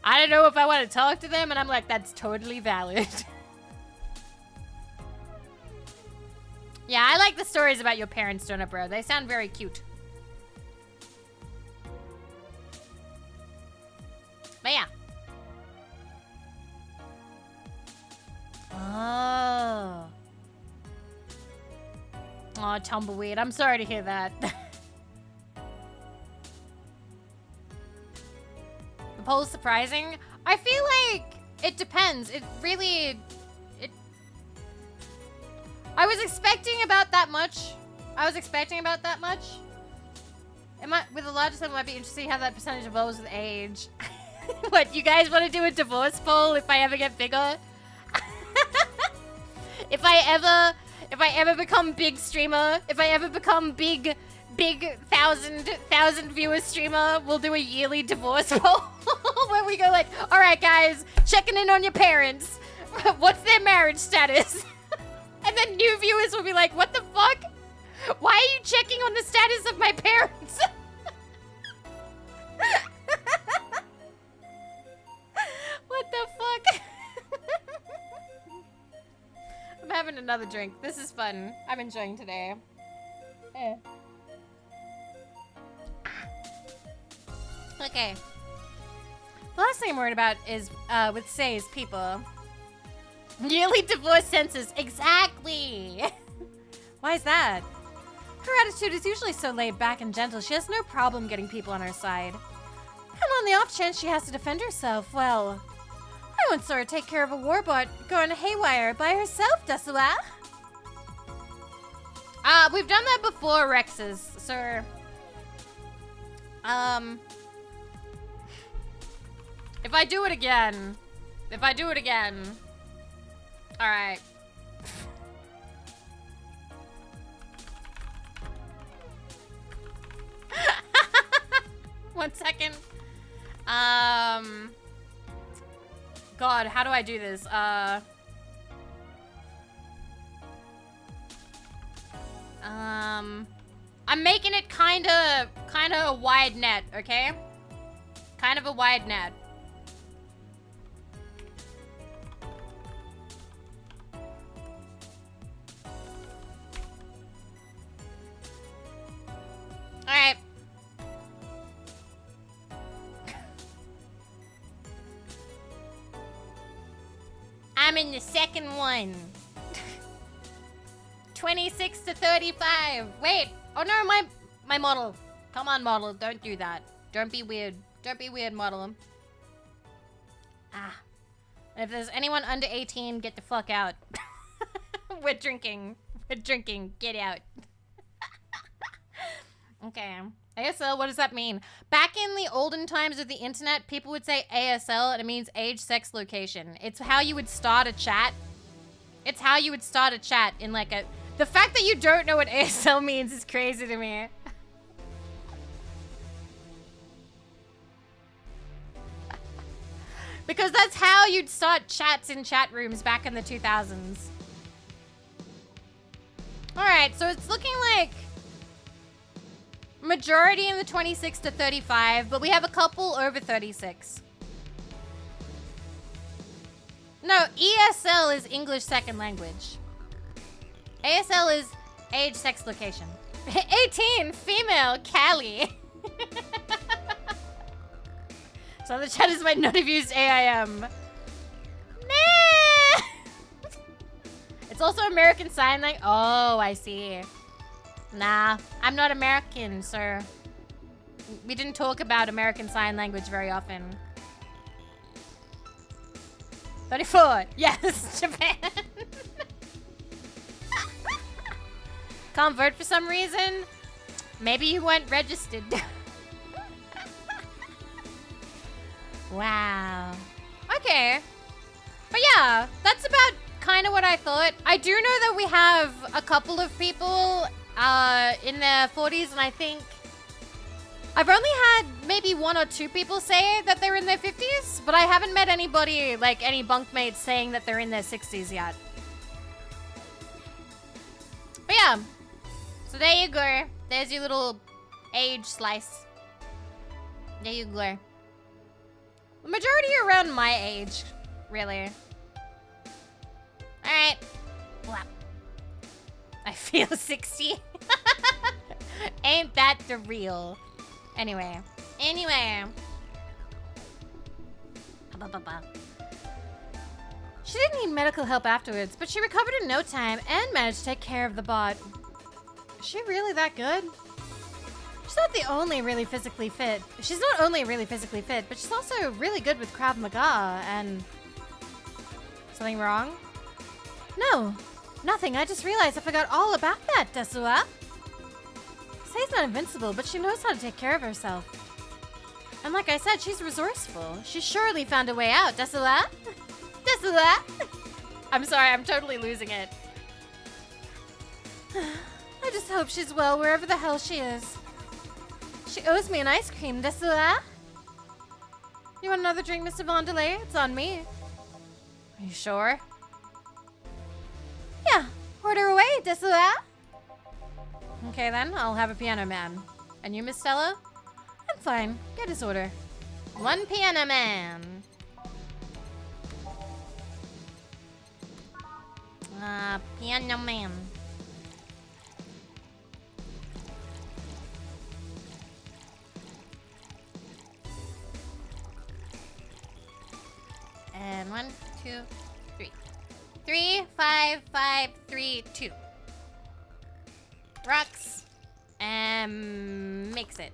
I don't know if I want to talk to them. And I'm like, that's totally valid. Yeah, I like the stories about your parents, Donut Bro. They sound very cute. But yeah. Oh. Oh, tumbleweed. I'm sorry to hear that. The poll's surprising. I feel like it depends. It really... I was expecting about that much. With the largest level, it might be interesting how that percentage evolves with age. What, you guys want to do a divorce poll if I ever get bigger? If I ever become big streamer, if I ever become big thousand viewer streamer, we'll do a yearly divorce poll where we go like, all right, guys, checking in on your parents. What's their marriage status? And then new viewers will be like, what the fuck? Why are you checking on the status of my parents? What the fuck? I'm having another drink. This is fun. I'm enjoying today. Okay. The last thing I'm worried about is with Say's people. Yearly divorce census. Exactly. Why is that? Her attitude is usually so laid back and gentle. She has no problem getting people on her side. And on the off chance she has to defend herself, well, I once saw her take care of a warbot going haywire by herself, Dasua. We've done that before, Rexes, sir. If I do it again, all right. 1 second. God, how do I do this? I'm making it kind of a wide net, okay? Kind of a wide net. All right. I'm in the second one. 26 to 35. Wait. Oh no, my model. Come on, model. Don't do that. Don't be weird. Don't be weird, model. Ah. And if there's anyone under 18, get the fuck out. We're drinking. We're drinking. Get out. Okay. ASL, what does that mean? Back in the olden times of the internet, people would say ASL, and it means age, sex, location. It's how you would start a chat. It's how you would start a chat in like a... The fact that you don't know what ASL means is crazy to me. Because that's how you'd start chats in chat rooms back in the 2000s. Alright, so it's looking like... majority in the 26 to 35, but we have a couple over 36. No, ESL is English second language. ASL is age, sex, location. 18, female, Cali. So the chatters might not have used AIM. Nah. It's also American Sign Language. Oh, I see. Nah, I'm not American, sir. we didn't talk about American Sign Language very often. 34. Yes, Japan. Can't vote for some reason. Maybe you weren't registered. Wow. Okay. But yeah, that's about kind of what I thought. I do know that we have a couple of people in their 40s, and I think I've only had maybe 1 or 2 people say that they're in their 50s, but I haven't met anybody, like any bunkmates, saying that they're in their 60s yet. But yeah, so there you go. There's your little age slice. There you go. The majority are around my age, really. Alright. Blap. I feel 60. Ain't that the real? Anyway. She didn't need medical help afterwards, but she recovered in no time and managed to take care of the bot. Is she really that good? She's not only really physically fit, but she's also really good with Krav Maga and... Something wrong? No, nothing. I just realized I forgot all about that, Desua. Say's not invincible, but she knows how to take care of herself. And like I said, she's resourceful. She surely found a way out, Desua. Desua. I'm sorry, I'm totally losing it. I just hope she's well wherever the hell she is. She owes me an ice cream, Desua. You want another drink, Mr. Vondelay? It's on me. Are you sure? Yeah, order away, Desua. Okay then, I'll have a piano man. And you, Miss Stella? I'm fine. Get his order. 1 piano man. Piano man. And 1, 2, 3. 3, 5, 5, 3, 2. Rocks. And mix it.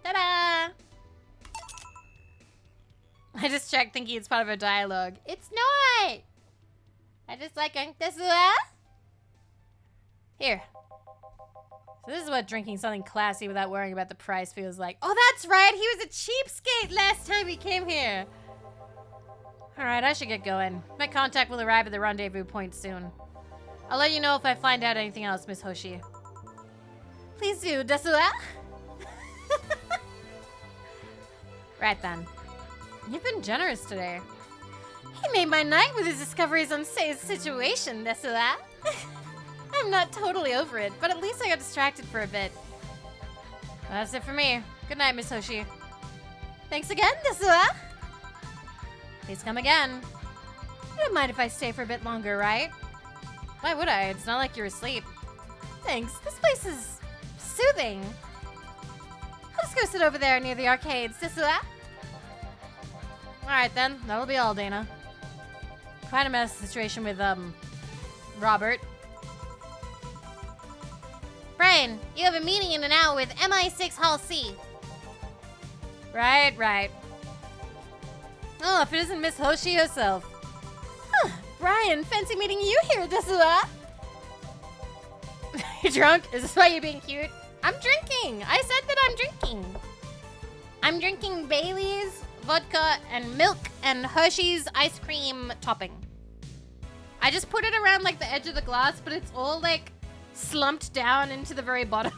Ta-da! I just checked thinking it's part of a dialogue. It's not! I just like this. Here. So this is what drinking something classy without worrying about the price feels like. Oh, that's right! He was a cheapskate last time he came here! Alright, I should get going. My contact will arrive at the rendezvous point soon. I'll let you know if I find out anything else, Miss Hoshi. Please do, Desua. Right then. You've been generous today. He made my night with his discoveries on Sei's situation, Desua. I'm not totally over it, but at least I got distracted for a bit. That's it for me. Good night, Miss Hoshi. Thanks again, Desua. Please come again. You don't mind if I stay for a bit longer, right? Why would I? It's not like you're asleep. Thanks. This place is soothing. I'll just go sit over there near the arcades, Desua. Alright then. That'll be all, Dana. Quite a mess situation with, Robert. Brian, you have a meeting in an hour with MI6 Hall C. Right. Oh, if it isn't Miss Hoshi herself. Huh, Brian, fancy meeting you here, Desua. You drunk? Is this why you're being cute? I'm drinking. I said that I'm drinking. I'm drinking Bailey's, vodka, and milk, and Hershey's ice cream topping. I just put it around, like, the edge of the glass, but it's all, like, slumped down into the very bottom.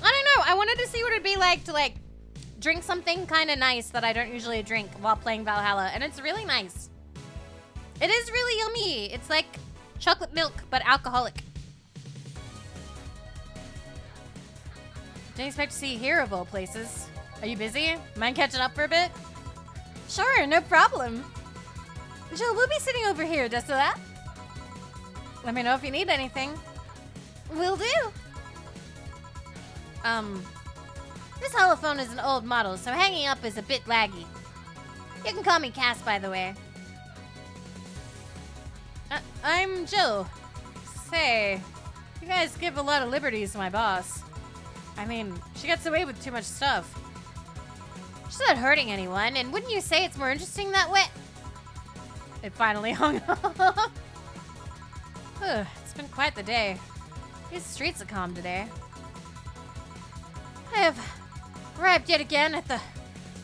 I don't know. I wanted to see what it'd be like to, like, drink something kind of nice that I don't usually drink while playing Valhalla, and it's really nice. It is really yummy. It's like chocolate milk, but alcoholic. Didn't expect to see you here, of all places. Are you busy? Mind catching up for a bit? Sure, no problem. Jill, we'll be sitting over here, Desua. Let me know if you need anything. Will do. This holophone is an old model, so hanging up is a bit laggy. You can call me Cass, by the way. I'm Jill. Say, You guys give a lot of liberties to my boss. I mean, she gets away with too much stuff. She's not hurting anyone, and wouldn't you say it's more interesting that way? It finally hung up. It's been quite the day. These streets are calm today. I have arrived yet again at the...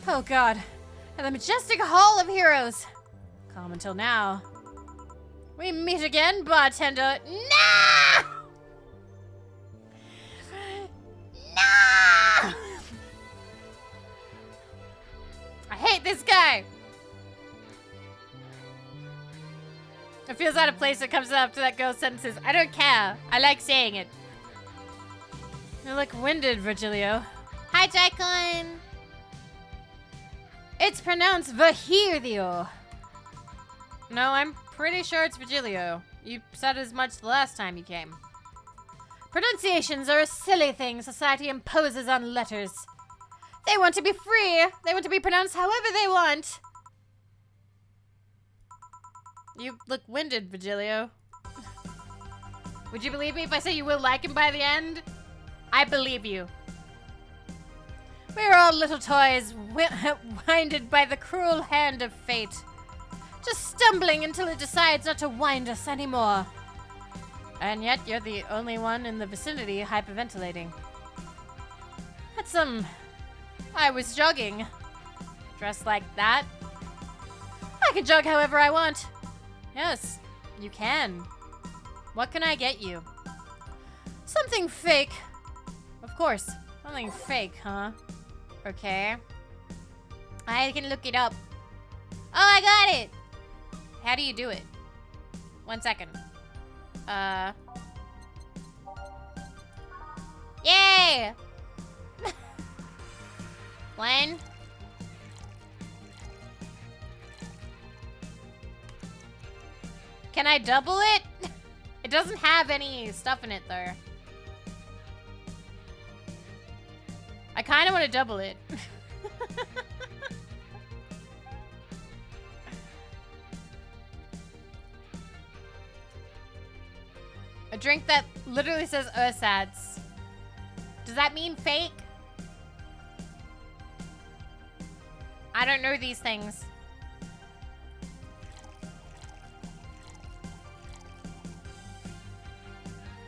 Oh god. At the majestic Hall of Heroes. Calm until now. We meet again, bartender. No! No! I hate this guy. It feels out of place when it comes after that girl's sentences. I don't care. I like saying it. You look winded, Virgilio. Hi, Jaicon. It's pronounced Virgilio. No, I'm pretty sure it's Virgilio. You said as much the last time you came. Pronunciations are a silly thing society imposes on letters. They want to be free. They want to be pronounced however they want. You look winded, Virgilio. Would you believe me if I say you will like him by the end? I believe you. We're all little toys, winded by the cruel hand of fate. Just stumbling until it decides not to wind us anymore. And yet, you're the only one in the vicinity hyperventilating. I was jogging. Dressed like that. I can jog however I want. Yes, you can. What can I get you? Something fake. Of course, something fake, huh? Okay. I can look it up. Oh, I got it! How do you do it? 1 second. Yay! One. Can I double it? It doesn't have any stuff in it, though. I kind of want to double it. A drink that literally says ersatz. Does that mean fake? I don't know these things.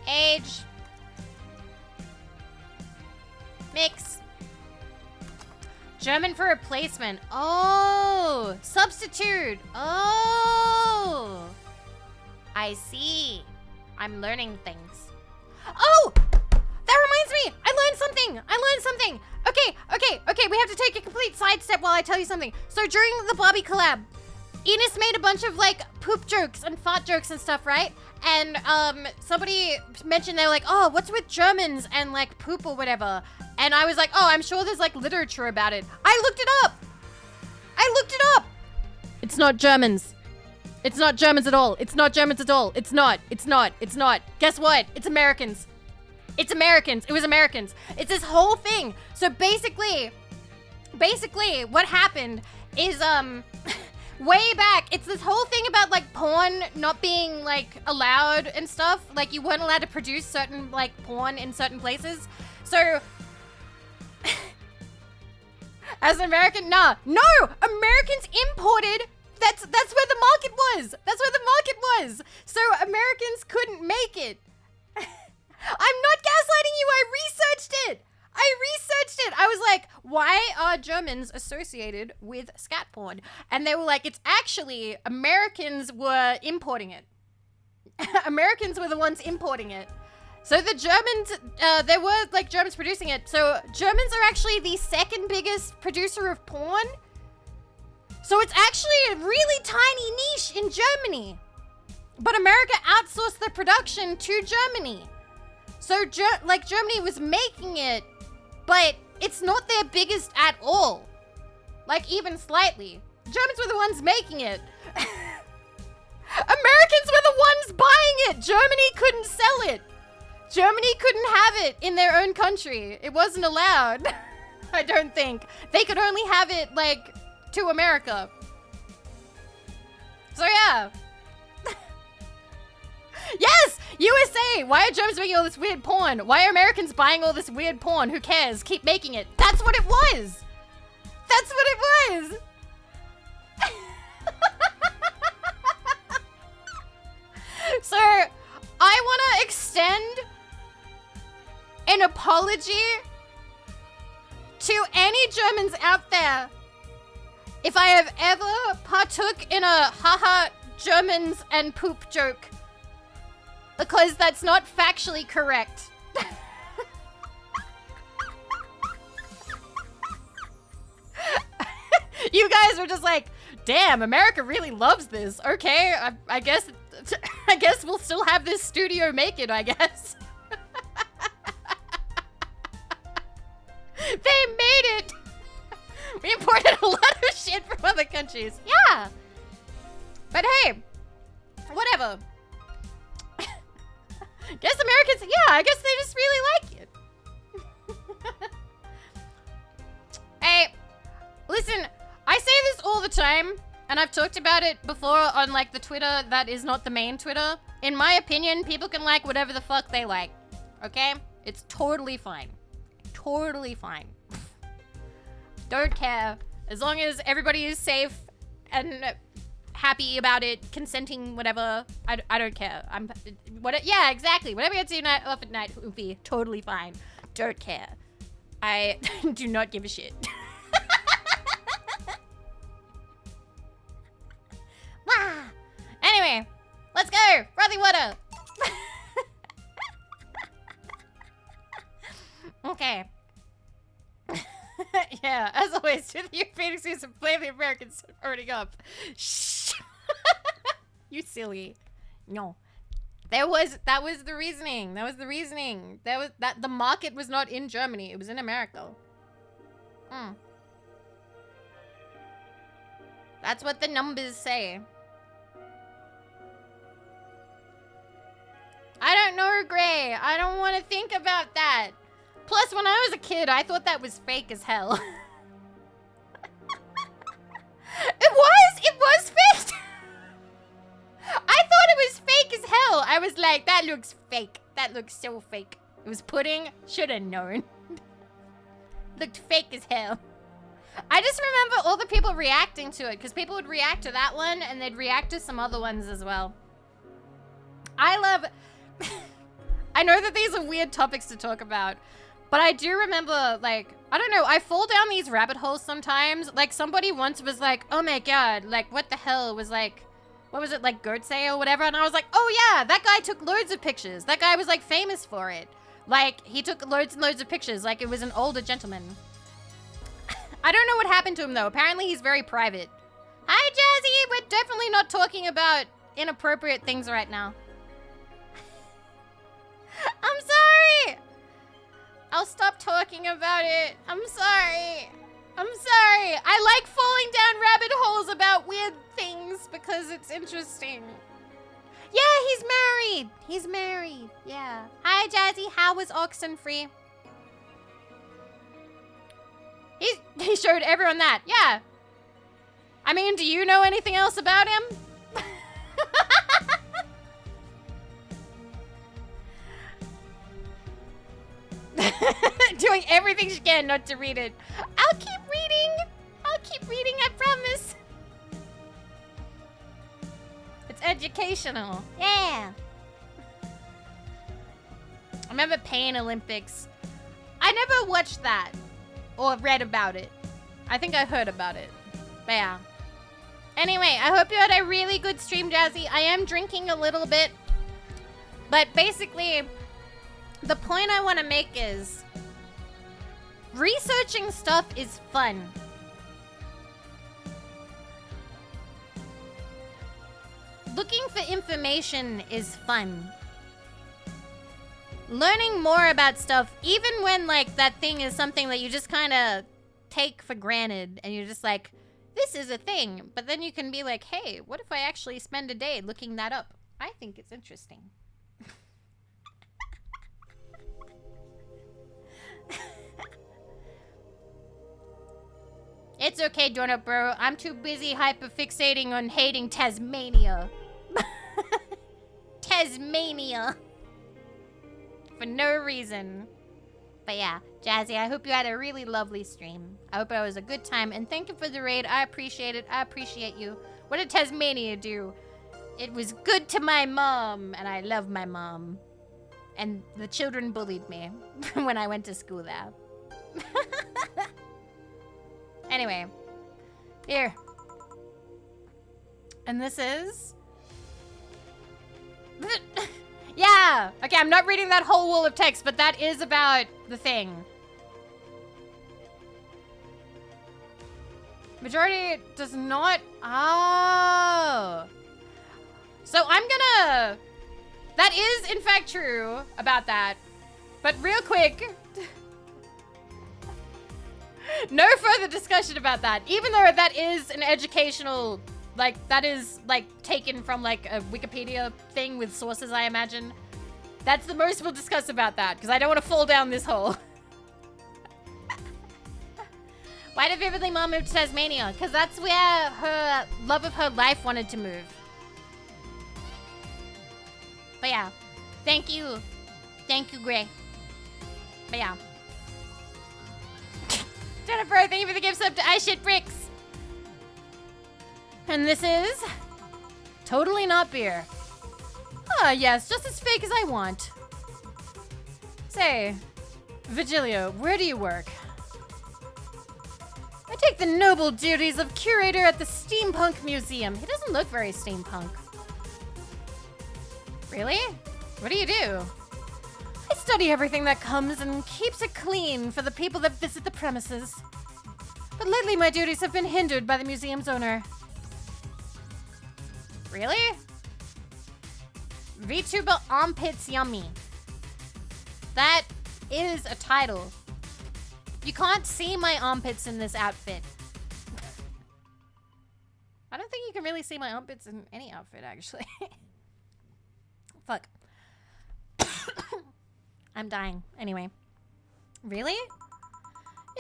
Age. Mix. German for replacement. Oh, substitute. Oh, I see. I'm learning things. Oh, that reminds me. I learned something. Okay. We have to take a complete sidestep while I tell you something. So during the Barbie collab, Enos made a bunch of like poop jokes and fart jokes and stuff, right? And somebody mentioned they're like, oh, what's with Germans and like poop or whatever? And I was like, oh, I'm sure there's like literature about it. I looked it up. It's not Germans. It's not Germans at all. It's not. Guess what? It's Americans. It was Americans. It's this whole thing. So basically what happened is way back, it's this whole thing about like porn not being like allowed and stuff. Like you weren't allowed to produce certain like porn in certain places. So as an American, Americans imported. That's where the market was. So Americans couldn't make it. I'm not gaslighting you. I researched it. I was like, why are Germans associated with scat porn? And they were like, it's actually Americans were importing it. Americans were the ones importing it. So the Germans, there were like Germans producing it. So Germans are actually the second biggest producer of porn. So it's actually a really tiny niche in Germany. But America outsourced the production to Germany. So Germany was making it, but it's not their biggest at all. Like even slightly. Germans were the ones making it. Americans were the ones buying it. Germany couldn't sell it. Germany couldn't have it in their own country. It wasn't allowed. I don't think. They could only have it like to America. So yeah. Yes! USA, why are Germans making all this weird porn? Why are Americans buying all this weird porn? Who cares? Keep making it. That's what it was. That's what it was. So, I want to extend an apology to any Germans out there if I have ever partook in a haha Germans and poop joke, because that's not factually correct. You guys were just like, damn, America really loves this. Okay, I guess we'll still have this studio make it, I guess. They made it! We imported a lot of shit from other countries. Yeah! But hey, whatever. Guess Americans, yeah, I guess they just really like it. Hey, listen, I say this all the time, and I've talked about it before on like the Twitter that is not the main Twitter. In my opinion, people can like whatever the fuck they like, okay? It's totally fine. Totally fine. Don't care. As long as everybody is safe and happy about it, consenting, whatever, I don't care. Yeah, exactly. Whatever gets you off at night will be totally fine. Don't care. I do not give a shit. Anyway, let's go. Frothy water. Okay. Yeah, as always, to the European excuse and blame the Americans already up. Shh. You silly. No. That was the reasoning. That was the reasoning. The market was not in Germany. It was in America. That's what the numbers say. I don't know, Gray. I don't want to think about that. Plus, when I was a kid, I thought that was fake as hell. It was fake. I thought it was fake as hell. I was like, that looks fake. That looks so fake. It was pudding. Should have known. Looked fake as hell. I just remember all the people reacting to it, because people would react to that one, and they'd react to some other ones as well. I love... I know that these are weird topics to talk about, but I do remember, like, I don't know, I fall down these rabbit holes sometimes. Like, somebody once was like, oh my god, like, what the hell was like, what was it, like, Goatsay or whatever? And I was like, oh yeah, that guy took loads of pictures. That guy was, like, famous for it. Like, he took loads and loads of pictures, like it was an older gentleman. I don't know what happened to him, though. Apparently, he's very private. Hi, Jazzy! We're definitely not talking about inappropriate things right now. I'm sorry! I'll stop talking about it. I'm sorry. I'm sorry. I like falling down rabbit holes about weird things because it's interesting. Yeah, he's married. He's married. Yeah. Hi, Jazzy. How was Oxenfree? He showed everyone that. Yeah. I mean, do you know anything else about him? Doing everything she can not to read it. I'll keep reading. I'll keep reading, I promise. It's educational. Yeah. I remember Pain Olympics. I never watched that or read about it. I think I heard about it. But yeah. Anyway, I hope you had a really good stream, Jazzy. I am drinking a little bit. But basically, the point I want to make is researching stuff is fun. Looking for information is fun. Learning more about stuff, even when like that thing is something that you just kind of take for granted and you're just like, this is a thing. But then you can be like, hey, what if I actually spend a day looking that up? I think it's interesting. It's okay, Donut Bro. I'm too busy hyperfixating on hating Tasmania. Tasmania. For no reason. But yeah, Jazzy, I hope you had a really lovely stream. I hope it was a good time. And thank you for the raid. I appreciate it. I appreciate you. What did Tasmania do? It was good to my mom. And I love my mom. And the children bullied me when I went to school there. Anyway. Here. And this is... Yeah! Okay, I'm not reading that whole wall of text, but that is about the thing. Majority does not... Oh. So I'm gonna... That is, in fact, true about that. But real quick... No further discussion about that. Even though that is an educational... Like, that is, like, taken from, like, a Wikipedia thing with sources, I imagine. That's the most we'll discuss about that, because I don't want to fall down this hole. Why did Vividly Mom move to Tasmania? Because that's where her love of her life wanted to move. But yeah, thank you. Thank you, Gray. But yeah. Jennifer, thank you for the gift sub to I Shit Bricks. And this is totally not beer. Ah, yes, just as fake as I want. Say, Vigilio, where do you work? I take the noble duties of curator at the Steampunk Museum. He doesn't look very steampunk. Really? What do you do? I study everything that comes and keeps it clean for the people that visit the premises. But lately my duties have been hindered by the museum's owner. Really? VTuber Armpits Yummy. That is a title. You can't see my armpits in this outfit. I don't think you can really see my armpits in any outfit, actually. Fuck. I'm dying. Anyway. Really?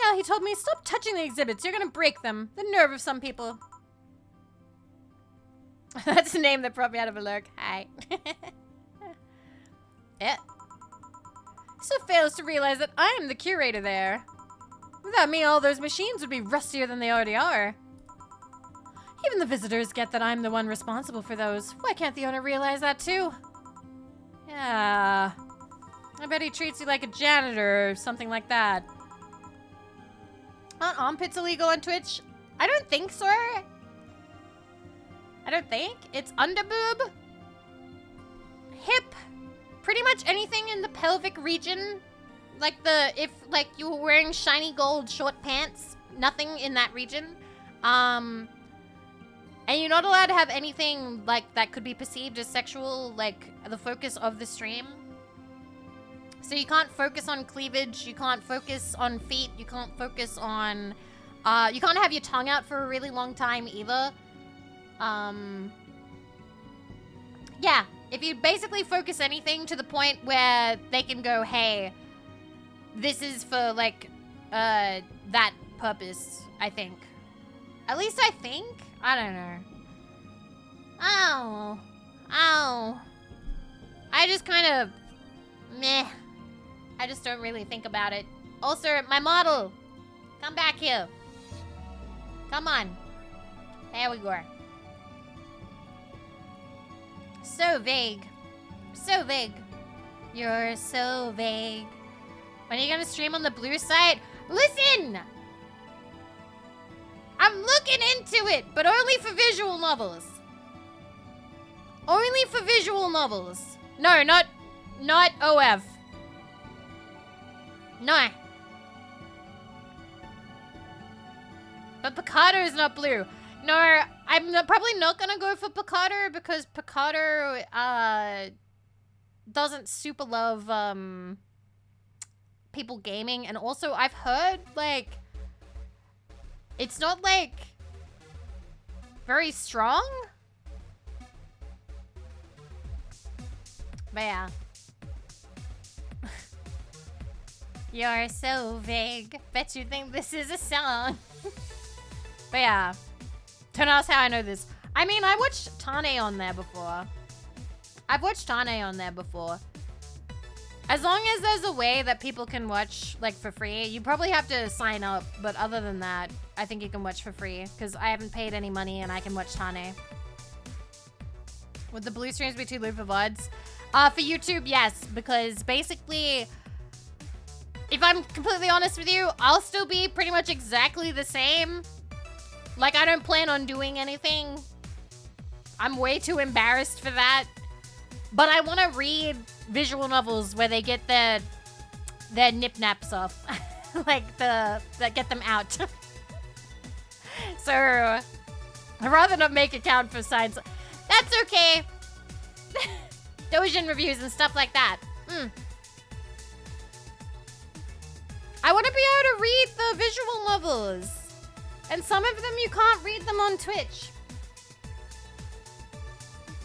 Yeah, he told me, stop touching the exhibits. You're gonna break them. The nerve of some people. That's the name that brought me out of a lurk. Hi. Yeah. So fails to realize that I'm the curator there. Without me, all those machines would be rustier than they already are. Even the visitors get that I'm the one responsible for those. Why can't the owner realize that too? Yeah. I bet he treats you like a janitor or something like that. Aren't armpits illegal on Twitch? I don't think so. I don't think. It's underboob, hip, pretty much anything in the pelvic region. Like if you were wearing shiny gold short pants, nothing in that region. And you're not allowed to have anything like that could be perceived as sexual, like the focus of the stream. So you can't focus on cleavage, you can't focus on feet, you can't focus on, you can't have your tongue out for a really long time either. Yeah, if you basically focus anything to the point where they can go, hey, this is for, like, that purpose, I think. At least I think? I don't know. Oh. I just kind of, meh. I just don't really think about it. Also, my model, come back here. Come on. There we go. So vague. So vague. You're so vague. When are you gonna stream on the blue site? Listen! I'm looking into it, but only for visual novels. Only for visual novels. No, not OF. No. But Picardo is not blue. No, I'm probably not gonna go for Picardo because Picardo doesn't super love people gaming, and also I've heard like it's not like very strong. But yeah. You're so vague. Bet you think this is a song. But yeah. Don't ask how I know this. I mean, I watched Tane on there before. I've watched Tane on there before. As long as there's a way that people can watch, like, for free, you probably have to sign up. But other than that, I think you can watch for free. Because I haven't paid any money and I can watch Tane. Would the blue streams be too low for VODs? For YouTube, yes. Because basically, if I'm completely honest with you, I'll still be pretty much exactly the same. Like, I don't plan on doing anything. I'm way too embarrassed for that. But I want to read visual novels where they get their nip-naps off. Like, that get them out. So, I'd rather not make it count for science. That's okay. Dojin reviews and stuff like that. I want to be able to read the visual novels. And some of them you can't read them on Twitch.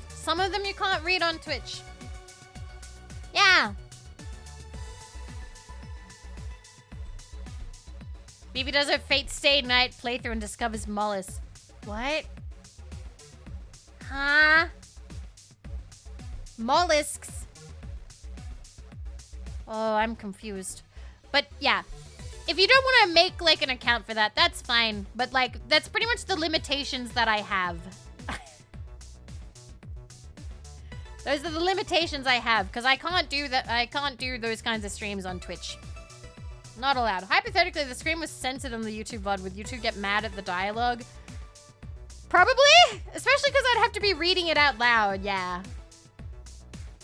Some of them you can't read on Twitch. Yeah. Vivi does her Fate Stay Night playthrough and discovers mollusks. What? Huh? Mollusks? Oh, I'm confused. But yeah, if you don't want to make like an account for that, that's fine. But like, that's pretty much the limitations that I have. Those are the limitations I have, because I can't do that. I can't do those kinds of streams on Twitch. Not allowed. Hypothetically, the stream was censored on the YouTube VOD. Would YouTube get mad at the dialogue? Probably, especially because I'd have to be reading it out loud. Yeah.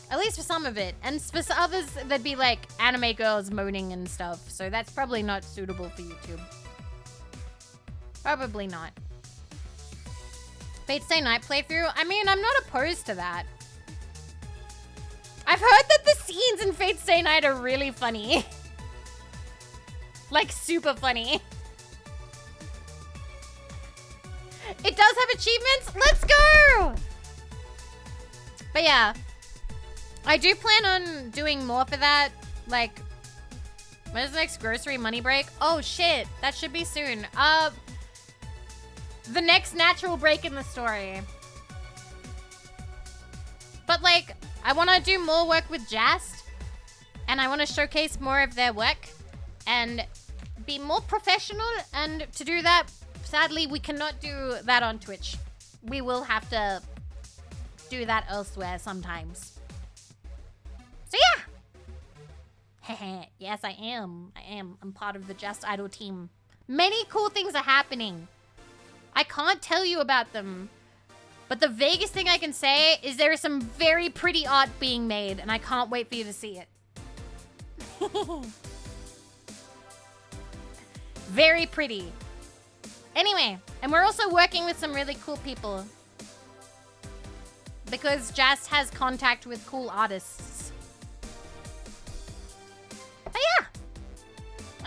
At least for some of it. And for others, there'd be like anime girls moaning and stuff. So that's probably not suitable for YouTube. Probably not. Fate Stay Night playthrough? I mean, I'm not opposed to that. I've heard that the scenes in Fate Stay Night are really funny. Like, super funny. It does have achievements? Let's go! But yeah. I do plan on doing more for that. Like, when is the next grocery money break? Oh, shit. That should be soon. The next natural break in the story. But, like, I want to do more work with Jast. And I want to showcase more of their work. And be more professional. And to do that, sadly, we cannot do that on Twitch. We will have to do that elsewhere sometimes. So yeah. Yes, I am. I'm part of the Just Idol team. Many cool things are happening. I can't tell you about them. But the vaguest thing I can say is there is some very pretty art being made, and I can't wait for you to see it. Very pretty. Anyway, and we're also working with some really cool people. Because Jast has contact with cool artists. But yeah.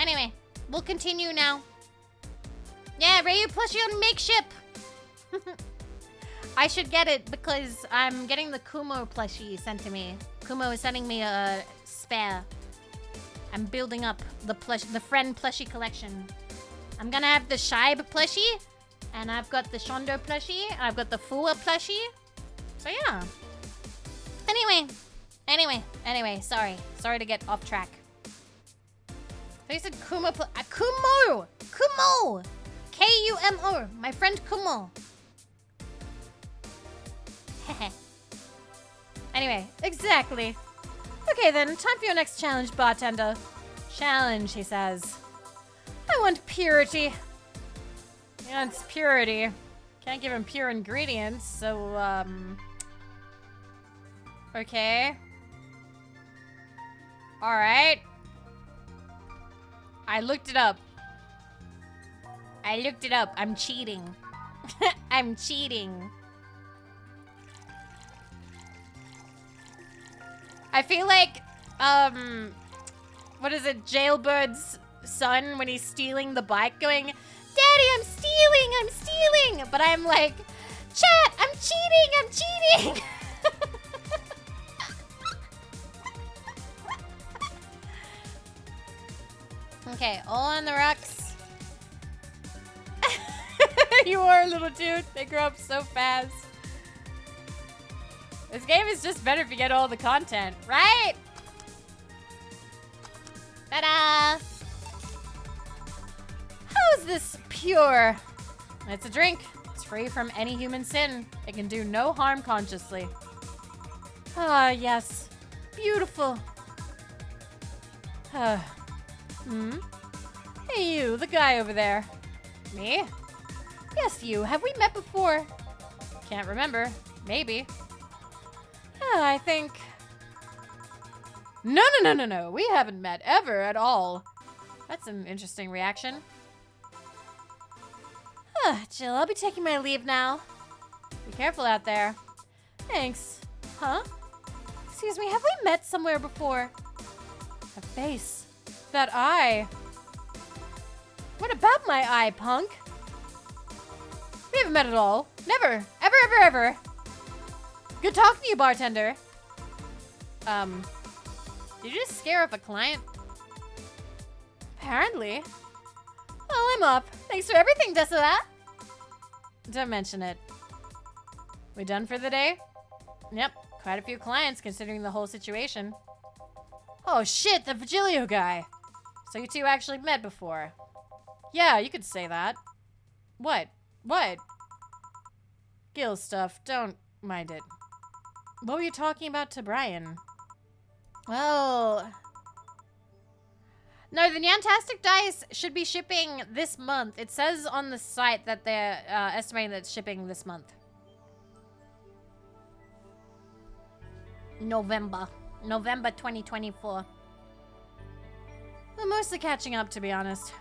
Anyway, we'll continue now. Yeah, Rayu plushie on Makeship. I should get it because I'm getting the Kumo plushie sent to me. Kumo is sending me a spare. I'm building up the friend plushie collection. I'm gonna have the Shibe plushie, and I've got the Shondo plushie, and I've got the Fua plushie. So yeah. Anyway, sorry to get off track. They said Kumo Kumo! Kumo! K-U-M-O, my friend Kumo. Anyway, exactly. Okay then, time for your next challenge, bartender. Challenge, he says. I want purity. He wants purity. Can't give him pure ingredients, so, okay. Alright. I looked it up. I'm cheating. I'm cheating. I feel like, what is it, Jailbird's son when he's stealing the bike going, Daddy, I'm stealing! But I'm like, chat, I'm cheating! Okay, all on the rocks. You are a little dude. They grow up so fast. This game is just better if you get all the content, right? Ta-da! How is this pure? It's a drink. It's free from any human sin. It can do no harm consciously. Ah, yes. Beautiful. Hey, you, the guy over there. Me? Yes, you. Have we met before? Can't remember. Maybe. I think... No. We haven't met ever at all. That's an interesting reaction. Jill, I'll be taking my leave now. Be careful out there. Thanks. Huh? Excuse me, have we met somewhere before? That face. That eye. What about my eye, punk? We haven't met at all. Never. Ever. Good talking to you, bartender. Did you just scare off a client? Apparently. Well, I'm up. Thanks for everything, Desala. Don't mention it. We done for the day? Yep, quite a few clients considering the whole situation. Oh shit, the Vigilio guy. So you two actually met before? Yeah, you could say that. What? Gil stuff, don't mind it. What were you talking about to Brian? Well... No, the Nyantastic dice should be shipping this month. It says on the site that they're estimating that it's shipping this month. November 2024. I'm mostly catching up, to be honest.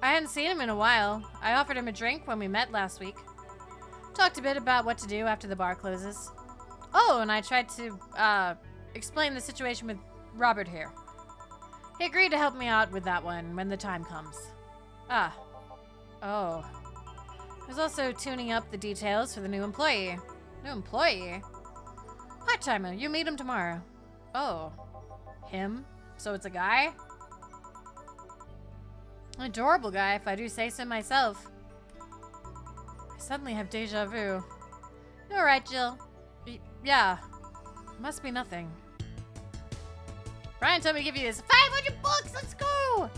I hadn't seen him in a while. I offered him a drink when we met last week. Talked a bit about what to do after the bar closes. Oh, and I tried to explain the situation with Robert here. He agreed to help me out with that one when the time comes. Ah. Oh. I was also tuning up the details for the new employee. New employee? Part-timer. You meet him tomorrow. Oh. Him? So it's a guy? An adorable guy, if I do say so myself. I suddenly have deja vu. You alright, Jill? Yeah. Must be nothing. Brian told me to give you this. 500 bucks! Let's go!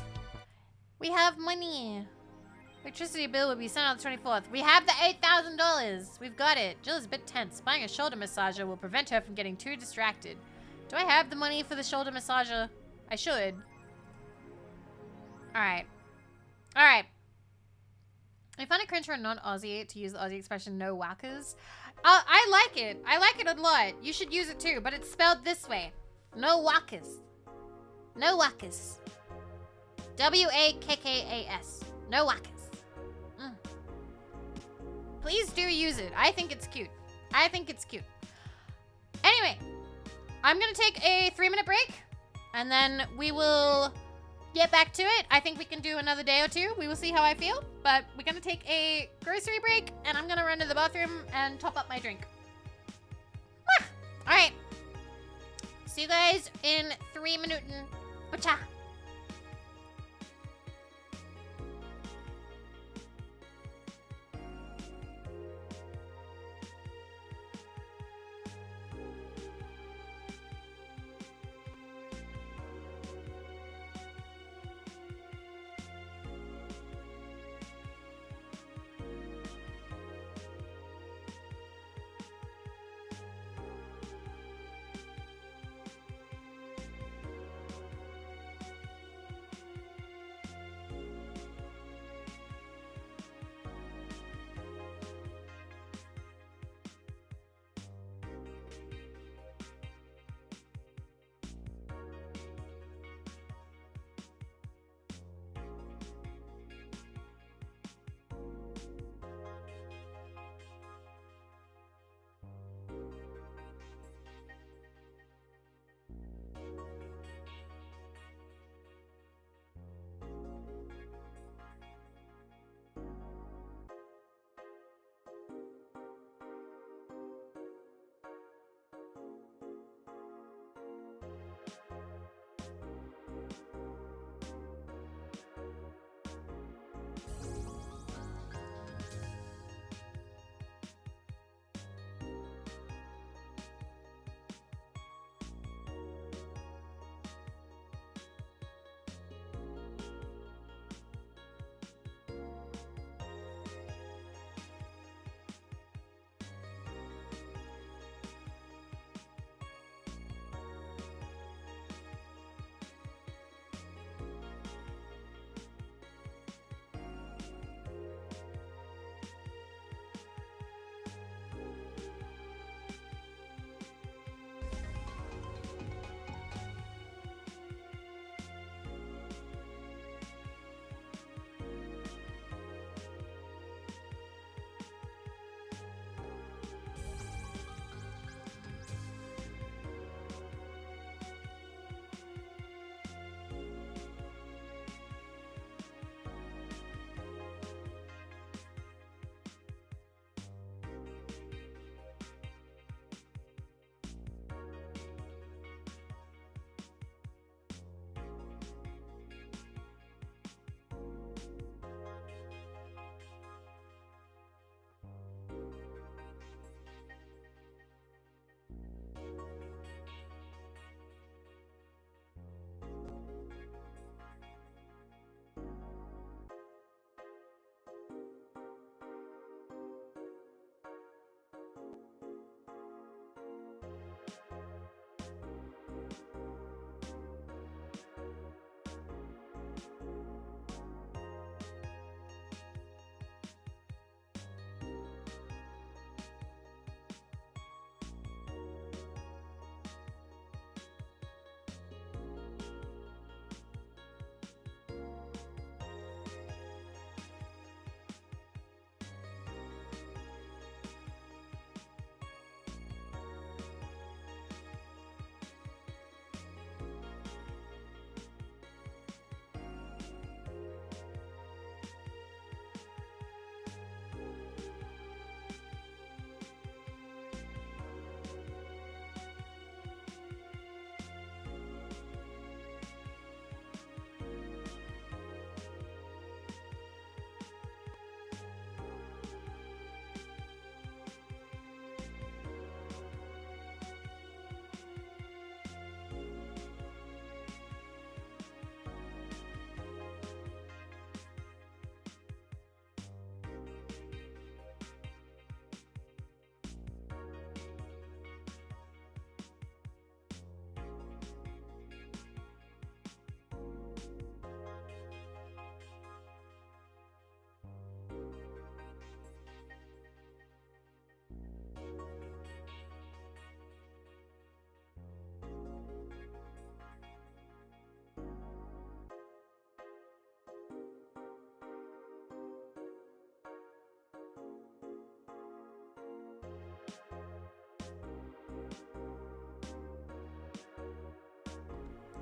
We have money. Electricity bill will be sent on the 24th. We have the $8,000. We've got it. Jill is a bit tense. Buying a shoulder massager will prevent her from getting too distracted. Do I have the money for the shoulder massager? I should. Alright. I find it cringe for a non-Aussie to use the Aussie expression no whackers. I like it. I like it a lot. You should use it too, but it's spelled this way. No whackers. No whackers. W-A-K-K-A-S. No whackers. Please do use it. I think it's cute. Anyway, I'm gonna take a 3-minute break, and then we will get back to it. I think we can do another day or two. We will see how I feel, but we're gonna take a grocery break, and I'm gonna run to the bathroom and top up my drink. All right. See you guys in 3 minutes. Bacha.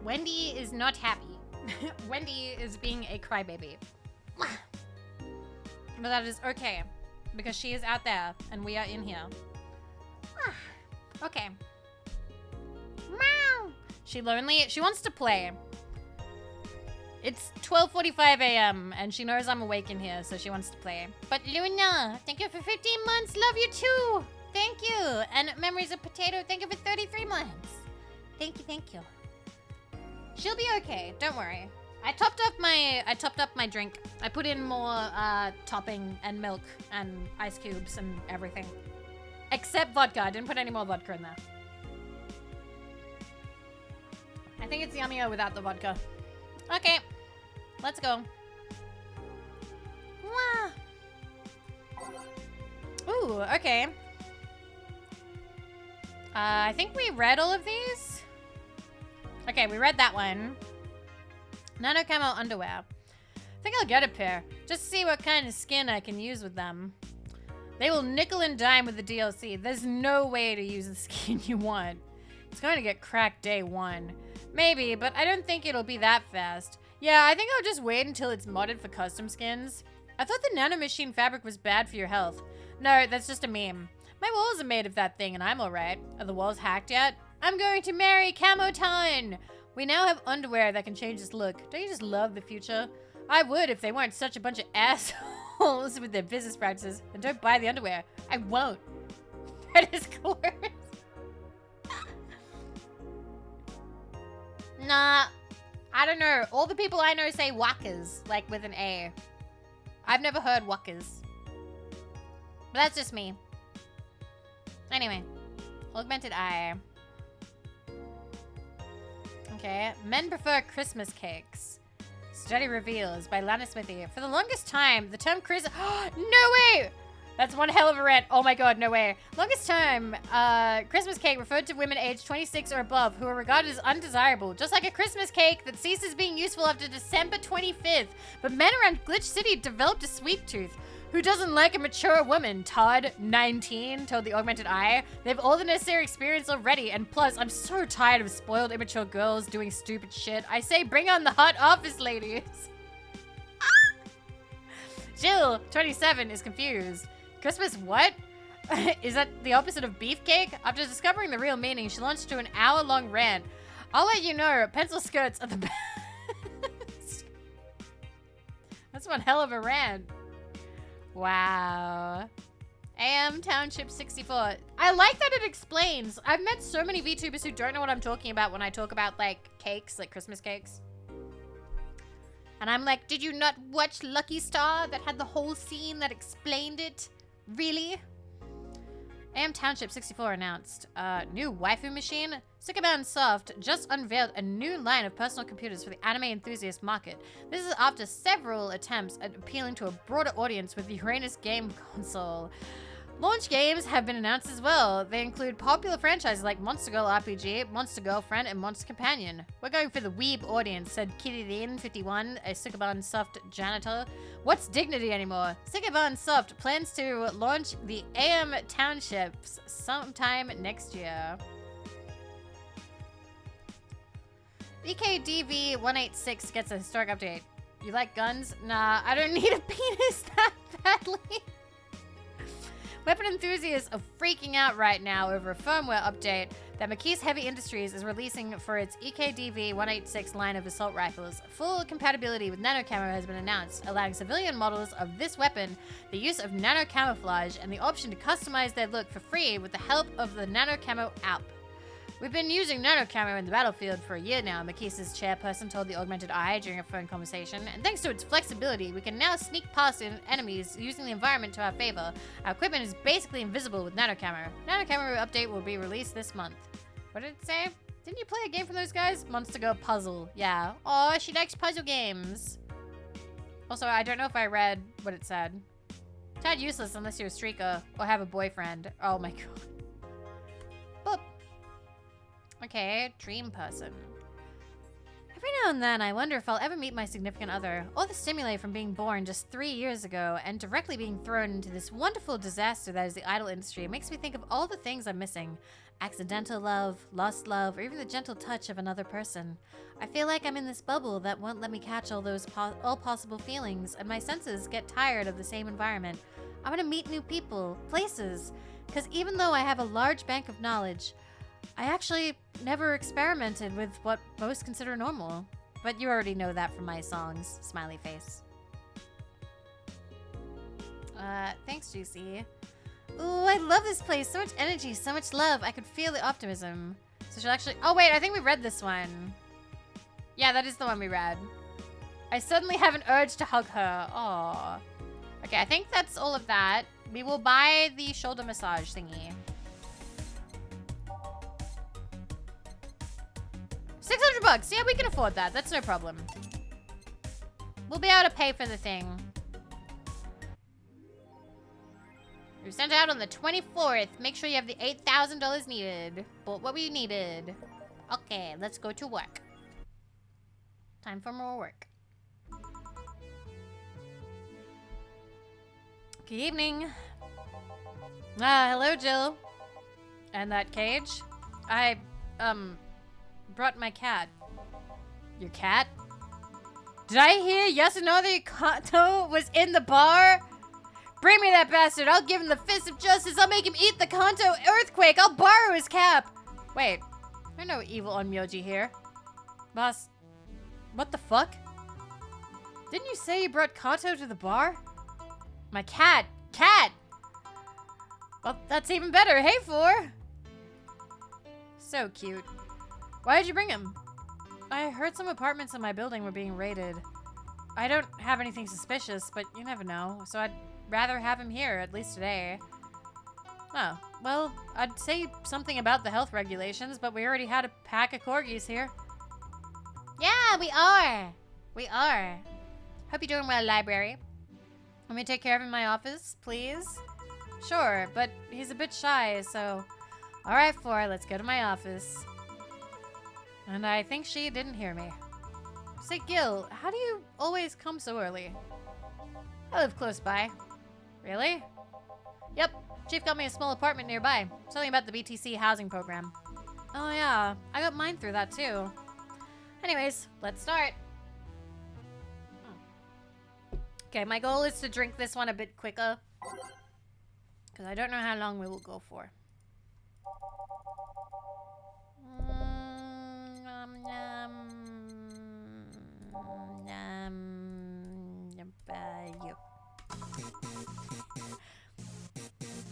Wendy is not happy. Wendy is being a crybaby. But that is okay, because she is out there and we are in here. Okay. Meow. She lonely? She wants to play. It's 12:45 a.m. and she knows I'm awake in here, so she wants to play. But Luna, thank you for 15 months. Love you too. Thank you. And Memories of Potato, thank you for 33 months. Thank you, thank you. She'll be okay. Don't worry. I topped up my drink. I put in more topping and milk and ice cubes and everything. Except vodka. I didn't put any more vodka in there. I think it's yummier without the vodka. Okay. Let's go. Wow. Ooh, okay. I think we read all of these. Okay, we read that one. Nano camo underwear. I think I'll get a pair, just to see what kind of skin I can use with them. They will nickel and dime with the DLC. There's no way to use the skin you want. It's going to get cracked day one. Maybe, but I don't think it'll be that fast. Yeah, I think I'll just wait until it's modded for custom skins. I thought the nanomachine fabric was bad for your health. No, that's just a meme. My walls are made of that thing and I'm alright. Are the walls hacked yet? I'm going to marry Camoton! We now have underwear that can change this look. Don't you just love the future? I would if they weren't such a bunch of assholes with their business practices. And don't buy the underwear. I won't. That is coerced. Nah. I don't know. All the people I know say wackers, like with an A. I've never heard wackers. But that's just me. Anyway. Augmented eye. Okay. Men prefer Christmas cakes. Study reveals by Lana Smithy. For the longest time, the term Christmas... No way! That's one hell of a rant. Oh my god, no way. Longest time, Christmas cake referred to women aged 26 or above who are regarded as undesirable, just like a Christmas cake that ceases being useful after December 25th. But men around Glitch City developed a sweet tooth. Who doesn't like a mature woman? Todd, 19, told the Augmented Eye. They have all the necessary experience already, and plus, I'm so tired of spoiled, immature girls doing stupid shit. I say bring on the hot office ladies. Jill, 27, is confused. Christmas what? Is that the opposite of beefcake? After discovering the real meaning, she launched into an hour-long rant. I'll let you know, pencil skirts are the best. That's one hell of a rant. Wow. AM Township 64. I like that it explains. I've met so many VTubers who don't know what I'm talking about when I talk about, like, cakes, like Christmas cakes. And I'm like, did you not watch Lucky Star that had the whole scene that explained it? Really? AM Township 64 announced new waifu machine. Sukaban Soft just unveiled a new line of personal computers for the anime enthusiast market. This is after several attempts at appealing to a broader audience with the Uranus game console. Launch games have been announced as well. They include popular franchises like Monster Girl RPG, Monster Girlfriend, and Monster Companion. We're going for the weeb audience, said Kirin51, a Sukaban Soft janitor. What's dignity anymore? Sukaban Soft plans to launch the AM Townships sometime next year. BKDV186 gets a historic update. You like guns? Nah, I don't need a penis that badly. Weapon enthusiasts are freaking out right now over a firmware update that McKee's Heavy Industries is releasing for its EKDV-186 line of assault rifles. Full compatibility with nano camo has been announced, allowing civilian models of this weapon the use of nano camouflage and the option to customize their look for free with the help of the nano camo app. We've been using nano camo in the battlefield for a year now, Makisa's chairperson told the Augmented Eye during a phone conversation, and thanks to its flexibility, we can now sneak past enemies using the environment to our favor. Our equipment is basically invisible with nano camo. Nano camo update will be released this month. What did it say? Didn't you play a game from those guys? Monster Girl Puzzle. Yeah. Oh, she likes puzzle games. Also, I don't know if I read what it said. Tad useless unless you're a streaker or have a boyfriend. Oh my god. Boop. Okay, dream person. Every now and then, I wonder if I'll ever meet my significant other. All the stimuli from being born just 3 years ago and directly being thrown into this wonderful disaster that is the idol industry makes me think of all the things I'm missing. Accidental love, lost love, or even the gentle touch of another person. I feel like I'm in this bubble that won't let me catch all those all possible feelings, and my senses get tired of the same environment. I want to meet new people, places, because even though I have a large bank of knowledge, I actually never experimented with what most consider normal. But you already know that from my songs. Smiley face. Thanks, Juicy. Ooh, I love this place. So much energy, so much love. I could feel the optimism. So she'll actually... Oh, wait, I think we read this one. Yeah, that is the one we read. I suddenly have an urge to hug her. Aww. Okay, I think that's all of that. We will buy the shoulder massage thingy. 600 bucks. Yeah, we can afford that. That's no problem. We'll be able to pay for the thing. We were sent out on the 24th. Make sure you have the $8,000 needed. But what we needed. Okay, let's go to work. Time for more work. Good evening. Hello, Jill. And that cage? I, brought my cat. Your cat? Did I hear yes or no that your Kanto was in the bar? Bring me that bastard. I'll give him the fist of justice. I'll make him eat the Kanto earthquake. I'll borrow his cap. Wait, there's no evil Onmyoji here. Boss, what the fuck? Didn't you say you brought Kanto to the bar? My cat. Cat! Well, that's even better. Hey, Four. So cute. Why did you bring him? I heard some apartments in my building were being raided. I don't have anything suspicious, but you never know. So I'd rather have him here, at least today. Oh, well, I'd say something about the health regulations, but we already had a pack of corgis here. Yeah, we are. We are. Hope you're doing well, library. Want me to take care of him in my office, please? Sure, but he's a bit shy, so... Alright, Four, let's go to my office. And I think she didn't hear me. Say, Gil, how do you always come so early? I live close by. Really? Yep, Chief got me a small apartment nearby. Something about the BTC housing program. Oh yeah, I got mine through that too. Anyways, let's start. Okay, my goal is to drink this one a bit quicker. Because I don't know how long we will go for.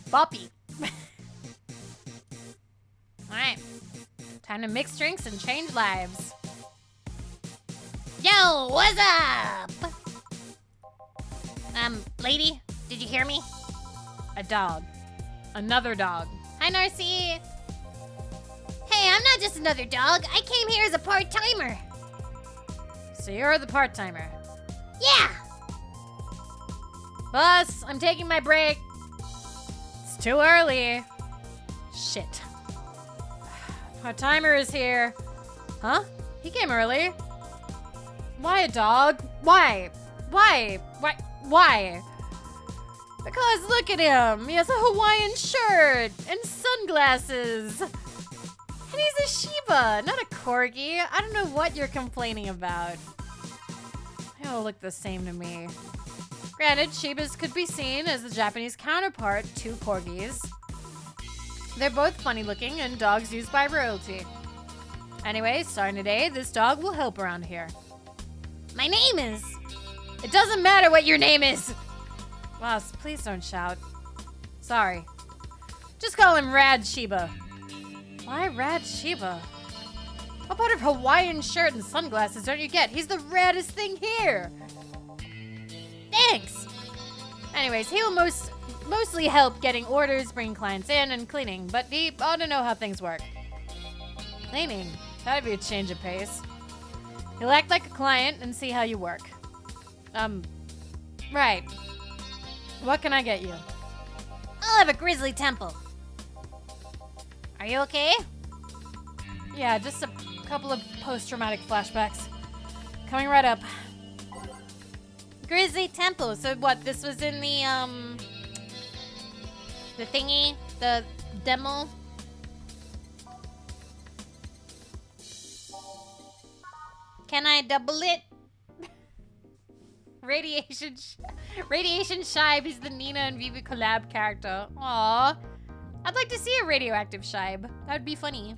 Boppy. Alright. Time to mix drinks and change lives. Yo, what's up? Lady, did you hear me? A dog. Another dog. Hi, Narcy. Hey, I'm not just another dog. I came here as a part-timer. So you're the part-timer? Yeah. Boss, I'm taking my break. It's too early. Shit. Part-timer is here. Huh? He came early. Why a dog? Why? Why? Why? Why? Because look at him. He has a Hawaiian shirt and sunglasses. And he's a Shiba, not a Corgi. I don't know what you're complaining about. They all look the same to me. Granted, Shibas could be seen as the Japanese counterpart to Corgis. They're both funny looking and dogs used by royalty. Anyway, starting today, this dog will help around here. My name is... It doesn't matter what your name is! Boss, please don't shout. Sorry. Just call him Rad Shiba. Why Rad Shiba? What part of Hawaiian shirt and sunglasses don't you get? He's the raddest thing here! Thanks! Anyways, he will mostly help getting orders, bringing clients in, and cleaning, but he ought to know how things work. Cleaning? That'd be a change of pace. He'll act like a client and see how you work. Right. What can I get you? I'll have a grizzly temple. Are you okay? Yeah, just a couple of post-traumatic flashbacks. Coming right up. Grizzly Temple. So what? This was in the thingy, the demo. Can I double it? Radiation Shibe. He's the Nina and Vivi collab character. Aww. I'd like to see a radioactive Shibe. That would be funny.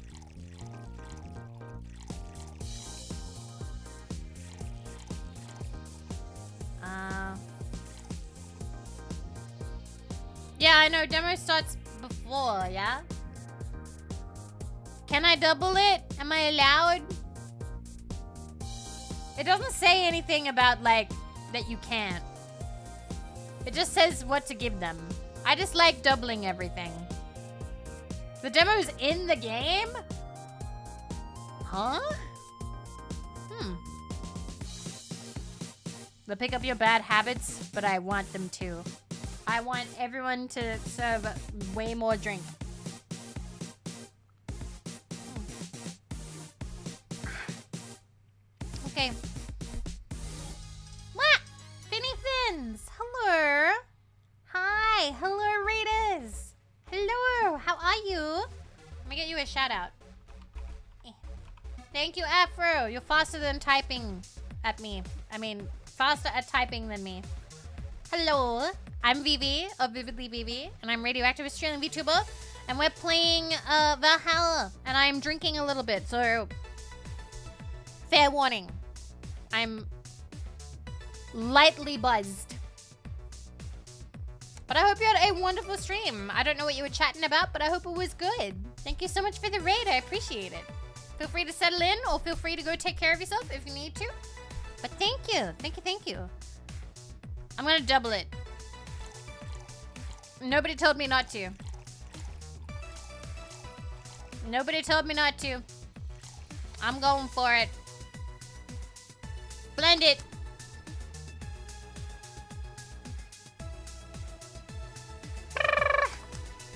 Yeah, I know. Demo starts before, yeah? Can I double it? Am I allowed? It doesn't say anything about, like, that you can't. It just says what to give them. I just like doubling everything. The demo's in the game? Huh? They'll pick up your bad habits, but I want them to. I want everyone to serve way more drink. Okay. What? Finny Fins. Hello. Hi. Hello, Raiders. Hello. How are you? Let me get you a shout out. Thank you, Afro. You're faster than typing at me. I mean, faster at typing than me. Hello. I'm Vivi of Vividly Vivi, and I'm radioactive Australian VTuber, and we're playing Valhalla, and I'm drinking a little bit, so fair warning. I'm lightly buzzed. But I hope you had a wonderful stream. I don't know what you were chatting about, but I hope it was good. Thank you so much for the raid. I appreciate it. Feel free to settle in, or feel free to go take care of yourself if you need to. But thank you. Thank you, thank you. I'm gonna double it. Nobody told me not to. Nobody told me not to. I'm going for it. Blend it.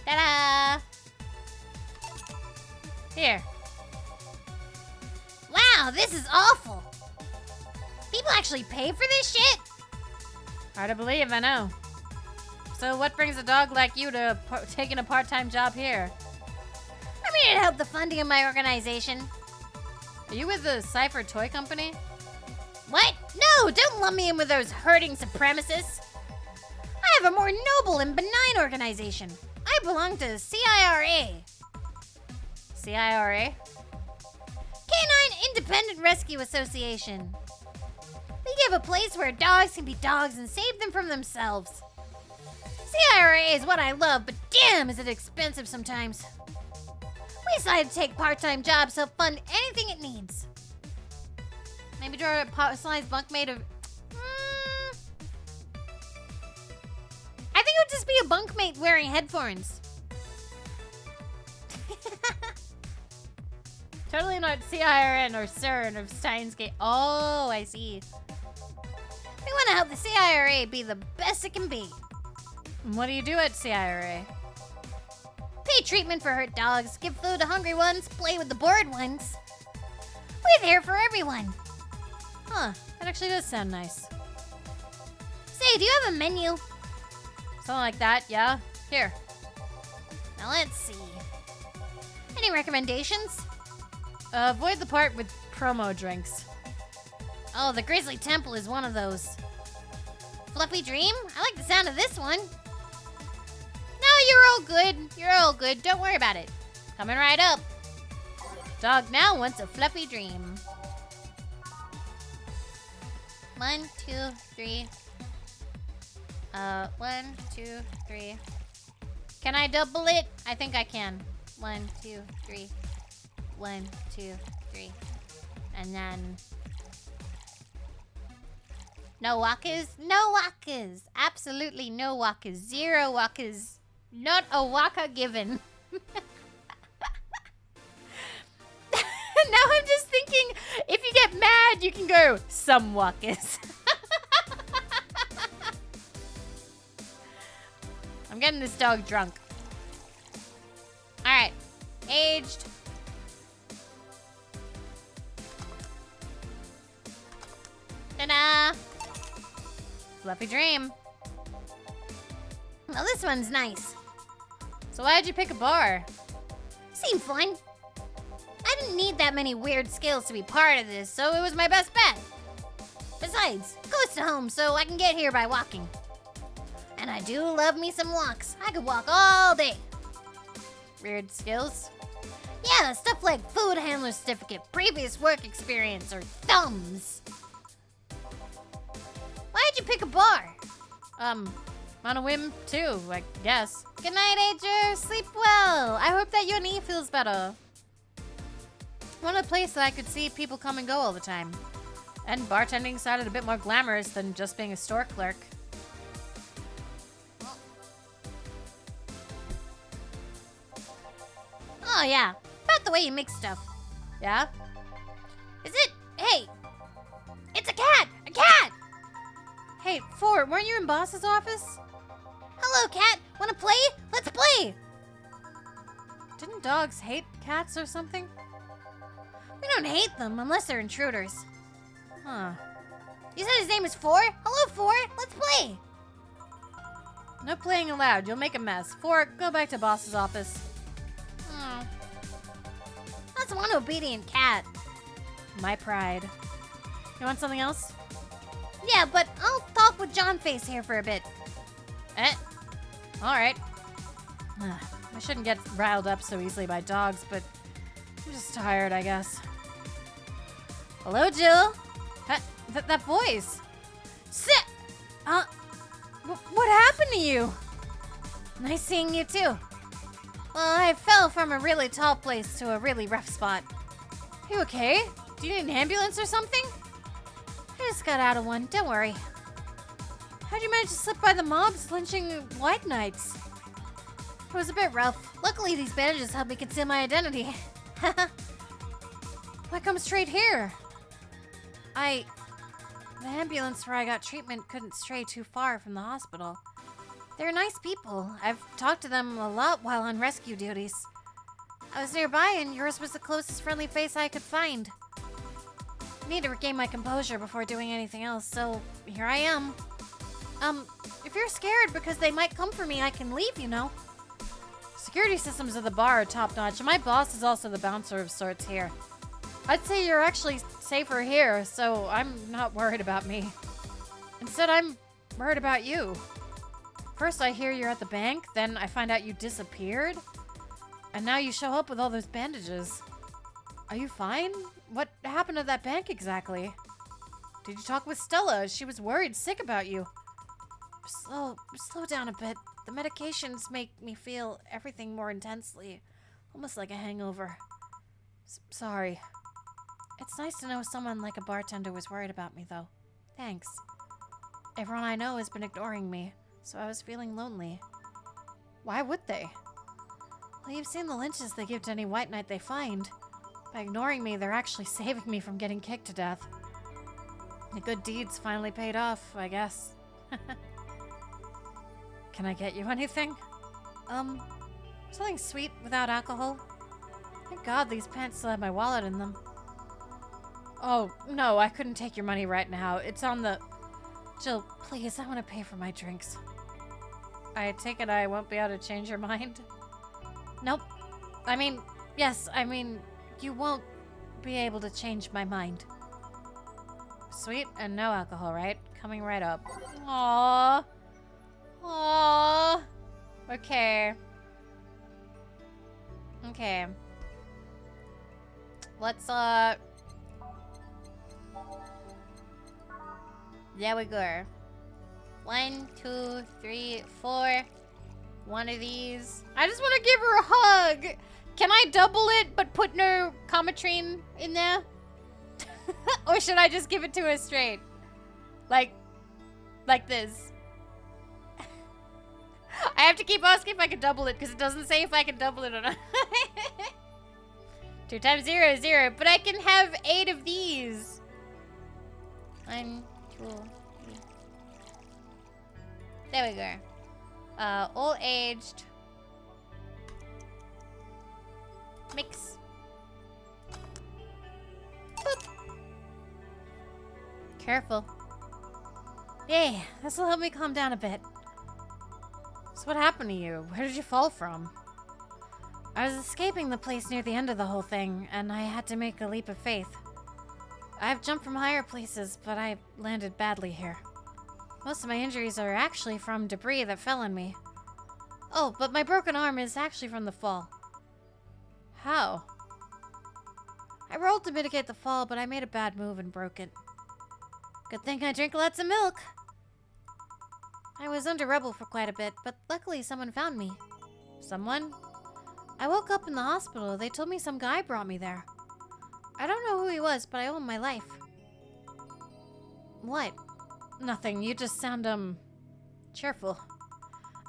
Ta-da! Here. Wow, this is awful. People actually pay for this shit? Hard to believe, I know. So what brings a dog like you to taking a part-time job here? I mean, it helped the funding of my organization. Are you with the Cypher Toy Company? What? No, don't lump me in with those herding supremacists. I have a more noble and benign organization. I belong to CIRA. CIRA? Canine Independent Rescue Association. We give a place where dogs can be dogs and save them from themselves. CIRA is what I love, but damn is it expensive sometimes. We decided to take part-time jobs to fund anything it needs. Maybe draw a personalized bunkmate of... I think it would just be a bunkmate wearing headphones. Totally not CIRN or CERN of Steins Gate. Oh, I see. We want to help the CIRA be the best it can be. What do you do at CIRA? Pay treatment for hurt dogs, give food to hungry ones, play with the bored ones. We're there for everyone. Huh, that actually does sound nice. Say, do you have a menu? Something like that, yeah. Here. Now let's see. Any recommendations? Avoid the part with promo drinks. Oh, the Grizzly Temple is one of those. Fluffy Dream? I like the sound of this one. No, you're all good. You're all good. Don't worry about it. Coming right up. Dog now wants a Fluffy Dream. 1, 2, 3. 1, 2, 3. Can I double it? I think I can. 1, 2, 3. 1, 2, 3. And then... No walkers? No walkers. Absolutely no walkers. 0 walkers. Not a walker given. Now I'm just thinking, if you get mad, you can go, some walkers. I'm getting this dog drunk. All right. Aged. Ta-da! Fluffy dream. Well, this one's nice. So why'd you pick a bar? Seemed fun. I didn't need that many weird skills to be part of this, so it was my best bet. Besides, close to home, so I can get here by walking. And I do love me some walks. I could walk all day. Weird skills? Yeah, stuff like food handler certificate, previous work experience, or thumbs. Why'd you pick a bar? On a whim too, I guess. Good night, Ager. Sleep well. I hope that your knee feels better. Want a place that I could see people come and go all the time. And bartending sounded a bit more glamorous than just being a store clerk. Oh, yeah. About the way you mix stuff. Yeah? Is it? Hey! It's a cat! A cat! Hey, Ford, weren't you in boss's office? Hello, cat. Wanna play? Let's play! Didn't dogs hate cats or something? We don't hate them unless they're intruders. Huh. You said his name is Four? Hello, Four. Let's play. No playing allowed. You'll make a mess. Ford, go back to boss's office. That's one obedient cat. My pride. You want something else? Yeah, but I'll talk with John Face here for a bit. Alright. I shouldn't get riled up so easily by dogs, but I'm just tired, I guess. Hello, Jill. That voice. Sit! What happened to you? Nice seeing you too. Well, I fell from a really tall place to a really rough spot. You okay? Do you need an ambulance or something? I just got out of one, don't worry. How'd you manage to slip by the mobs lynching white knights? It was a bit rough. Luckily, these bandages helped me conceal my identity. Why come straight here? The ambulance where I got treatment couldn't stray too far from the hospital. They're nice people. I've talked to them a lot while on rescue duties. I was nearby and yours was the closest friendly face I could find. I need to regain my composure before doing anything else, so here I am. If you're scared because they might come for me, I can leave, you know. Security systems of the bar are top-notch, and my boss is also the bouncer of sorts here. I'd say you're actually safer here, so I'm not worried about me. Instead, I'm worried about you. First, I hear you're at the bank, then I find out you disappeared, and now you show up with all those bandages. Are you fine? What happened at that bank exactly? Did you talk with Stella? She was worried sick about you. Slow down a bit. The medications make me feel everything more intensely, almost like a hangover. Sorry. It's nice to know someone like a bartender was worried about me, though. Thanks. Everyone I know has been ignoring me, so I was feeling lonely. Why would they? Well, you've seen the lynches they give to any white knight they find. By ignoring me, they're actually saving me from getting kicked to death. The good deeds finally paid off, I guess. Can I get you anything? Something sweet without alcohol. Thank God these pants still have my wallet in them. Oh, no, I couldn't take your money right now. It's on the... Jill, please, I want to pay for my drinks. I take it I won't be able to change your mind? Nope. Yes, you won't be able to change my mind. Sweet and no alcohol, right? Coming right up. Aww. Aww. Okay. Okay. Let's, there we go. 1, 2, 3, 4. One of these. I just want to give her a hug. Can I double it but put no Comatrine in there? Or should I just give it to her straight? Like this. I have to keep asking if I can double it because it doesn't say if I can double it or not. 2 times 0 is 0, but I can have 8 of these. 1, 2, 3. There we go. All aged. Mix. Boop. Careful. Yay, this will help me calm down a bit. So what happened to you? Where did you fall from? I was escaping the place near the end of the whole thing, and I had to make a leap of faith. I've jumped from higher places, but I landed badly here. Most of my injuries are actually from debris that fell on me. Oh, but my broken arm is actually from the fall. How? I rolled to mitigate the fall, but I made a bad move and broke it. Good thing I drink lots of milk. I was under rubble for quite a bit, but luckily someone found me. Someone? I woke up in the hospital. They told me some guy brought me there. I don't know who he was, but I owe him my life. What? Nothing. You just sound, cheerful.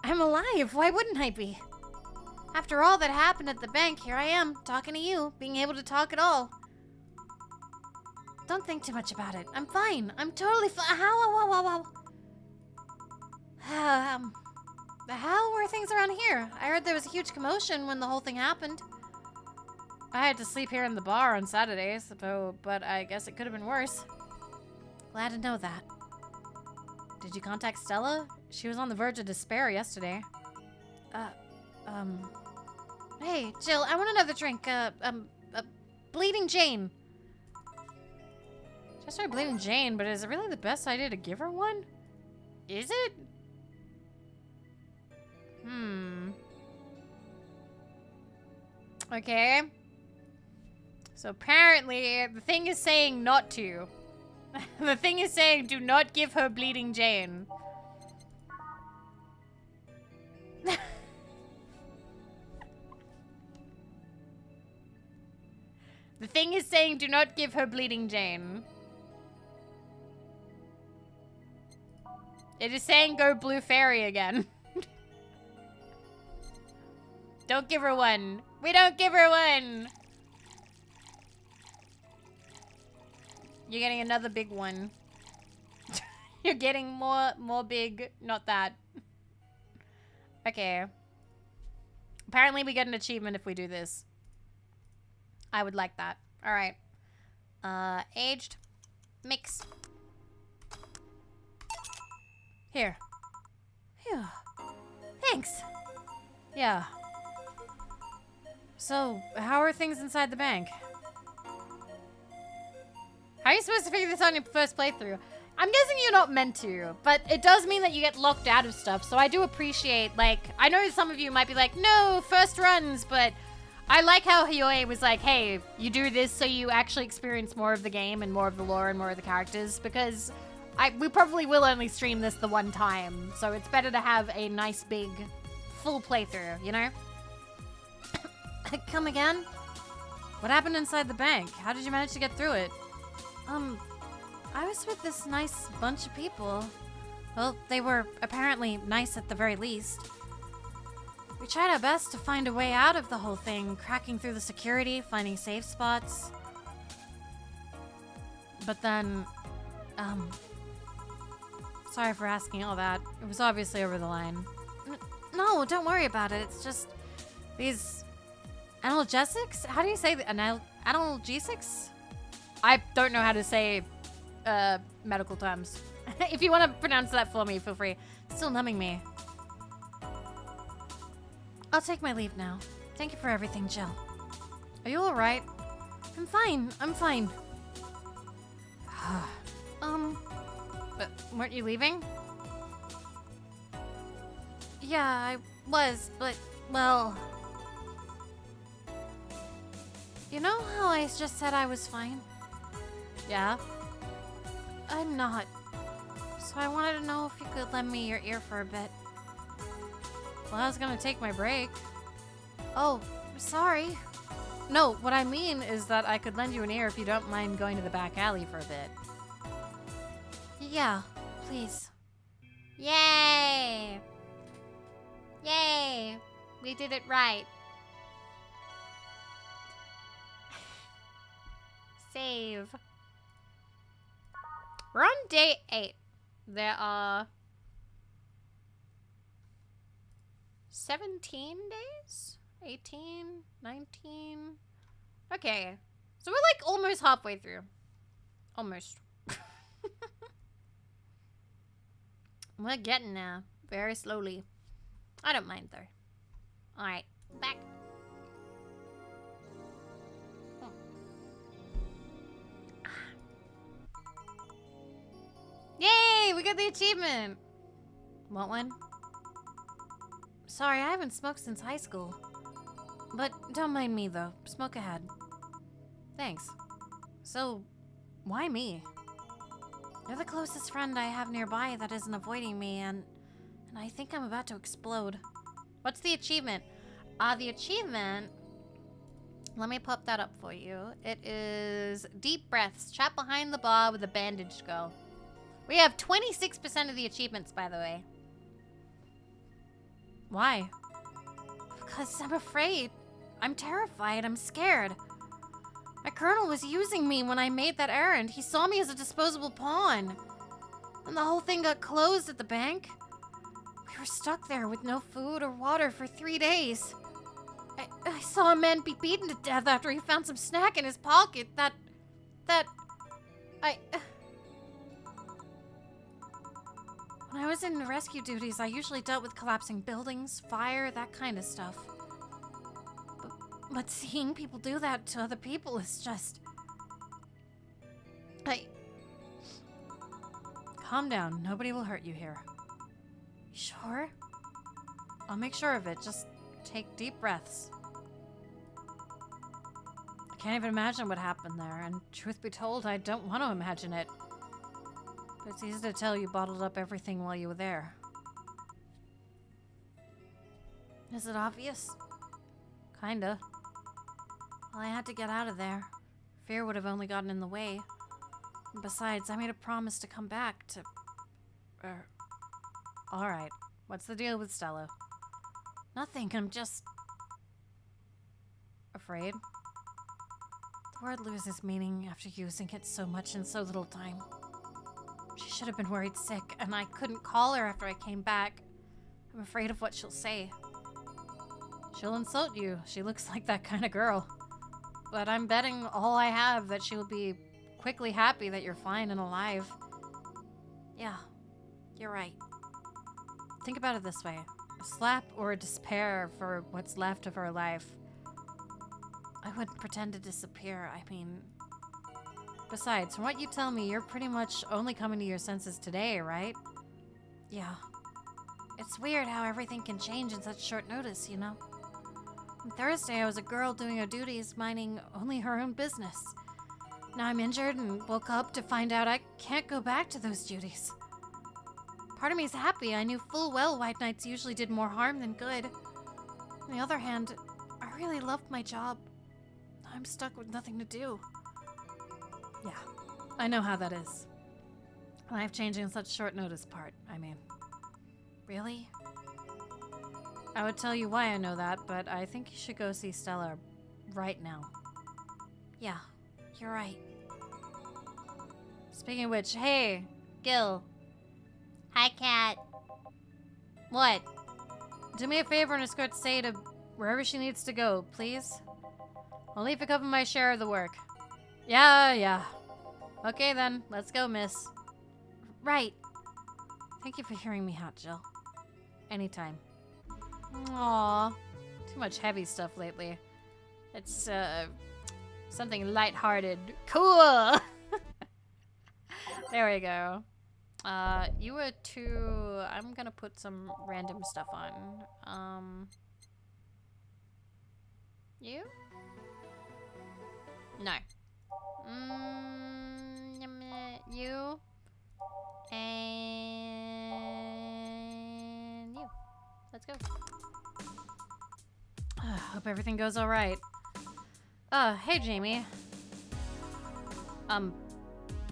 I'm alive. Why wouldn't I be? After all that happened at the bank, here I am, talking to you, being able to talk at all. Don't think too much about it. I'm fine. I'm totally fine. How were things around here? I heard there was a huge commotion when the whole thing happened. I had to sleep here in the bar on Saturdays, but I guess it could have been worse. Glad to know that. Did you contact Stella? She was on the verge of despair yesterday. Hey, Jill, I want another drink. Bleeding Jane. Just started Bleeding Jane, but is it really the best idea to give her one? Is it? Okay. So apparently, the thing is saying not to. The thing is saying do not give her Bleeding Jane. The thing is saying do not give her Bleeding Jane. It is saying go Blue Fairy again. Don't give her one. We don't give her one. You're getting another big one. You're getting more big. Not that. Okay. Apparently we get an achievement if we do this. I would like that. All right. Aged. Mix. Here. Phew. Thanks. Yeah. So, how are things inside the bank? How are you supposed to figure this out on your first playthrough? I'm guessing you're not meant to, but it does mean that you get locked out of stuff, so I do appreciate, like, I know some of you might be like, no, first runs, but I like how Hiyoi was like, hey, you do this so you actually experience more of the game and more of the lore and more of the characters, because we probably will only stream this the one time, so it's better to have a nice big full playthrough, you know? Come again? What happened inside the bank? How did you manage to get through it? I was with this nice bunch of people. Well, they were apparently nice at the very least. We tried our best to find a way out of the whole thing, cracking through the security, finding safe spots. But then, sorry for asking all that. It was obviously over the line. No, don't worry about it. It's just these analgesics? How do you say that? Analgesics? I don't know how to say medical terms. If you want to pronounce that for me, feel free. It's still numbing me. I'll take my leave now. Thank you for everything, Jill. Are you alright? I'm fine. I'm fine. But weren't you leaving? Yeah, I was, but, well... You know how I just said I was fine? Yeah? I'm not. So I wanted to know if you could lend me your ear for a bit. Well, I was gonna take my break. Oh, sorry. No, what I mean is that I could lend you an ear if you don't mind going to the back alley for a bit. Yeah, please. Yay! Yay! We did it right. Save. We're on day 8. There are 17 days? 18? 19? Okay. So we're like almost halfway through. Almost. We're getting there. Very slowly. I don't mind, though. Alright, back. Oh. Yay! We got the achievement! Want one? Sorry, I haven't smoked since high school. But don't mind me, though. Smoke ahead. Thanks. So, why me? You're the closest friend I have nearby that isn't avoiding me, and I think I'm about to explode. What's the achievement? The achievement... Let me pop that up for you. It is deep breaths. Trap behind the bar with a bandaged girl. We have 26% of the achievements, by the way. Why? Because I'm afraid. I'm terrified. I'm scared. My colonel was using me when I made that errand. He saw me as a disposable pawn. And the whole thing got closed at the bank. We were stuck there with no food or water for 3 days. I saw a man be beaten to death after he found some snack in his pocket. When I was in rescue duties, I usually dealt with collapsing buildings, fire, that kind of stuff. But seeing people do that to other people is just... Calm down. Nobody will hurt you here. You sure? I'll make sure of it. Just take deep breaths. I can't even imagine what happened there, and truth be told, I don't want to imagine it. But it's easy to tell you bottled up everything while you were there. Is it obvious? Kinda. Well, I had to get out of there. Fear would have only gotten in the way. And besides, I made a promise to come back to... Alright. What's the deal with Stella? Nothing, I'm just... afraid. The word loses meaning after using it so much in so little time. She should have been worried sick, and I couldn't call her after I came back. I'm afraid of what she'll say. She'll insult you. She looks like that kind of girl. But I'm betting all I have that she will be quickly happy that you're fine and alive. Yeah, you're right. Think about it this way. A slap or a despair for what's left of her life. I wouldn't pretend to disappear, I mean... Besides, from what you tell me, you're pretty much only coming to your senses today, right? Yeah. It's weird how everything can change in such short notice, you know? On Thursday, I was a girl doing her duties, minding only her own business. Now I'm injured and woke up to find out I can't go back to those duties. Part of me is happy. I knew full well White Knights usually did more harm than good. On the other hand, I really loved my job. I'm stuck with nothing to do. Yeah, I know how that is. Life changing in such short notice part, I mean. Really? I would tell you why I know that, but I think you should go see Stella right now. Yeah, you're right. Speaking of which, hey, Gil. Hi, Cat. What? Do me a favor and escort Say to wherever she needs to go, please. Only if you cover my share of the work. Yeah. Okay then, let's go, miss. Right. Thank you for hearing me out, Jill. Anytime. Aww. Too much heavy stuff lately. It's, something lighthearted. Cool! There we go. You were too... I'm gonna put some random stuff on. You? No. You. And you. Let's go. Hope everything goes alright. Hey, Jamie.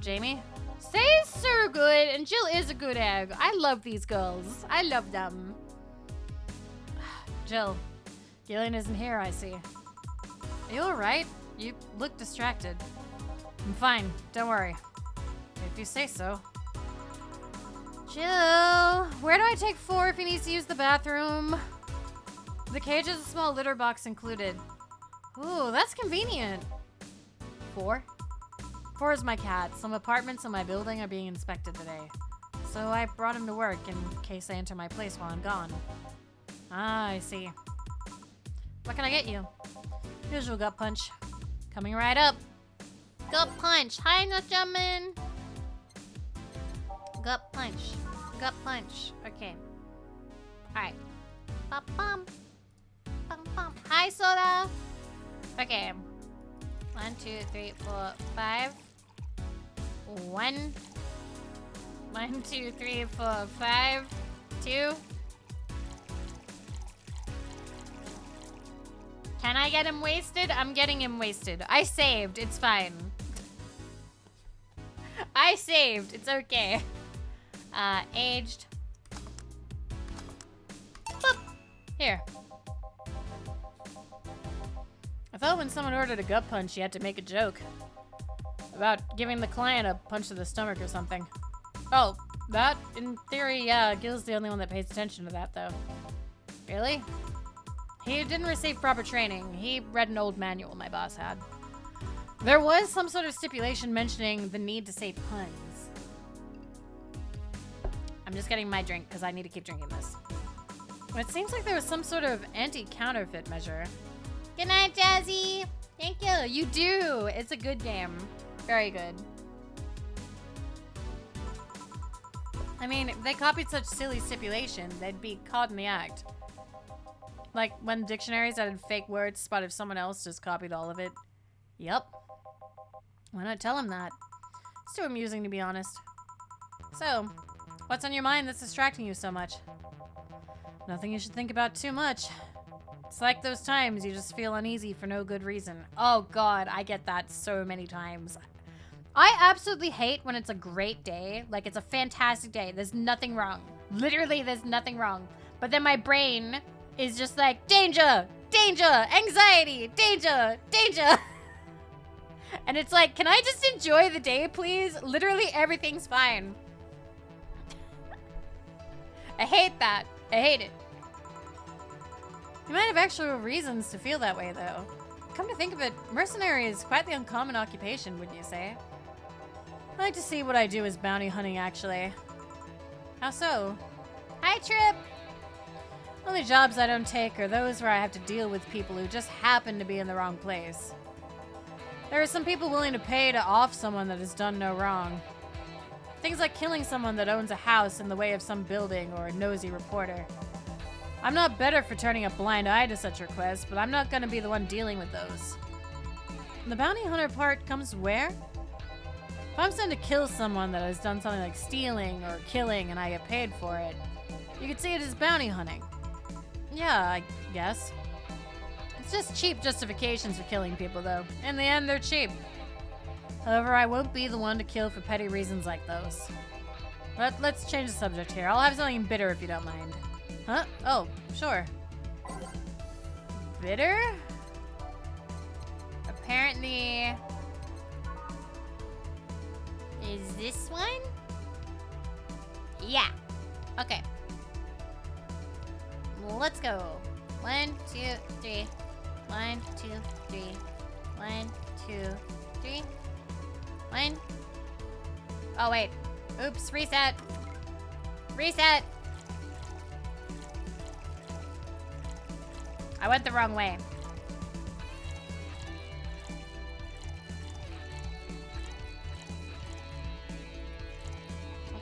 Jamie? Say's so good, and Jill is a good egg. I love these girls. I love them. Jill, Gillian isn't here, I see. Are you alright? You look distracted. I'm fine, don't worry. If you say so. Jill, where do I take 4 if he needs to use the bathroom? The cage has a small litter box included. Ooh, that's convenient. 4? 4 is my cat. Some apartments in my building are being inspected today. So I brought him to work in case they enter my place while I'm gone. Ah, I see. What can I get you? Usual gut punch. Coming right up. Gut punch. Hi, no jumping. Gut punch. Gut punch. Okay. Alright. Bum. Bum. Hi, soda. Okay. 1, 2, 3, 4, 5. 1. 1, 2, 3, 4, 5. 2. Can I get him wasted? I'm getting him wasted. I saved. It's fine. I saved. It's okay. Aged. Boop. Here. I thought when someone ordered a gut punch, you had to make a joke about giving the client a punch to the stomach or something. Oh, that? In theory, yeah, Gil's the only one that pays attention to that, though. Really? He didn't receive proper training. He read an old manual my boss had. There was some sort of stipulation mentioning the need to say puns. I'm just getting my drink because I need to keep drinking this. It seems like there was some sort of anti-counterfeit measure. Good night, Jazzy. Thank you. You do. It's a good game. Very good. I mean, if they copied such silly stipulation, they'd be caught in the act. Like when dictionaries added fake words, spot if someone else just copied all of it. Yep. Why not tell him that? It's too amusing, to be honest. So, what's on your mind that's distracting you so much? Nothing you should think about too much. It's like those times you just feel uneasy for no good reason. Oh god, I get that so many times. I absolutely hate when it's a great day. Like, it's a fantastic day. There's nothing wrong. Literally, there's nothing wrong. But then my brain is just like, danger, danger, anxiety, danger, danger. And it's like, can I just enjoy the day, please? Literally everything's fine. I hate that. I hate it. You might have actual reasons to feel that way, though. Come to think of it, mercenary is quite the uncommon occupation, wouldn't you say? I like to see what I do as bounty hunting, actually. How so? Hi, Trip! Only jobs I don't take are those where I have to deal with people who just happen to be in the wrong place. There are some people willing to pay to off someone that has done no wrong. Things like killing someone that owns a house in the way of some building or a nosy reporter. I'm not better for turning a blind eye to such requests, but I'm not going to be the one dealing with those. The bounty hunter part comes where? If I'm sent to kill someone that has done something like stealing or killing and I get paid for it, you could see it as bounty hunting. Yeah, I guess. It's just cheap justifications for killing people, though. In the end, they're cheap. However, I won't be the one to kill for petty reasons like those. But let's change the subject here. I'll have something bitter if you don't mind. Huh? Oh, sure. Bitter? Apparently... Is this one? Yeah. Okay. Let's go. 1, 2, 3. 1, 2, 3. 1, 2, 3. 1. Oh, wait. Oops, reset. Reset. I went the wrong way.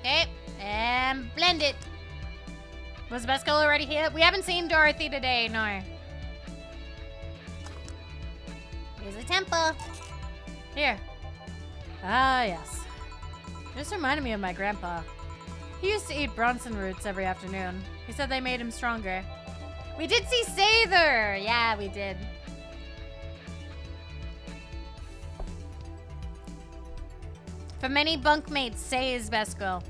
Okay, and blend it. Was Best Girl already here? We haven't seen Dorothy today, no. Here's a temper. Here. Ah, yes. This reminded me of my grandpa. He used to eat Bronson roots every afternoon. He said they made him stronger. We did see Sather! Yeah, we did. For many bunkmates, Say is Best Girl.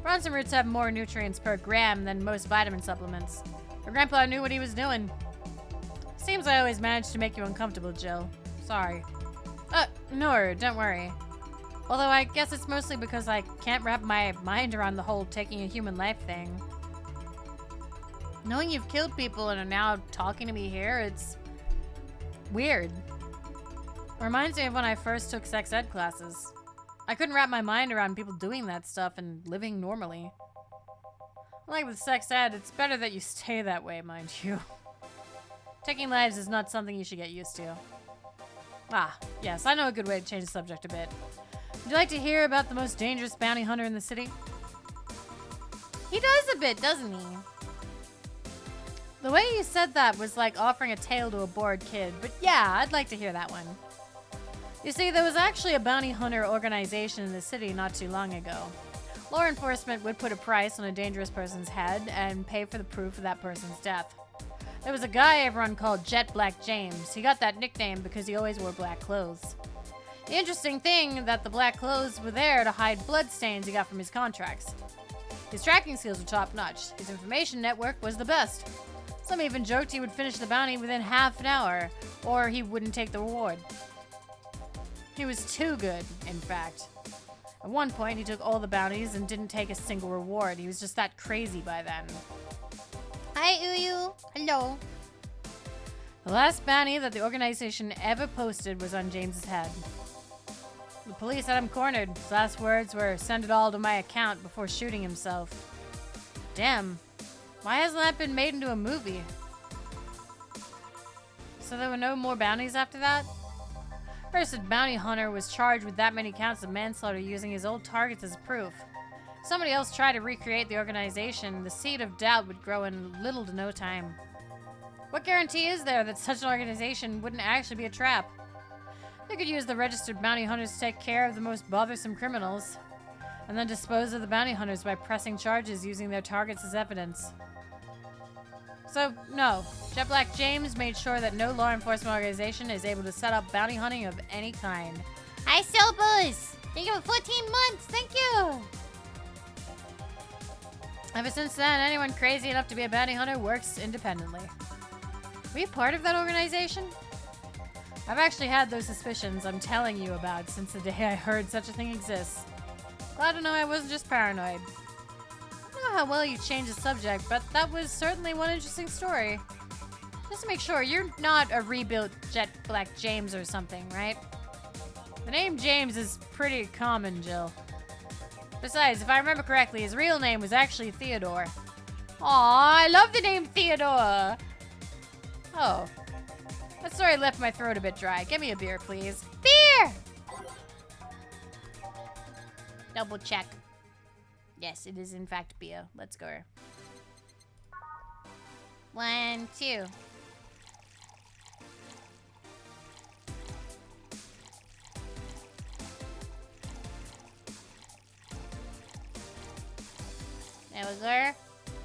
Bronson roots have more nutrients per gram than most vitamin supplements. Your grandpa knew what he was doing. Seems I always manage to make you uncomfortable, Jill. Sorry. No, don't worry. Although I guess it's mostly because I can't wrap my mind around the whole taking a human life thing. Knowing you've killed people and are now talking to me here, it's weird. Reminds me of when I first took sex ed classes. I couldn't wrap my mind around people doing that stuff and living normally. Like with sex ed, it's better that you stay that way, mind you. Taking lives is not something you should get used to. Ah, yes, I know a good way to change the subject a bit. Would you like to hear about the most dangerous bounty hunter in the city? He does a bit, doesn't he? The way you said that was like offering a tale to a bored kid, but yeah, I'd like to hear that one. You see, there was actually a bounty hunter organization in the city not too long ago. Law enforcement would put a price on a dangerous person's head and pay for the proof of that person's death. There was a guy everyone called Jet Black James. He got that nickname because he always wore black clothes. The interesting thing that the black clothes were there to hide blood stains he got from his contracts. His tracking skills were top-notch. His information network was the best. Some even joked he would finish the bounty within half an hour, or he wouldn't take the reward. He was too good, in fact. At one point, he took all the bounties and didn't take a single reward. He was just that crazy by then. Hi, Uyu. Hello. The last bounty that the organization ever posted was on James's head. The police had him cornered. His last words were, "Send it all to my account," before shooting himself. Damn. Why hasn't that been made into a movie? So there were no more bounties after that? First, a bounty hunter was charged with that many counts of manslaughter using his old targets as proof. Somebody else tried to recreate the organization. The seed of doubt would grow in little to no time. What guarantee is there that such an organization wouldn't actually be a trap? They could use the registered bounty hunters to take care of the most bothersome criminals, and then dispose of the bounty hunters by pressing charges using their targets as evidence. So, no. Jet Black James made sure that no law enforcement organization is able to set up bounty hunting of any kind. Hi, Silbus. Thank you for 14 months. Thank you. Ever since then, anyone crazy enough to be a bounty hunter works independently. Were you part of that organization? I've actually had those suspicions I'm telling you about since the day I heard such a thing exists. Glad to know I wasn't just paranoid. I don't know how well you changed the subject, but that was certainly one interesting story. Just to make sure, you're not a rebuilt Jet Black James or something, right? The name James is pretty common, Jill. Besides, if I remember correctly, his real name was actually Theodore. Aw, I love the name Theodore! Oh. That story left my throat a bit dry. Get me a beer, please. Beer! Double check. Yes, it is in fact beer. Let's go. 1, 2. There we go.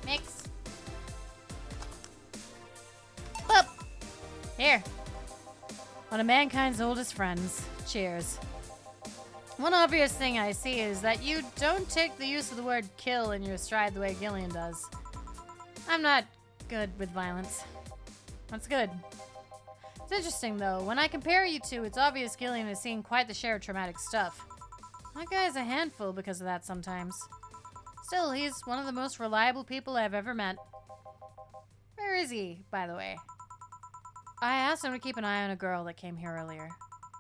Mix. Boop. Here. One of mankind's oldest friends. Cheers. One obvious thing I see is that you don't take the use of the word kill in your stride the way Gillian does. I'm not good with violence. That's good. It's interesting though, when I compare you two, it's obvious Gillian has seen quite the share of traumatic stuff. My guy's a handful because of that sometimes. Still, he's one of the most reliable people I've ever met. Where is he, by the way? I asked him to keep an eye on a girl that came here earlier.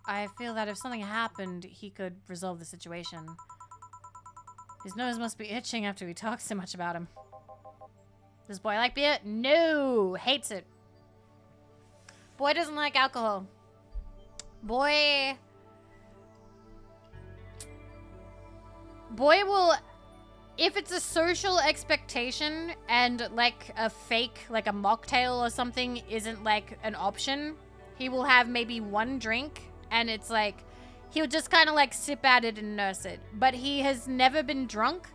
I feel that if something happened, he could resolve the situation. His nose must be itching after he talks so much about him. Does boy like beer? No! Hates it. Boy doesn't like alcohol. Boy will... If it's a social expectation and like a fake, like a mocktail or something isn't like an option, he will have maybe one drink and it's like, he'll just kind of like sip at it and nurse it. But he has never been drunk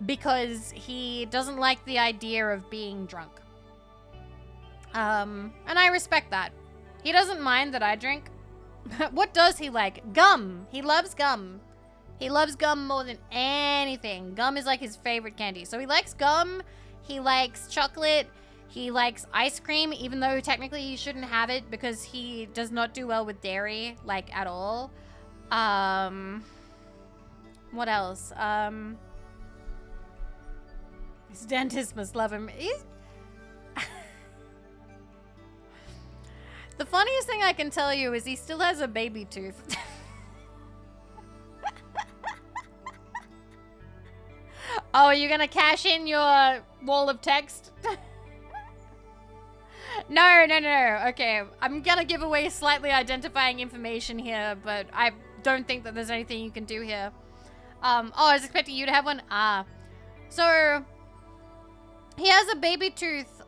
because he doesn't like the idea of being drunk. And I respect that. He doesn't mind that I drink. What does he like? Gum. He loves gum. He loves gum more than anything. Gum is like his favorite candy. So he likes gum, he likes chocolate, he likes ice cream, even though technically he shouldn't have it because he does not do well with dairy, like at all. What else? His dentist must love him. The funniest thing I can tell you is he still has a baby tooth. Oh, you're gonna cash in your wall of text? No. Okay, I'm gonna give away slightly identifying information here, but I don't think that there's anything you can do here. Oh, I was expecting you to have one. So he has a baby tooth,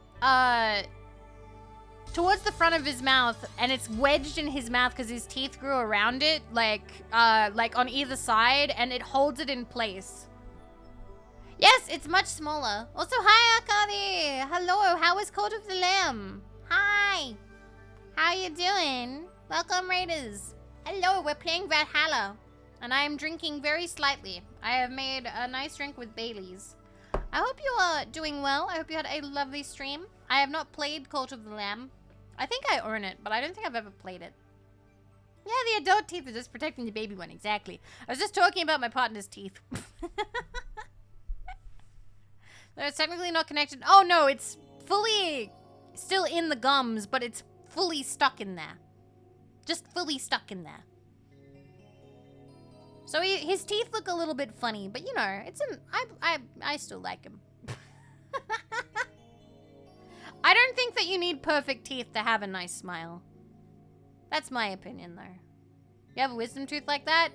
towards the front of his mouth, and it's wedged in his mouth because his teeth grew around it, like on either side, and it holds it in place. Yes, it's much smaller. Also, hi, Akari. Hello, how is Cult of the Lamb? Hi. How you doing? Welcome, Raiders. Hello, we're playing Valhalla, and I am drinking very slightly. I have made a nice drink with Bailey's. I hope you are doing well. I hope you had a lovely stream. I have not played Cult of the Lamb. I think I own it, but I don't think I've ever played it. Yeah, the adult teeth are just protecting the baby one, exactly. I was just talking about my partner's teeth. It's technically not connected. Oh no, it's fully still in the gums, but it's fully stuck in there. Just fully stuck in there. So his teeth look a little bit funny, but you know, I still like him. I don't think that you need perfect teeth to have a nice smile. That's my opinion, though. You have a wisdom tooth like that?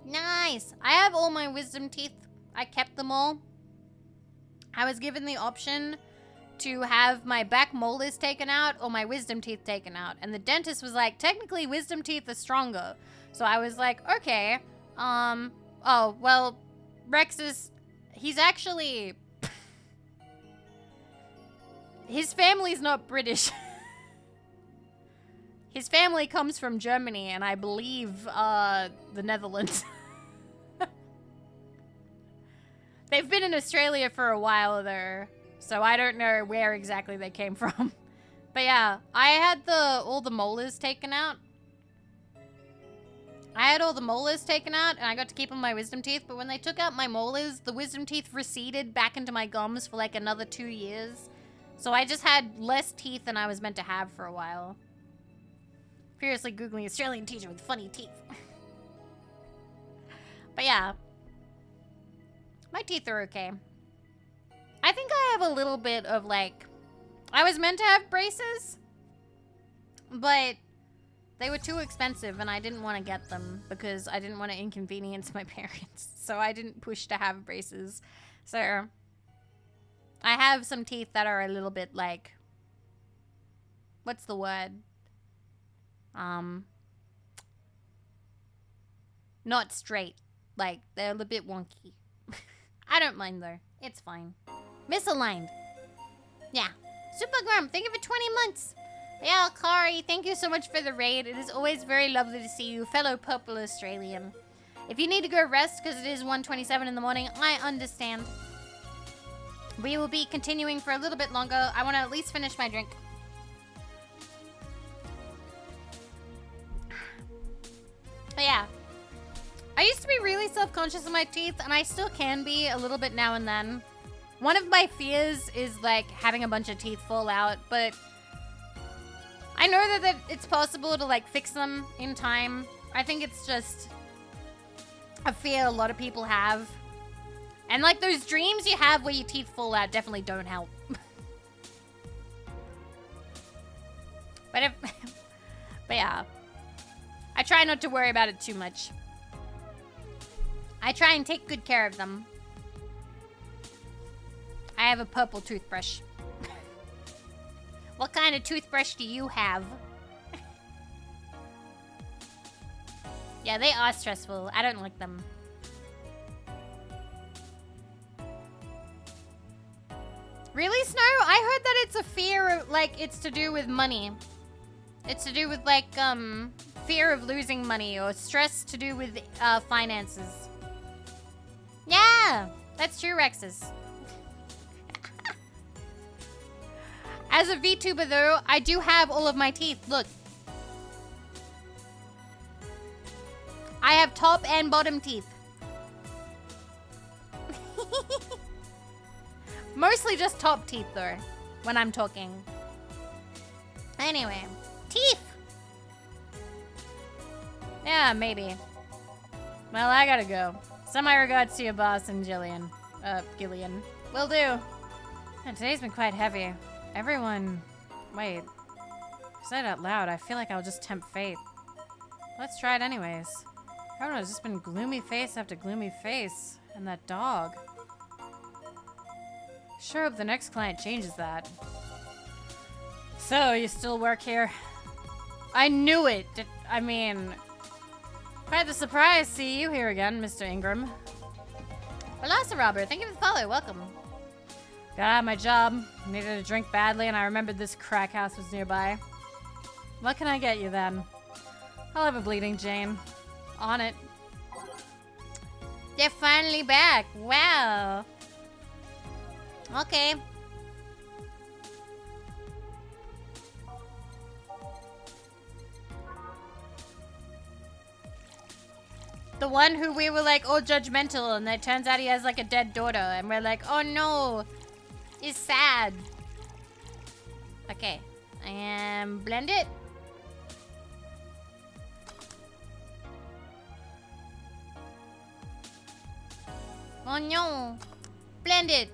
Nice. I have all my wisdom teeth. I kept them all. I was given the option to have my back molars taken out or my wisdom teeth taken out. And the dentist was like, technically, wisdom teeth are stronger. So I was like, okay. Oh, well, Rex is... He's actually... His family's not British. His family comes from Germany and I believe, the Netherlands. They've been in Australia for a while, though, so I don't know where exactly they came from. But yeah, I had all the molars taken out. I had all the molars taken out, and I got to keep on my wisdom teeth, but when they took out my molars, the wisdom teeth receded back into my gums for like another 2 years. So I just had less teeth than I was meant to have for a while. Furiously Googling Australian teacher with funny teeth. But yeah. My teeth are okay. I think I have a little bit of like... I was meant to have braces, but they were too expensive and I didn't want to get them because I didn't want to inconvenience my parents. So I didn't push to have braces. So I have some teeth that are a little bit like... What's the word? Not straight. Like, they're a little bit wonky. I don't mind, though. It's fine. Misaligned. Yeah. Super Grump, thank you for 20 months. Yeah, Kari, thank you so much for the raid. It is always very lovely to see you, fellow Purple Australian. If you need to go rest, because it is 1:27 in the morning, I understand. We will be continuing for a little bit longer. I want to at least finish my drink. But yeah. I used to be really self-conscious of my teeth, and I still can be a little bit now and then. One of my fears is, like, having a bunch of teeth fall out, but I know that it's possible to, like, fix them in time. I think it's just a fear a lot of people have. And, like, those dreams you have where your teeth fall out definitely don't help. But yeah. I try not to worry about it too much. I try and take good care of them. I have a purple toothbrush. What kind of toothbrush do you have? Yeah, they are stressful. I don't like them. Really, Snow? I heard that it's a fear of, like, it's to do with money. It's to do with, like, fear of losing money or stress to do with, finances. Yeah, that's true, Rexus. As a VTuber, though, I do have all of my teeth. Look. I have top and bottom teeth. Mostly just top teeth, though, when I'm talking. Anyway, teeth. Yeah, maybe. Well, I gotta go. Send my regards to your boss and Gillian. Will do. And today's been quite heavy. Everyone... Wait. Say it out loud. I feel like I'll just tempt fate. Let's try it anyways. Everyone has just been gloomy face after gloomy face. And that dog. Sure hope the next client changes that. So, you still work here? I knew it! I mean... Quite the surprise to see you here again, Mr. Ingram. Velociraptor, thank you for the follow. Welcome. Got out of my job. Needed a drink badly, and I remembered this crack house was nearby. What can I get you then? I'll have a bleeding Jane. On it. They're finally back. Wow. Okay. The one who we were like, oh, judgmental, and it turns out he has like a dead daughter, and we're like, oh no, he's sad. Okay, and blend it. Oh no, blend it.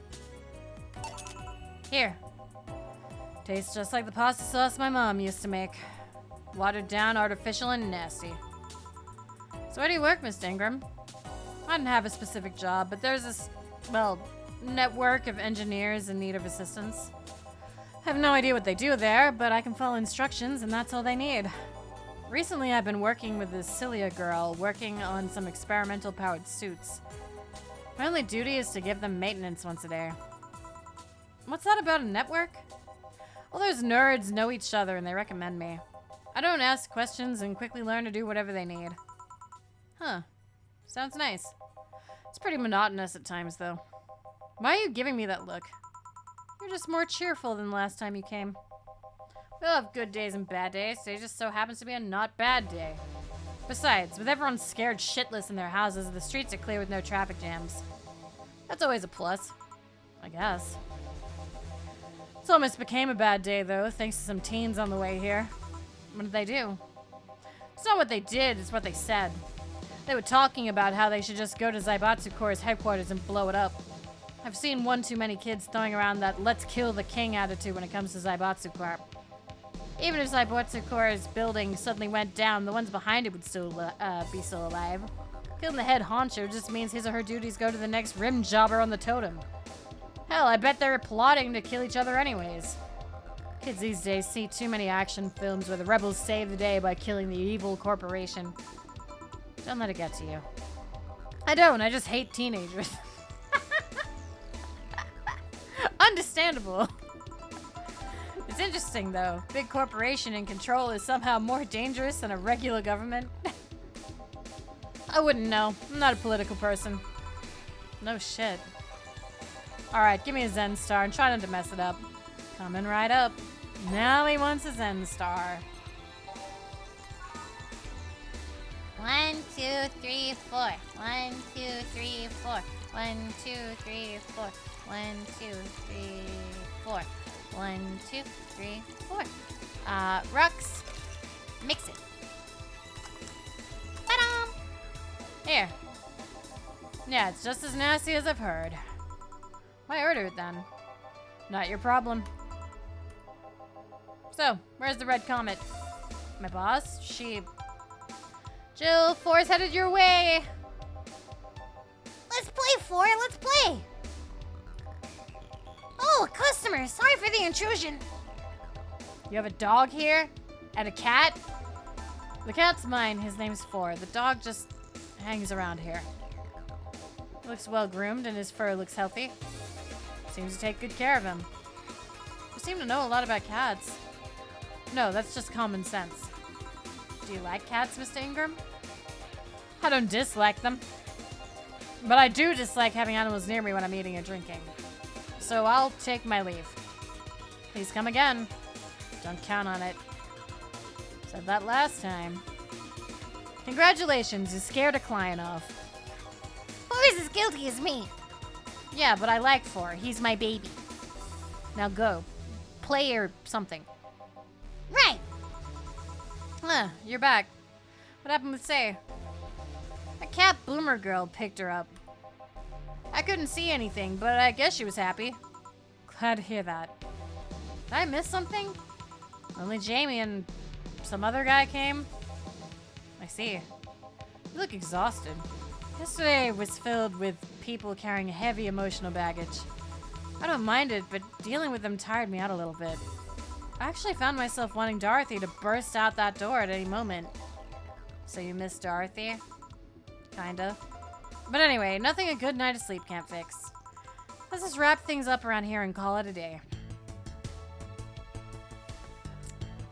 Here. Tastes just like the pasta sauce my mom used to make. Watered down, artificial, and nasty. So where do you work, Mr. Ingram? I didn't have a specific job, but there's this, well, network of engineers in need of assistance. I have no idea what they do there, but I can follow instructions, and that's all they need. Recently, I've been working with this Cilia girl, working on some experimental powered suits. My only duty is to give them maintenance once a day. What's that about a network? Well, those nerds know each other, and they recommend me. I don't ask questions and quickly learn to do whatever they need. Huh. Sounds nice. It's pretty monotonous at times, though. Why are you giving me that look? You're just more cheerful than last time you came. We'll have good days and bad days. Today just so happens to be a not bad day. Besides, with everyone scared shitless in their houses, the streets are clear with no traffic jams. That's always a plus. I guess. It almost became a bad day, though, thanks to some teens on the way here. What did they do? It's not what they did, it's what they said. They were talking about how they should just go to Zaibatsu Corps' headquarters and blow it up. I've seen one too many kids throwing around that let's kill the king attitude when it comes to Zaibatsu Corps. Even if Zaibatsu Corps' building suddenly went down, the ones behind it would still be still alive. Killing the head honcho just means his or her duties go to the next rim jobber on the totem. Hell, I bet they're plotting to kill each other anyways. Kids these days see too many action films where the rebels save the day by killing the evil corporation. Don't let it get to you. I don't, I just hate teenagers. Understandable. It's interesting though. Big corporation in control is somehow more dangerous than a regular government. I wouldn't know. I'm not a political person. No shit. Alright, give me a Zen star and try not to mess it up. Coming right up. Now he wants a Zen star. 1, 2, 3, 4. 1, 2, 3, 4. 1, 2, 3, 4. 1, 2, 3, 4. 1, 2, 3, 4. Rux, mix it. Ta-da! Here. Yeah, it's just as nasty as I've heard. Why order it then? Not your problem. So, where's the red comet? My boss? She... Jill, 4's headed your way. Let's play, 4. Let's play. Oh, a customer. Sorry for the intrusion. You have a dog here? And a cat? The cat's mine. His name's 4. The dog just hangs around here. He looks well groomed and his fur looks healthy. Seems to take good care of him. You seem to know a lot about cats. No, that's just common sense. Do you like cats, Mr. Ingram? I don't dislike them. But I do dislike having animals near me when I'm eating or drinking. So I'll take my leave. Please come again. Don't count on it. Said that last time. Congratulations, you scared a client off. 4 is as guilty as me. Yeah, but I like 4. He's my baby. Now go. Play or something. Right. Huh, you're back. What happened with Say? A cat boomer girl picked her up. I couldn't see anything, but I guess she was happy. Glad to hear that. Did I miss something? Only Jamie and some other guy came? I see. You look exhausted. Yesterday was filled with people carrying heavy emotional baggage. I don't mind it, but dealing with them tired me out a little bit. I actually found myself wanting Dorothy to burst out that door at any moment. So you miss Dorothy? Kinda. But anyway, nothing a good night of sleep can't fix. Let's just wrap things up around here and call it a day.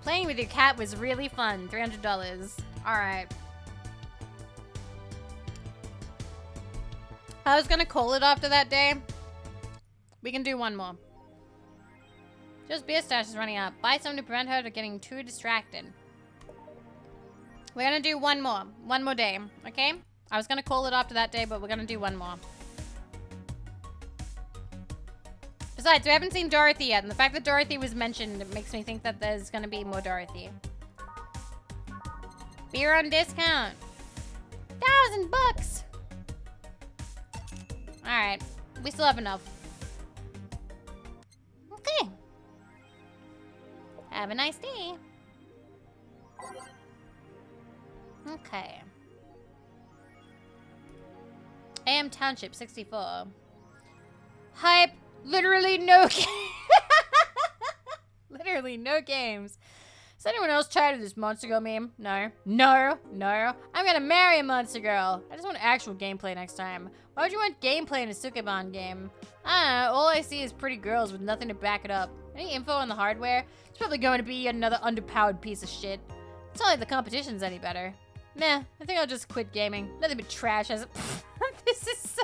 Playing with your cat was really fun. $300. Alright. I was gonna call it after that day. We can do one more. Just beer stash is running out. Buy something to prevent her from getting too distracted. We're gonna do one more. One more day, okay? I was gonna call it after that day, but we're gonna do one more. Besides, we haven't seen Dorothy yet, and the fact that Dorothy was mentioned makes me think that there's gonna be more Dorothy. Beer on discount. $1,000. Alright. We still have enough. Okay. Have a nice day. Okay. AM Township 64. Hype. Literally no Literally no games. Is anyone else tired of this Monster Girl meme? No. No. No. I'm gonna marry a Monster Girl. I just want actual gameplay next time. Why would you want gameplay in a Sukeban game? I don't know. All I see is pretty girls with nothing to back it up. Any info on the hardware? It's probably going to be yet another underpowered piece of shit. It's not like the competition's any better. Meh. I think I'll just quit gaming. Nothing but trash as this is so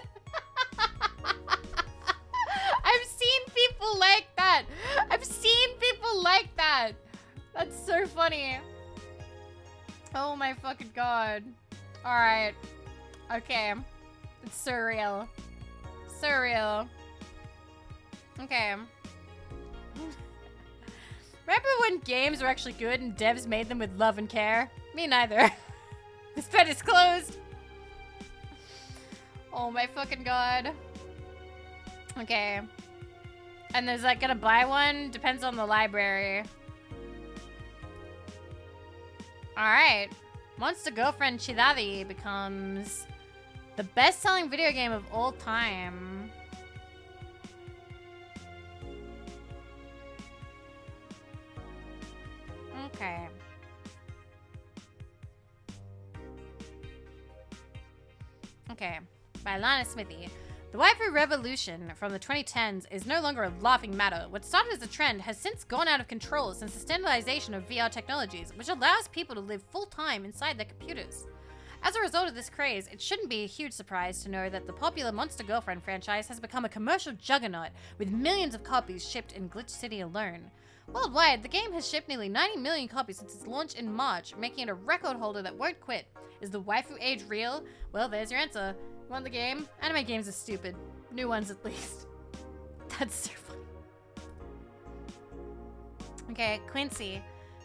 I've seen people like that. I've seen people like that. That's so funny. Oh my fucking god. Alright. Okay. It's surreal. Surreal. Okay. Remember when games were actually good and devs made them with love and care? Me neither. This bed is closed. Oh my fucking god. Okay. And there's like gonna buy one? Depends on the library. Alright. Monster Girlfriend Chidari becomes the best-selling video game of all time. Okay. Okay. By Lana Smithy. The waifu revolution from the 2010s is no longer a laughing matter. What started as a trend has since gone out of control since the standardization of VR technologies, which allows people to live full-time inside their computers. As a result of this craze, it shouldn't be a huge surprise to know that the popular Monster Girlfriend franchise has become a commercial juggernaut with millions of copies shipped in Glitch City alone. Worldwide, the game has shipped nearly 90 million copies since its launch in March, making it a record holder that won't quit. Is the waifu age real? Well, there's your answer. Want the game? Anime games are stupid. New ones, at least. That's so funny. Okay, Quincy.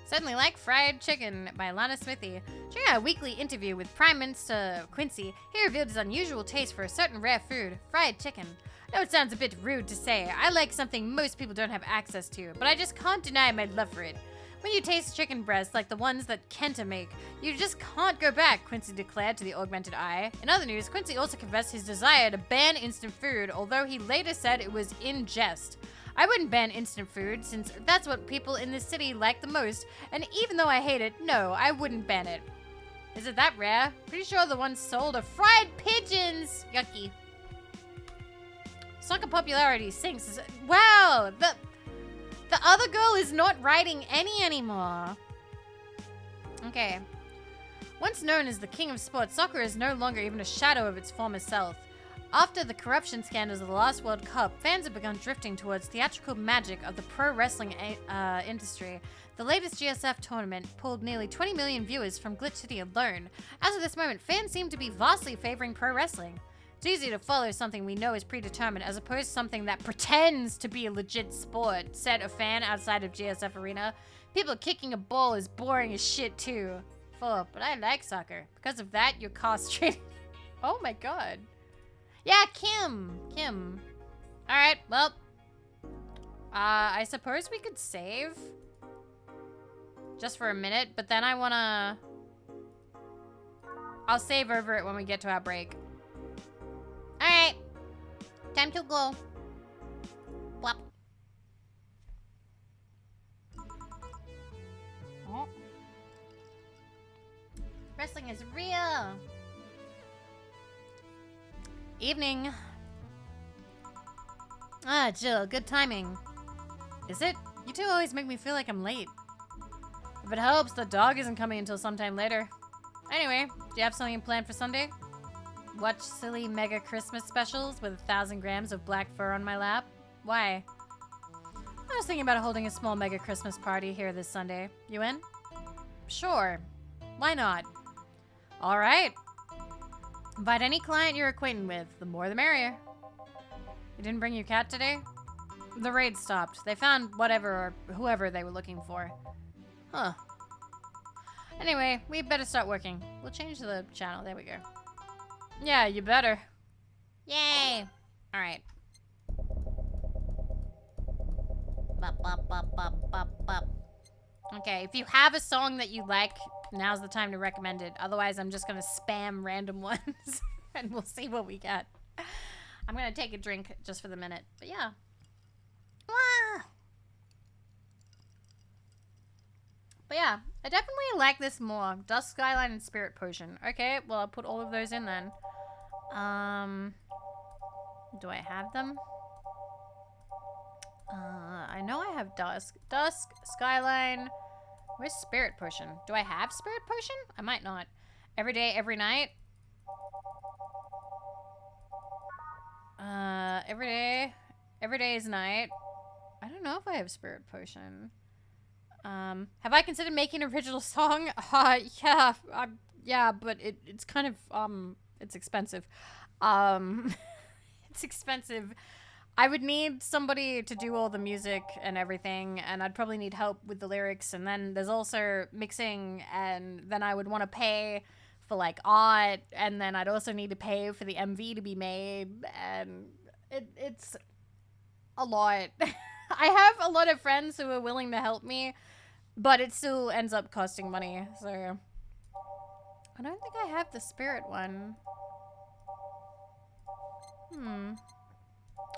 Certainly like fried chicken by Lana Smithy. During our weekly interview with Prime Minister Quincy, he revealed his unusual taste for a certain rare food, fried chicken. I know it sounds a bit rude to say. I like something most people don't have access to, but I just can't deny my love for it. When you taste chicken breasts like the ones that Kenta make, you just can't go back, Quincy declared to the Augmented Eye. In other news, Quincy also confessed his desire to ban instant food, although he later said it was in jest. I wouldn't ban instant food, since that's what people in this city like the most, and even though I hate it, no, I wouldn't ban it. Is it that rare? Pretty sure the ones sold are fried pigeons! Yucky. Soccer popularity sinks. Wow! The other girl is not writing any anymore. Okay. Once known as the king of sports, soccer is no longer even a shadow of its former self. After the corruption scandals of the last World Cup, fans have begun drifting towards theatrical magic of the pro wrestling industry. The latest GSF tournament pulled nearly 20 million viewers from Glitch City alone. As of this moment, fans seem to be vastly favoring pro wrestling. It's easy to follow something we know is predetermined as opposed to something that pretends to be a legit sport, said a fan outside of GSF Arena. People kicking a ball is boring as shit too. 4, but I like soccer. Because of that, you're castrated. Oh my god. Yeah, Kim. Alright, well. I suppose we could save. Just for a minute, but then I wanna... I'll save over it when we get to our break. Alright. Time to go. Whop. Oh. Wrestling is real. Evening. Ah, Jill, good timing. Is it? You two always make me feel like I'm late. If it helps, the dog isn't coming until sometime later. Anyway, do you have something planned for Sunday? Watch silly mega Christmas specials with 1,000 grams of black fur on my lap? Why? I was thinking about holding a small mega Christmas party here this Sunday. You in? Sure. Why not? All right. Invite any client you're acquainted with. The more the merrier. You didn't bring your cat today? The raid stopped. They found whatever or whoever they were looking for. Huh. Anyway, we better start working. We'll change the channel. There we go. Yeah, you better. Yay! Alright. Okay, if you have a song that you like, now's the time to recommend it. Otherwise, I'm just gonna spam random ones and we'll see what we get. I'm gonna take a drink just for the minute. But yeah. Wah! But yeah, I definitely like this more. Dusk Skyline and Spirit Potion. Okay, well, I'll put all of those in then. Do I have them? I know I have Dusk, Skyline. Where's Spirit Potion? Do I have Spirit Potion? I might not. Every day, every night. Every day is night. I don't know if I have Spirit Potion. Have I considered making an original song? Yeah, but it's kind of, it's expensive. It's expensive. I would need somebody to do all the music and everything, and I'd probably need help with the lyrics, and then there's also mixing, and then I would want to pay for, like, art, and then I'd also need to pay for the MV to be made, and it's a lot. I have a lot of friends who are willing to help me, but it still ends up costing money, so... I don't think I have the spirit one.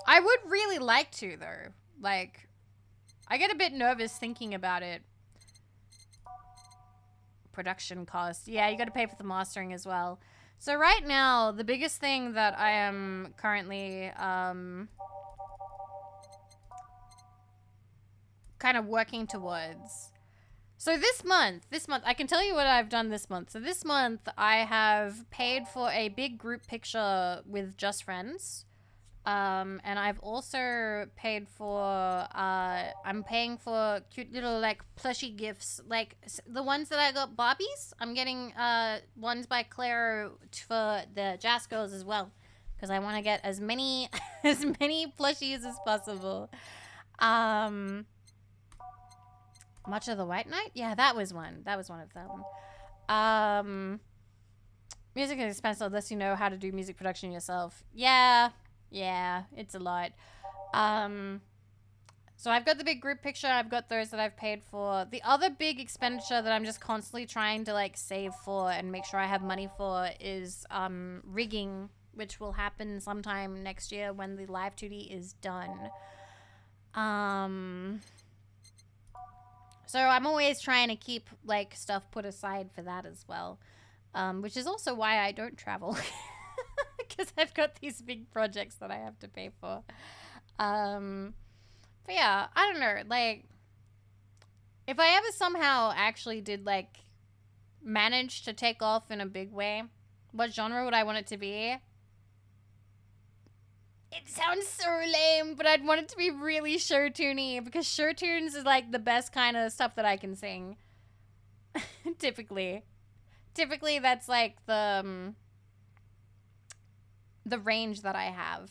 I would really like to, though. Like, I get a bit nervous thinking about it. Production cost. Yeah, you gotta pay for the mastering as well. So right now, the biggest thing that I am currently, kind of working towards... So this month, I can tell you what I've done this month. So this month, I have paid for a big group picture with Just Friends. And I've also paid for, I'm paying for cute little, like, plushy gifts. Like, the ones that I got Barbies, I'm getting, ones by Claire for the Jazz Girls as well. Because I want to get as many, as many plushies as possible. Much of the White Knight? Yeah, that was one. That was one of them. Music is expensive unless you know how to do music production yourself. Yeah, it's a lot. So I've got the big group picture. I've got those that I've paid for. The other big expenditure that I'm just constantly trying to, like, save for and make sure I have money for is rigging, which will happen sometime next year when the live 2D is done. So I'm always trying to keep, like, stuff put aside for that as well. Which is also why I don't travel. Because I've got these big projects that I have to pay for. But yeah, I don't know. Like, if I ever somehow actually did, like, manage to take off in a big way, what genre would I want it to be? It sounds so lame, but I'd want it to be really show-toony, because show-tunes is, like, the best kind of stuff that I can sing. Typically. Typically, that's, like, the range that I have.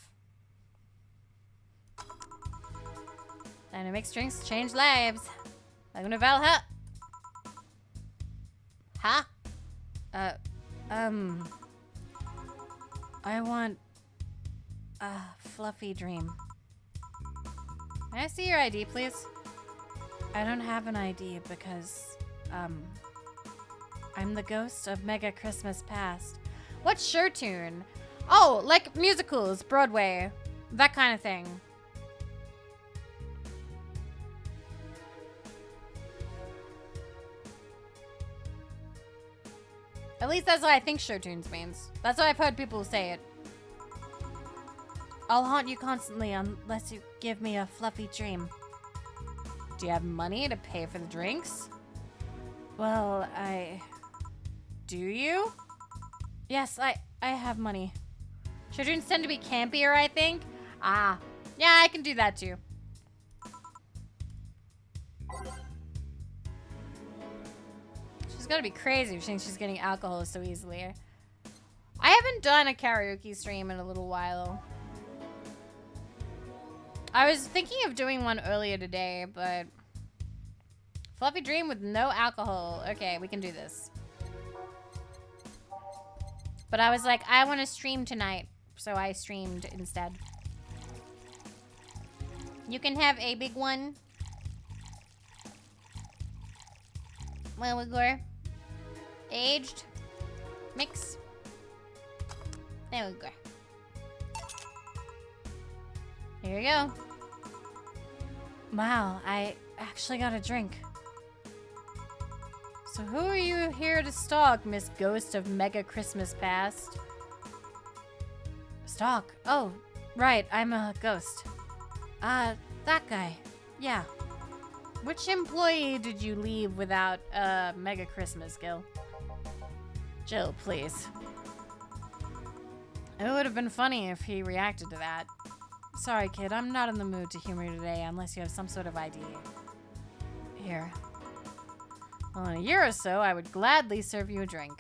And it makes drinks change lives. Welcome to Valhalla. Huh? I want a fluffy dream. May I see your ID, please? I don't have an ID because, I'm the ghost of Mega Christmas Past. What's sure tune? Oh, like musicals, Broadway, that kind of thing. At least that's what I think sure tunes means. That's what I've heard people say it. I'll haunt you constantly unless you give me a fluffy dream. Do you have money to pay for the drinks? Well, Do you? Yes, I have money. Sure tunes tend to be campier, I think. Ah, yeah, I can do that too. She's gotta be crazy if she thinks she's getting alcohol so easily. I haven't done a karaoke stream in a little while. I was thinking of doing one earlier today, but fluffy dream with no alcohol. Okay, we can do this. But I was like, I want to stream tonight, so I streamed instead. You can have a big one. Well, we go. Aged. Mix. There we go. Here you go. Wow, I actually got a drink. So who are you here to stalk, Miss Ghost of Mega Christmas Past? Stalk? Oh, right, I'm a ghost. That guy. Yeah. Which employee did you leave without a Mega Christmas, Gil? Jill, please. It would have been funny if he reacted to that. Sorry, kid, I'm not in the mood to humor you today unless you have some sort of ID. Here. Well, in a year or so, I would gladly serve you a drink.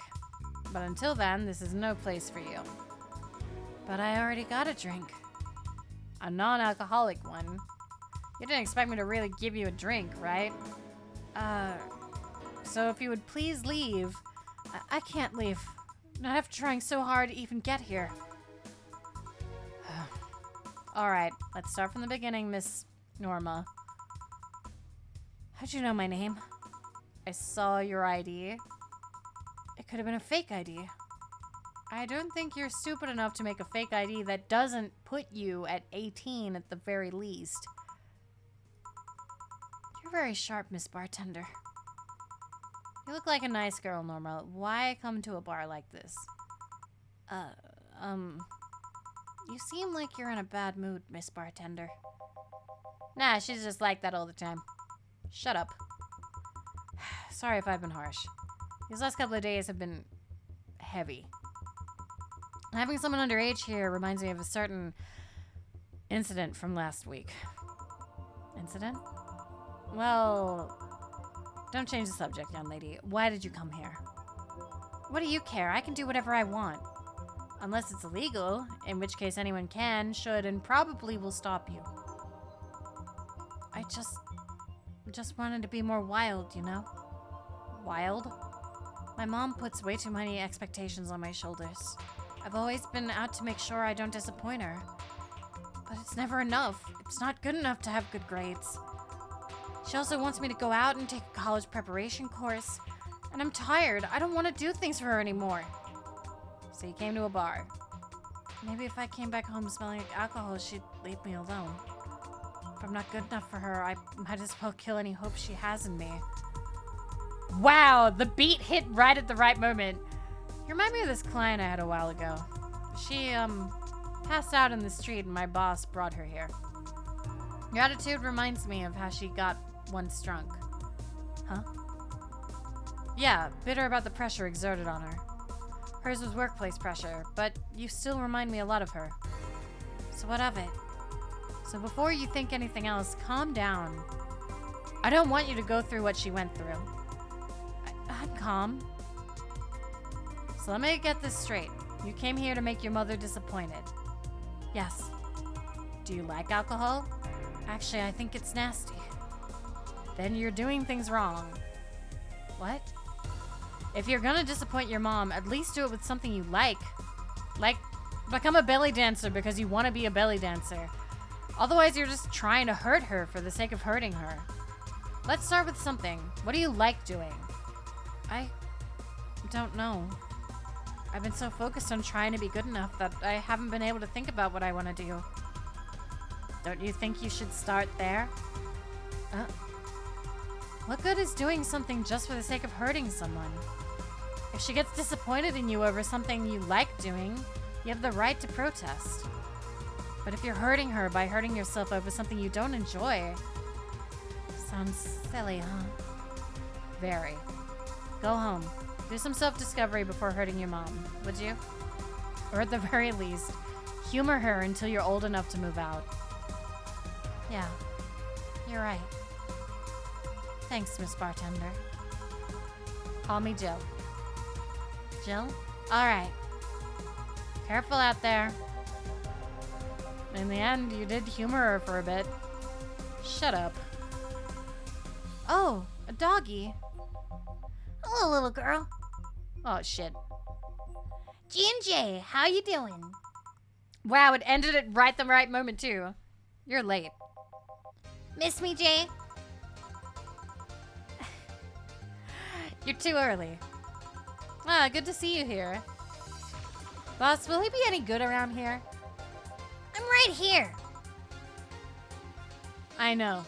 But until then, this is no place for you. But I already got a drink. A non-alcoholic one. You didn't expect me to really give you a drink, right? So if you would please leave. I can't leave. Not after trying so hard to even get here. Alright, let's start from the beginning, Miss Norma. How'd you know my name? I saw your ID. It could have been a fake ID. I don't think you're stupid enough to make a fake ID that doesn't put you at 18 at the very least. You're very sharp, Miss Bartender. You look like a nice girl, Norma. Why come to a bar like this? You seem like you're in a bad mood, Miss Bartender. Nah, she's just like that all the time. Shut up. Sorry if I've been harsh. These last couple of days have been heavy. Having someone underage here reminds me of a certain incident from last week. Incident? Well, don't change the subject, young lady. Why did you come here? What do you care? I can do whatever I want. Unless it's illegal, in which case anyone can, should, and probably will stop you. I just wanted to be more wild, you know? Wild? My mom puts way too many expectations on my shoulders. I've always been out to make sure I don't disappoint her. But it's never enough. It's not good enough to have good grades. She also wants me to go out and take a college preparation course. And I'm tired. I don't want to do things for her anymore. So you came to a bar. Maybe if I came back home smelling like alcohol, she'd leave me alone. If I'm not good enough for her, I might as well kill any hope she has in me. Wow, the beat hit right at the right moment. You remind me of this client I had a while ago. She, passed out in the street and my boss brought her here. Your attitude reminds me of how she got once drunk. Huh? Yeah, bitter about the pressure exerted on her. Hers was workplace pressure, but you still remind me a lot of her. So what of it? So before you think anything else, calm down. I don't want you to go through what she went through. I'm calm. So let me get this straight. You came here to make your mother disappointed. Yes. Do you like alcohol? Actually, I think it's nasty. then you're doing things wrong. What? If you're gonna disappoint your mom, at least do it with something you like. Like, become a belly dancer because you want to be a belly dancer. Otherwise, you're just trying to hurt her for the sake of hurting her. Let's start with something. What do you like doing? I don't know. I've been so focused on trying to be good enough that I haven't been able to think about what I want to do. Don't you think you should start there? What good is doing something just for the sake of hurting someone? If she gets disappointed in you over something you like doing, you have the right to protest. But if you're hurting her by hurting yourself over something you don't enjoy, sounds silly, huh? Very. Go home. Do some self-discovery before hurting your mom, would you? Or at the very least, humor her until you're old enough to move out. Yeah, you're right. Thanks, Miss Bartender. Call me Jill. Jill? All right. Careful out there. In the end, you did humor her for a bit. Shut up. Oh, a doggy. Hello, little girl. Oh, shit. G&J, how you doing? Wow, it ended at the right moment, too. You're late. Miss me, Jay? You're too early. Ah, good to see you here. Boss, will he be any good around here? I'm right here. I know.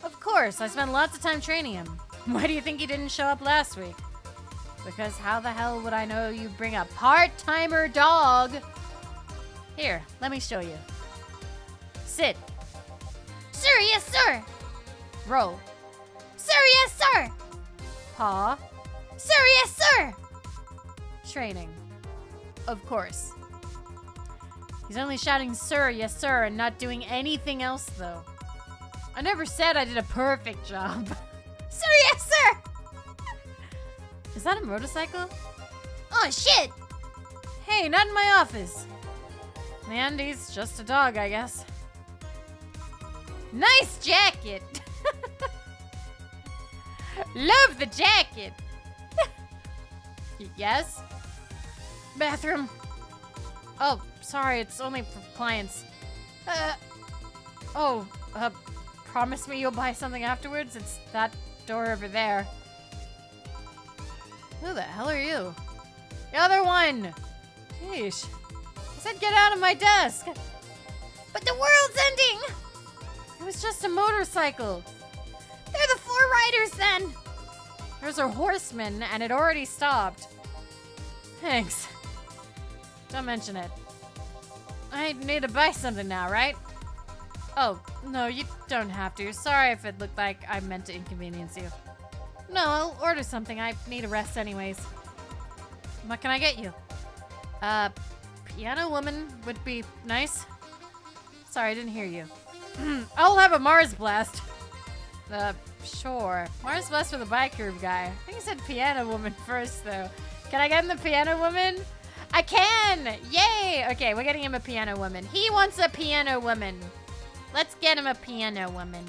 Of course, I spent lots of time training him. Why do you think he didn't show up last week? Because how the hell would I know you bring a part-timer dog? Here, let me show you. Sit. Sir, yes, sir. Roll. Sir, yes, sir. Paw. Sir, yes, sir. Training. Of course. He's only shouting, sir, yes, sir, and not doing anything else, though. I never said I did a perfect job. Sir, yes, sir. Is that a motorcycle? Oh, shit. Hey, not in my office. And he's just a dog, I guess. Nice jacket. Love the jacket. Yes? Bathroom. Oh, sorry, it's only for clients. Promise me you'll buy something afterwards? It's that door over there. Who the hell are you? The other one! Sheesh. I said get out of my desk! But the world's ending! It was just a motorcycle. They're the four riders, then! There's a horseman, and it already stopped. Thanks. Don't mention it. I need to buy something now, right? Oh, no, you don't have to. Sorry if it looked like I meant to inconvenience you. No, I'll order something. I need a rest anyways. What can I get you? Piano woman would be nice. Sorry, I didn't hear you. I'll have a Mars Blast. Sure. Mars Blast for the bike groove guy. I think he said piano woman first, though. Can I get him the piano woman? I can! Yay! Okay, we're getting him a piano woman. He wants a piano woman. Let's get him a piano woman.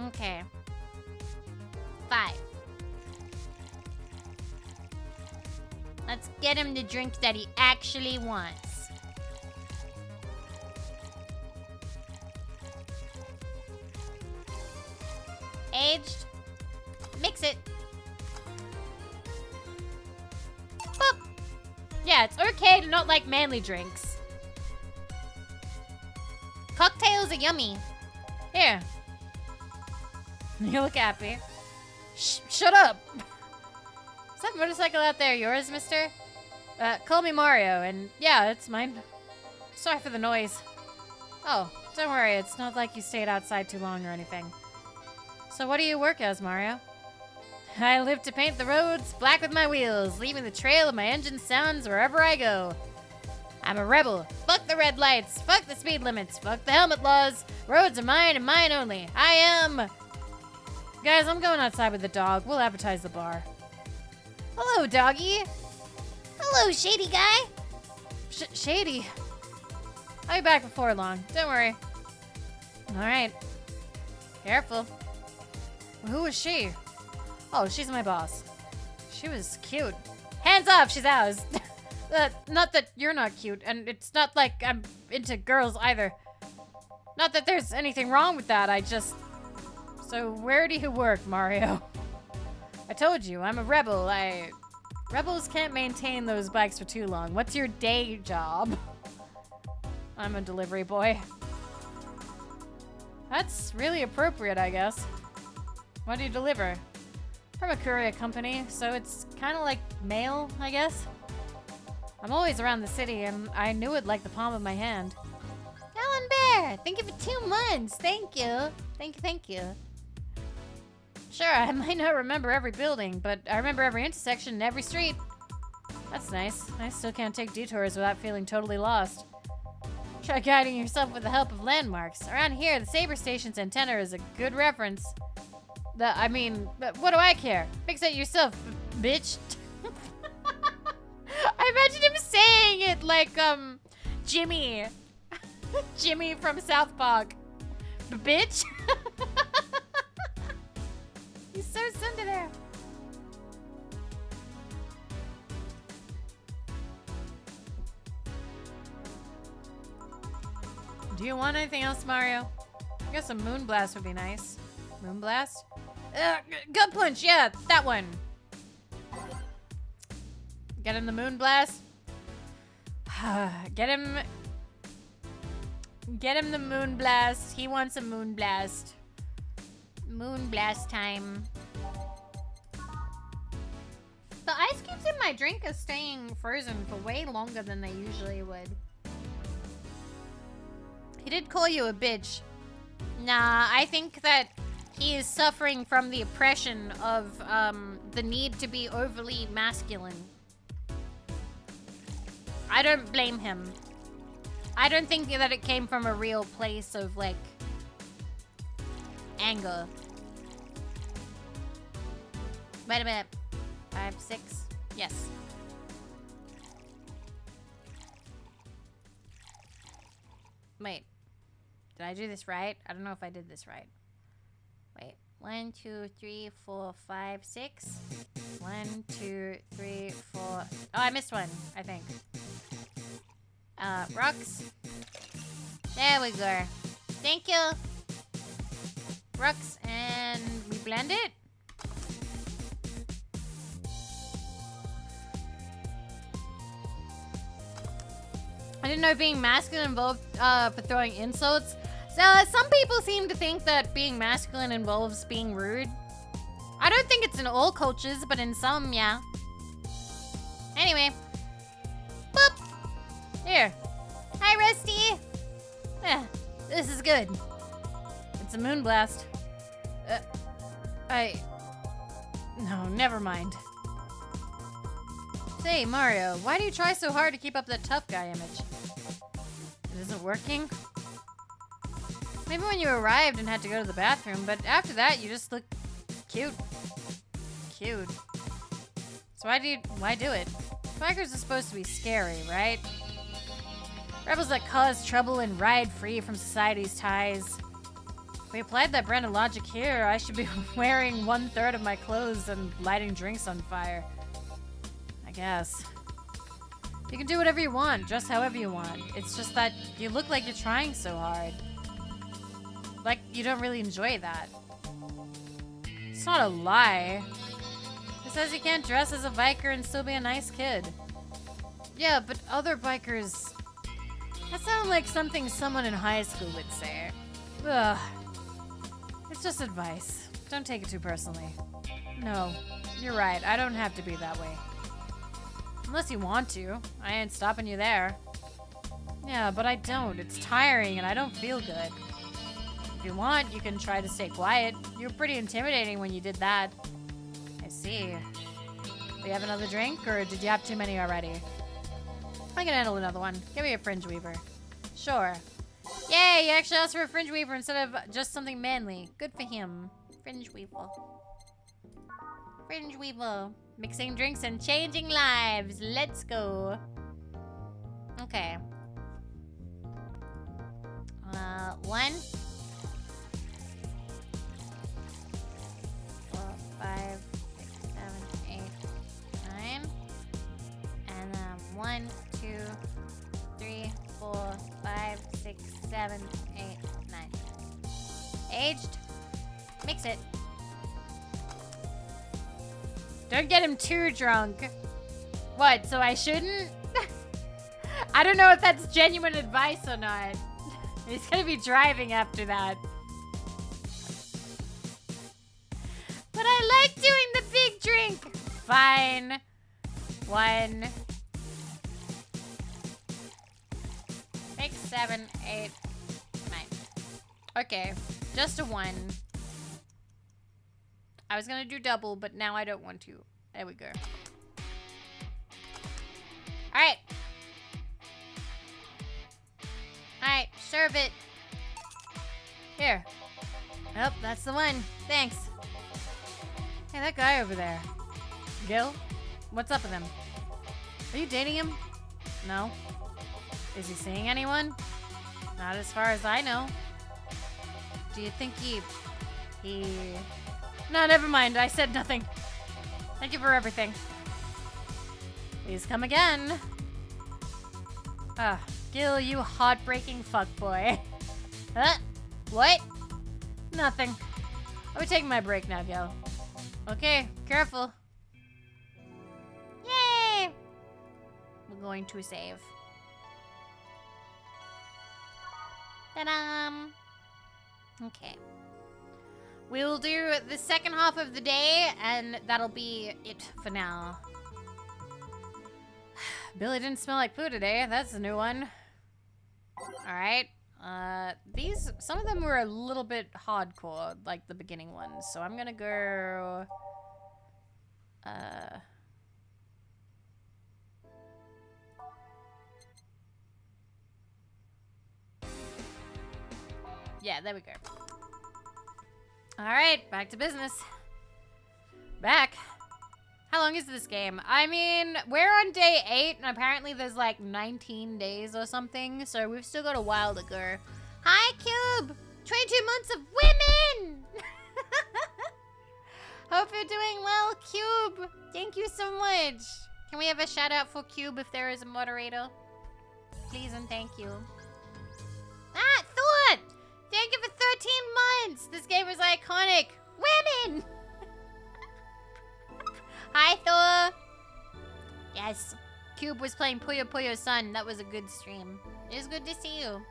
Okay. 5. Let's get him the drink that he actually wants. Aged. Mix it. Boop. Yeah, it's okay to not like manly drinks. Cocktails are yummy. Here. You look happy. Shut up. Is that motorcycle out there yours, mister? Call me Mario, and yeah, it's mine. Sorry for the noise. Oh, don't worry, it's not like you stayed outside too long or anything. So what do you work as, Mario? I live to paint the roads black with my wheels, leaving the trail of my engine sounds wherever I go. I'm a rebel. Fuck the red lights. Fuck the speed limits. Fuck the helmet laws. Roads are mine and mine only. I am... Guys, I'm going outside with the dog. We'll advertise the bar. Hello, doggy. Hello, shady guy. Shady. I'll be back before long. Don't worry. All right. Careful. Who is she? Oh, she's my boss. She was cute. Hands off, she's ours. Not that you're not cute, and it's not like I'm into girls either. Not that there's anything wrong with that, I just... So where do you work, Mario? I told you, I'm a rebel. Rebels can't maintain those bikes for too long. What's your day job? I'm a delivery boy. That's really appropriate, I guess. What do you deliver? From a courier company, so it's kind of like mail, I guess. I'm always around the city, and I knew it like the palm of my hand. Alan Bear, thank you for 2 months. Thank you. Thank you. Sure, I might not remember every building, but I remember every intersection and every street. That's nice. I still can't take detours without feeling totally lost. Try guiding yourself with the help of landmarks. Around here, the Saber Station's antenna is a good reference. But what do I care? Fix it yourself, bitch. I imagine him saying it like, Jimmy. Jimmy from South Park. Bitch. He's so sundered there. Do you want anything else, Mario? I guess a Moonblast would be nice. Moonblast? Gut Punch, yeah, that one. Get him the Moonblast. Get him the Moonblast. He wants a Moonblast. Moonblast time. The ice cubes in my drink are staying frozen for way longer than they usually would. He did call you a bitch. Nah, I think that he is suffering from the oppression of the need to be overly masculine. I don't blame him. I don't think that it came from a real place of, like, anger. Wait a minute. 5, 6. Yes. Wait. Did I do this right? I don't know if I did this right. Wait. 1, 2, 3, 4, 5, 6. 1, 2, 3, 4. Oh, I missed one, I think. Rocks. There we go. Thank you. Rocks, and we blend it. I didn't know being masculine involved for throwing insults. So some people seem to think that being masculine involves being rude. I don't think it's in all cultures, but in some, yeah. Anyway. Boop. Here. Hi, Rusty. This is good. It's a Moonblast. No, never mind. Say, Mario, why do you try so hard to keep up that tough guy image? It isn't working? Maybe when you arrived and had to go to the bathroom, but after that, you just look cute. Cute. So why do it? Bikers are supposed to be scary, right? Rebels that cause trouble and ride free from society's ties. If we applied that brand of logic here, I should be wearing 1/3 of my clothes and lighting drinks on fire. I guess. You can do whatever you want, dress however you want. It's just that you look like you're trying so hard. Like you don't really enjoy that. It's not a lie. It says you can't dress as a biker and still be a nice kid. Yeah, but other bikers... That sounds like something someone in high school would say. Ugh. It's just advice. Don't take it too personally. No, you're right. I don't have to be that way. Unless you want to. I ain't stopping you there. Yeah, but I don't. It's tiring and I don't feel good. If you want, you can try to stay quiet. You were pretty intimidating when you did that. I see. Do you have another drink, or did you have too many already? I can handle another one. Give me a fringe weaver. Sure. Yay, you actually asked for a fringe weaver instead of just something manly. Good for him. Fringe weaver. Fringe weaver. Mixing drinks and changing lives. Let's go. Okay. 1. 6, 7, 8, 9. Aged. Mix it. Don't get him too drunk. What, so I shouldn't? I don't know if that's genuine advice or not. He's gonna be driving after that. But I like doing the big drink. Fine. 1. 6, 7, 8, 9. Okay, just a 1. I was gonna do double, but now I don't want to. There we go. Alright. Alright, serve it. Here. Oh, that's the one. Thanks. Hey, that guy over there. Gil? What's up with him? Are you dating him? No. Is he seeing anyone? Not as far as I know. Do you think he... No, never mind. I said nothing. Thank you for everything. Please come again. Gil, you heartbreaking fuckboy. Huh? What? Nothing. I'll be taking my break now, Gil. Okay, careful. Yay! We're going to save. Ta-da! Okay. We will do the second half of the day, and that'll be it for now. Billy didn't smell like poo today. That's a new one. Alright. Some of them were a little bit hardcore, like the beginning ones. So I'm gonna go... Yeah, there we go. Alright, back to business. Back. How long is this game? I mean, we're on day 8, and apparently there's like 19 days or something, so we've still got a while to go. Hi, Cube! 22 months of women! Hope you're doing well, Cube! Thank you so much! Can we have a shout out for Cube if there is a moderator? Please and thank you. Ah, Thought! Thank you for 13 months! This game is iconic! Women! Hi, Thor! Yes, Cube was playing Puyo Puyo Sun. That was a good stream. It is good to see you.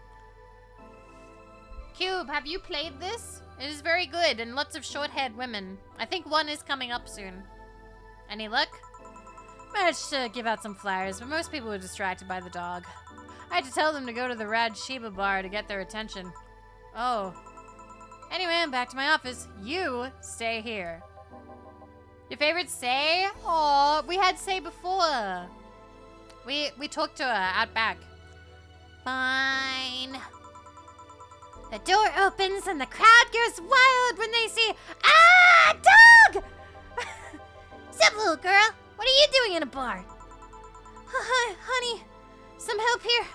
Cube, have you played this? It is very good, and lots of short-haired women. I think one is coming up soon. Any luck? Managed to give out some flyers, but most people were distracted by the dog. I had to tell them to go to the Rad Shiba bar to get their attention. Oh. Anyway, I'm back to my office. You stay here. Your favorite Say? Aw, we had Say before. We talked to her out back. Fine. The door opens and the crowd goes wild when they see... Ah! Dog! Sup, little girl? What are you doing in a bar? Honey, some help here.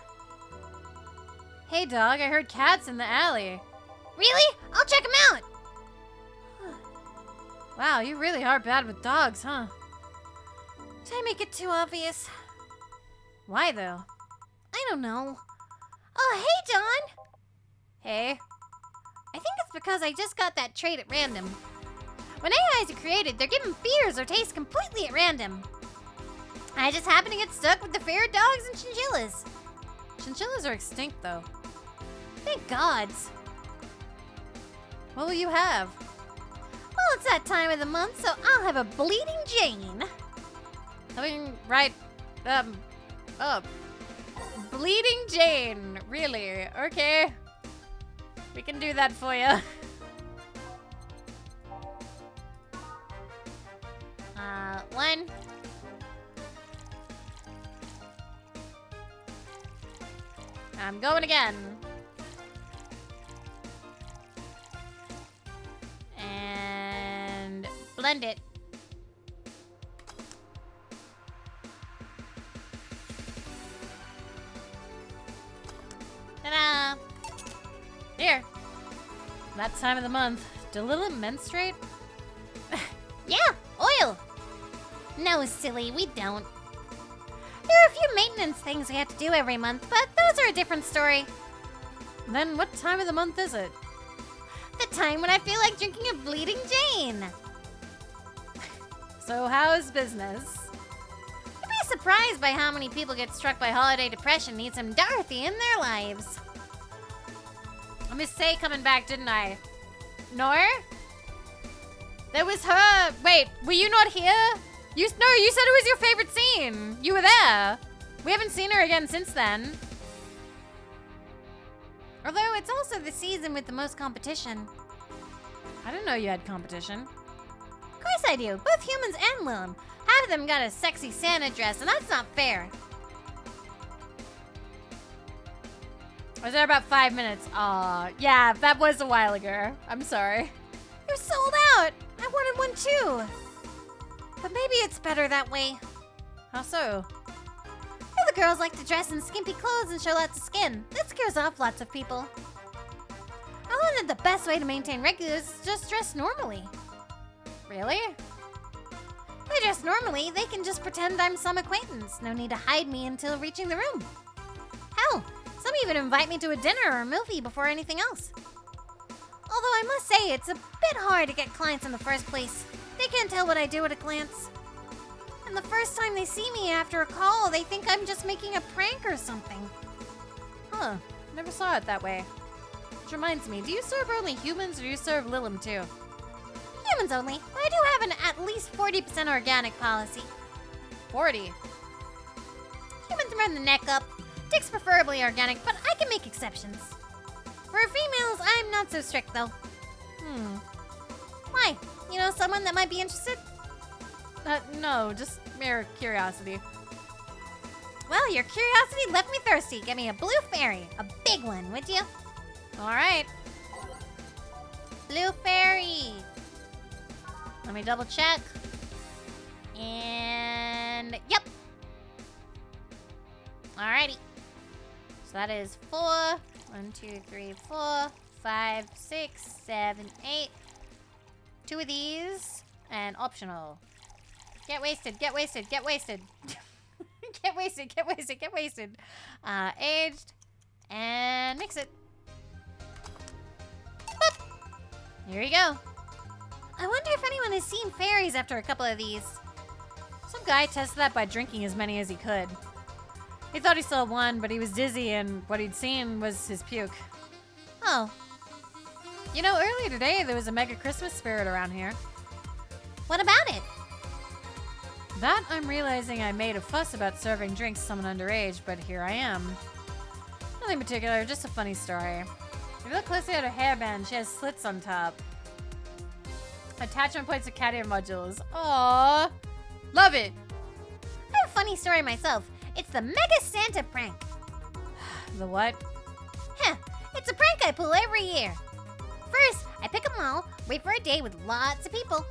Hey, dog, I heard cats in the alley. Really? I'll check them out. Wow, you really are bad with dogs, huh? Did I make it too obvious? Why, though? I don't know. Oh, hey, John! Hey. I think it's because I just got that trait at random. When AIs are created, they're given fears or tastes completely at random. I just happen to get stuck with the fear of dogs and chinchillas. Chinchillas are extinct, though. Thank gods. What will you have? Well, it's that time of the month, so I'll have a bleeding Jane. Something right, Bleeding Jane, really? Okay. We can do that for you. One. I'm going again. And blend it. Ta-da! Here. That time of the month. Do Lila menstruate? Yeah, oil. No, silly, we don't. There are a few maintenance things we have to do every month, but those are a different story. Then what time of the month is it? The time when I feel like drinking a Bleeding Jane. So how's business? You'd be surprised by how many people get struck by holiday depression need some Dorothy in their lives. I missed Say coming back, didn't I? No? That was her. Wait, were you not here? No, you said it was your favorite scene. You were there. We haven't seen her again since then. Although it's also the season with the most competition. I didn't know you had competition. Of course I do. Both humans and Lilum. Half of them got a sexy Santa dress, and that's not fair. I was there about 5 minutes. Aw, yeah, that was a while ago. I'm sorry. You're sold out. I wanted one too. But maybe it's better that way. How so? The girls like to dress in skimpy clothes and show lots of skin. That scares off lots of people. I learned that the best way to maintain regulars is just dress normally. Really? If I dress normally, they can just pretend I'm some acquaintance. No need to hide me until reaching the room. Hell, some even invite me to a dinner or a movie before anything else. Although I must say, it's a bit hard to get clients in the first place. They can't tell what I do at a glance. And the first time they see me after a call, they think I'm just making a prank or something. Huh, never saw it that way. Which reminds me, do you serve only humans or do you serve Lilum too? Humans only, but I do have an at least 40% organic policy. 40? Humans run the neck up. Dick's preferably organic, but I can make exceptions. For females, I'm not so strict though. Why? You know someone that might be interested? No, just mere curiosity. Well, your curiosity left me thirsty. Get me a blue fairy. A big one, would you? All right. Blue fairy. Let me double check. And yep. Alrighty. So that is 4. 1, 2, 3, 4, 5, 6, 7, 8. 2 of these. And optional. Get wasted, get wasted, get wasted. Get wasted, get wasted, get wasted. Aged. And mix it. Boop. Here you go. I wonder if anyone has seen fairies after a couple of these. Some guy tested that by drinking as many as he could. He thought he saw one, but he was dizzy, and what he'd seen was his puke. Oh. You know, earlier today, there was a mega Christmas spirit around here. What about it? That I'm realizing I made a fuss about serving drinks to someone underage, but here I am. Nothing particular, just a funny story. If you look closely at her hairband, she has slits on top. Attachment points to carrier modules. Aww. Love it. I have a funny story myself. It's the Mega Santa prank. The what? It's a prank I pull every year. First, I pick a mall, wait for a day with lots of people.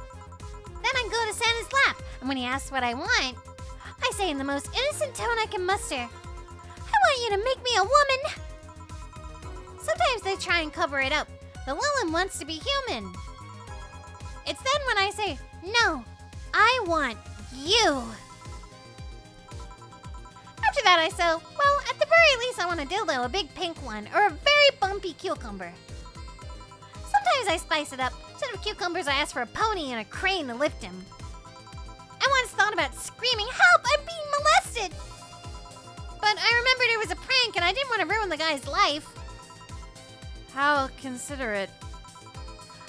Then I go to Santa's lap, and when he asks what I want, I say in the most innocent tone I can muster, "I want you to make me a woman." Sometimes they try and cover it up, but Lilum wants to be human. It's then when I say, "No, I want you." After that I say, well, at the very least I want a dildo, a big pink one, or a very bumpy cucumber. Sometimes I spice it up. Instead of cucumbers, I ask for a pony and a crane to lift him. I once thought about screaming, "Help, I'm being molested!" But I remembered it was a prank and I didn't want to ruin the guy's life. How considerate.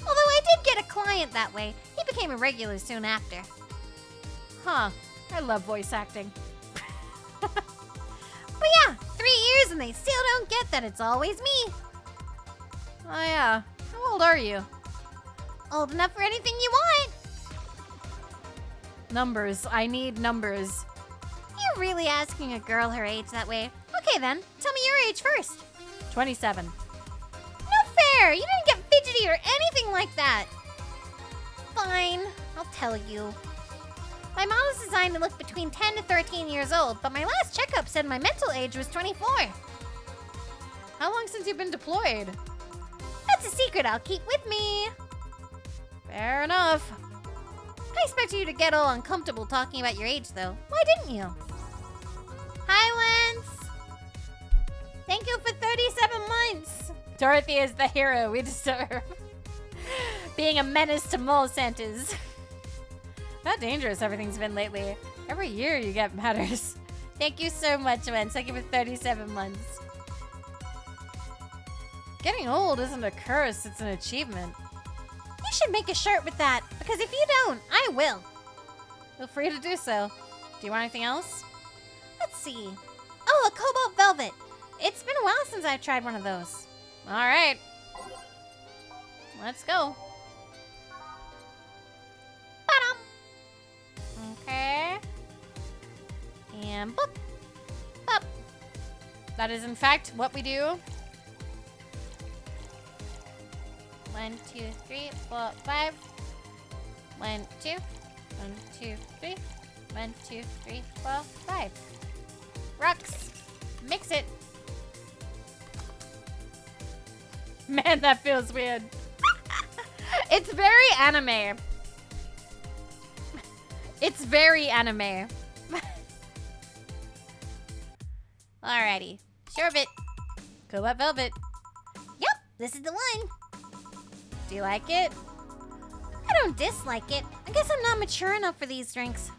Although I did get a client that way. He became a regular soon after. Huh. I love voice acting. But yeah, 3 years and they still don't get that it's always me. Oh yeah. How old are you? Old enough for anything you want. Numbers. I need numbers. You're really asking a girl her age that way. Okay then, tell me your age first. 27. No fair! You didn't get fidgety or anything like that. Fine, I'll tell you. My model's designed to look between 10 to 13 years old, but my last checkup said my mental age was 24. How long since you've been deployed? That's a secret I'll keep with me. Fair enough. I expect you to get all uncomfortable talking about your age, though. Why didn't you? Hi, Lance. Thank you for 30 37 months! Dorothy is the hero we deserve. Being a menace to mole centers. How dangerous everything's been lately. Every year you get matters. Thank you so much, Wen. Thank you for 37 months. Getting old isn't a curse, it's an achievement. You should make a shirt with that, because if you don't, I will. Feel free to do so. Do you want anything else? Let's see. Oh, a cobalt velvet. It's been a while since I've tried one of those. All right. Let's go. Ba-dum. Okay. And boop. Boop. That is, in fact, what we do. 1, 2, 3, 4, 5. 1, 2. 1, 2, 3. 1, 2, 3, 4, 5. Rocks. Mix it. Man, that feels weird. It's very anime. It's very anime. Alrighty. Sherbet. Cobalt velvet. Yep, this is the one. Do you like it? I don't dislike it. I guess I'm not mature enough for these drinks.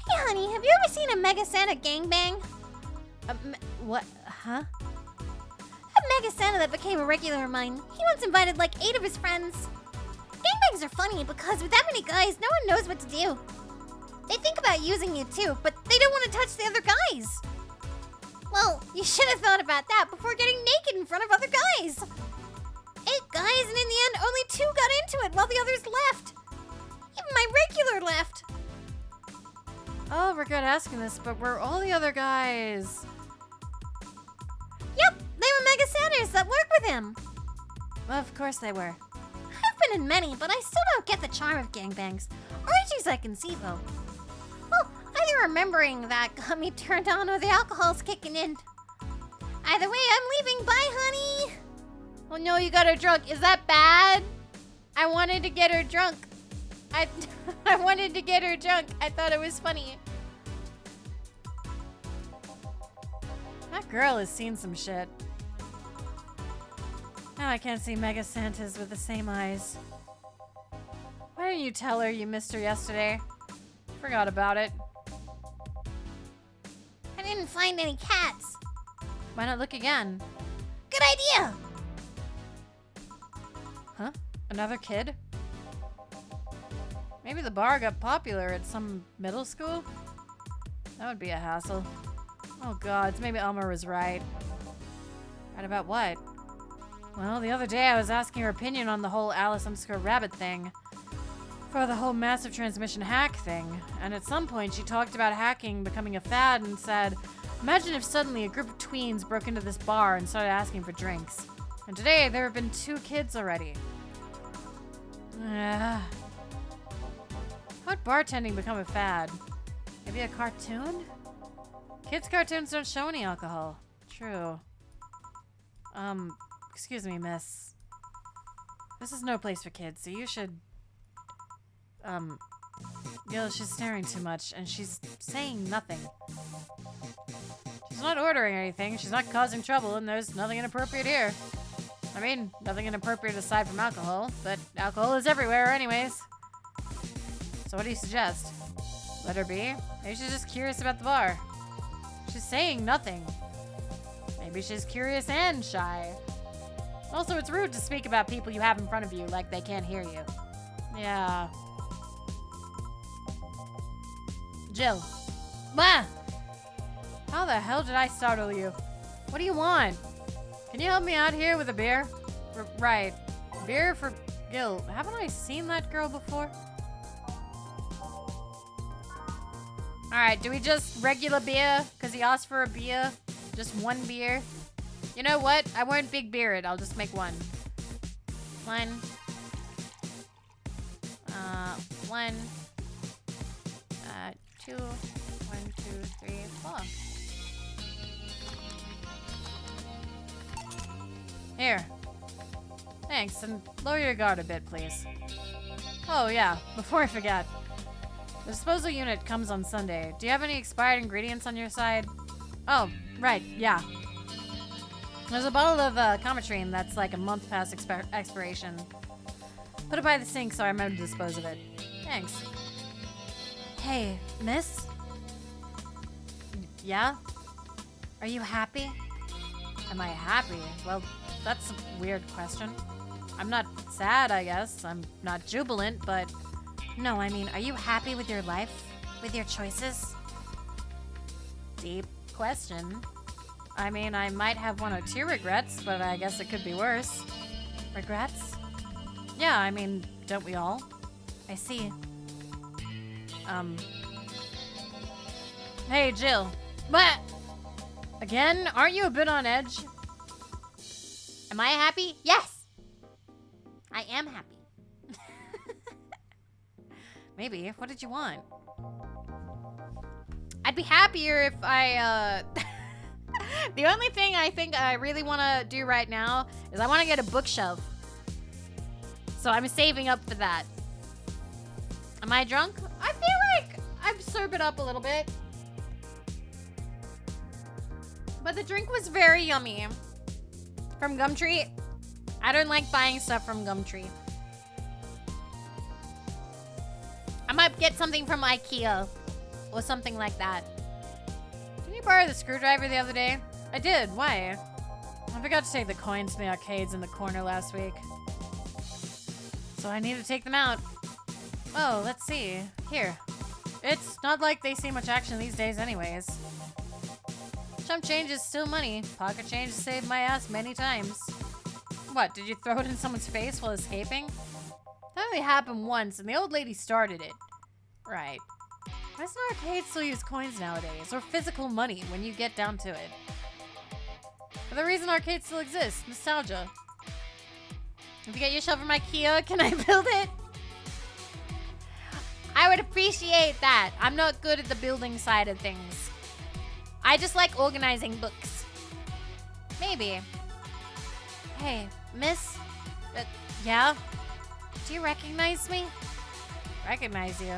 Hey, honey, have you ever seen a Mega Santa gangbang? What? Huh? That Mega Santa that became a regular of mine, he once invited like 8 of his friends. Gangbangs are funny because with that many guys, no one knows what to do. They think about using you too, but they don't want to touch the other guys. Well, you should have thought about that before getting naked in front of other guys. 8 guys, and in the end, only 2 got into it while the others left. Even my regular left. Oh, we're good asking this, but were all the other guys... Yep, they were Mega Santas that work with him. Well, of course they were. I've been in many, but I still don't get the charm of gangbangs. Orgies I can see, though. Well, either remembering that got me turned on or the alcohol's kicking in. Either way, I'm leaving. Bye, honey. Oh no, you got her drunk. Is that bad? I wanted to get her drunk. I wanted to get her drunk. I thought it was funny. That girl has seen some shit. Now I can't see Mega Santas with the same eyes. Why didn't you tell her you missed her yesterday? Forgot about it. I didn't find any cats. Why not look again? Good idea. Huh? Another kid? Maybe the bar got popular at some middle school? That would be a hassle. Oh god, maybe Elmer was right. Right about what? Well, the other day I was asking her opinion on the whole Alice_Rabbit thing. For the whole massive transmission hack thing. And at some point she talked about hacking becoming a fad and said, imagine if suddenly a group of tweens broke into this bar and started asking for drinks. And today there have been 2 kids already. How'd bartending become a fad? Maybe a cartoon? Kids' cartoons don't show any alcohol. True. Excuse me, miss. This is no place for kids, so you should... she's staring too much, and she's saying nothing. She's not ordering anything, she's not causing trouble, and there's nothing inappropriate here. I mean, nothing inappropriate aside from alcohol, but alcohol is everywhere anyways. So what do you suggest? Let her be? Maybe she's just curious about the bar. She's saying nothing. Maybe she's curious and shy. Also, it's rude to speak about people you have in front of you like they can't hear you. Yeah. Jill. Bah! How the hell did I startle you? What do you want? Can you help me out here with a beer? Right. Beer for Gil. Haven't I seen that girl before? Alright, do we just regular beer? Because he asked for a beer. Just 1 beer. You know what? I won't big beer it. I'll just make 1. 1. 1. 2. 1, 2, 3, 4. Here. Thanks, and lower your guard a bit, please. Oh yeah, before I forget. The disposal unit comes on Sunday. Do you have any expired ingredients on your side? Oh, right, yeah. There's a bottle of Cometrine that's like a month past expiration. Put it by the sink so I remember to dispose of it. Thanks. Hey, miss? Yeah? Are you happy? Am I happy? Well, that's a weird question. I'm not sad, I guess. I'm not jubilant, but... No, I mean, are you happy with your life? With your choices? Deep question. I mean, I might have 1 or 2 regrets, but I guess it could be worse. Regrets? Yeah, I mean, don't we all? I see. Hey, Jill. What? Again? Aren't you a bit on edge? Am I happy? Yes! I am happy. Maybe. What did you want? I'd be happier if I, The only thing I think I really want to do right now is I want to get a bookshelf. So I'm saving up for that. Am I drunk? I feel like I've sobered up a little bit. But the drink was very yummy. From Gumtree. I don't like buying stuff from Gumtree. I might get something from IKEA. Or something like that. Didn't you borrow the screwdriver the other day? I did. Why? I forgot to take the coins from the arcades in the corner last week. So I need to take them out. Oh, let's see. Here. It's not like they see much action these days anyways. Chump change is still money. Pocket change has saved my ass many times. What, did you throw it in someone's face while escaping? That only happened once, and the old lady started it. Right. Why doesn't arcade still use coins nowadays, or physical money when you get down to it? But the reason arcades still exist, nostalgia. If you get your shelf from IKEA, can I build it? I would appreciate that. I'm not good at the building side of things. I just like organizing books. Maybe. Hey, miss? Yeah? Do you recognize me? Recognize you?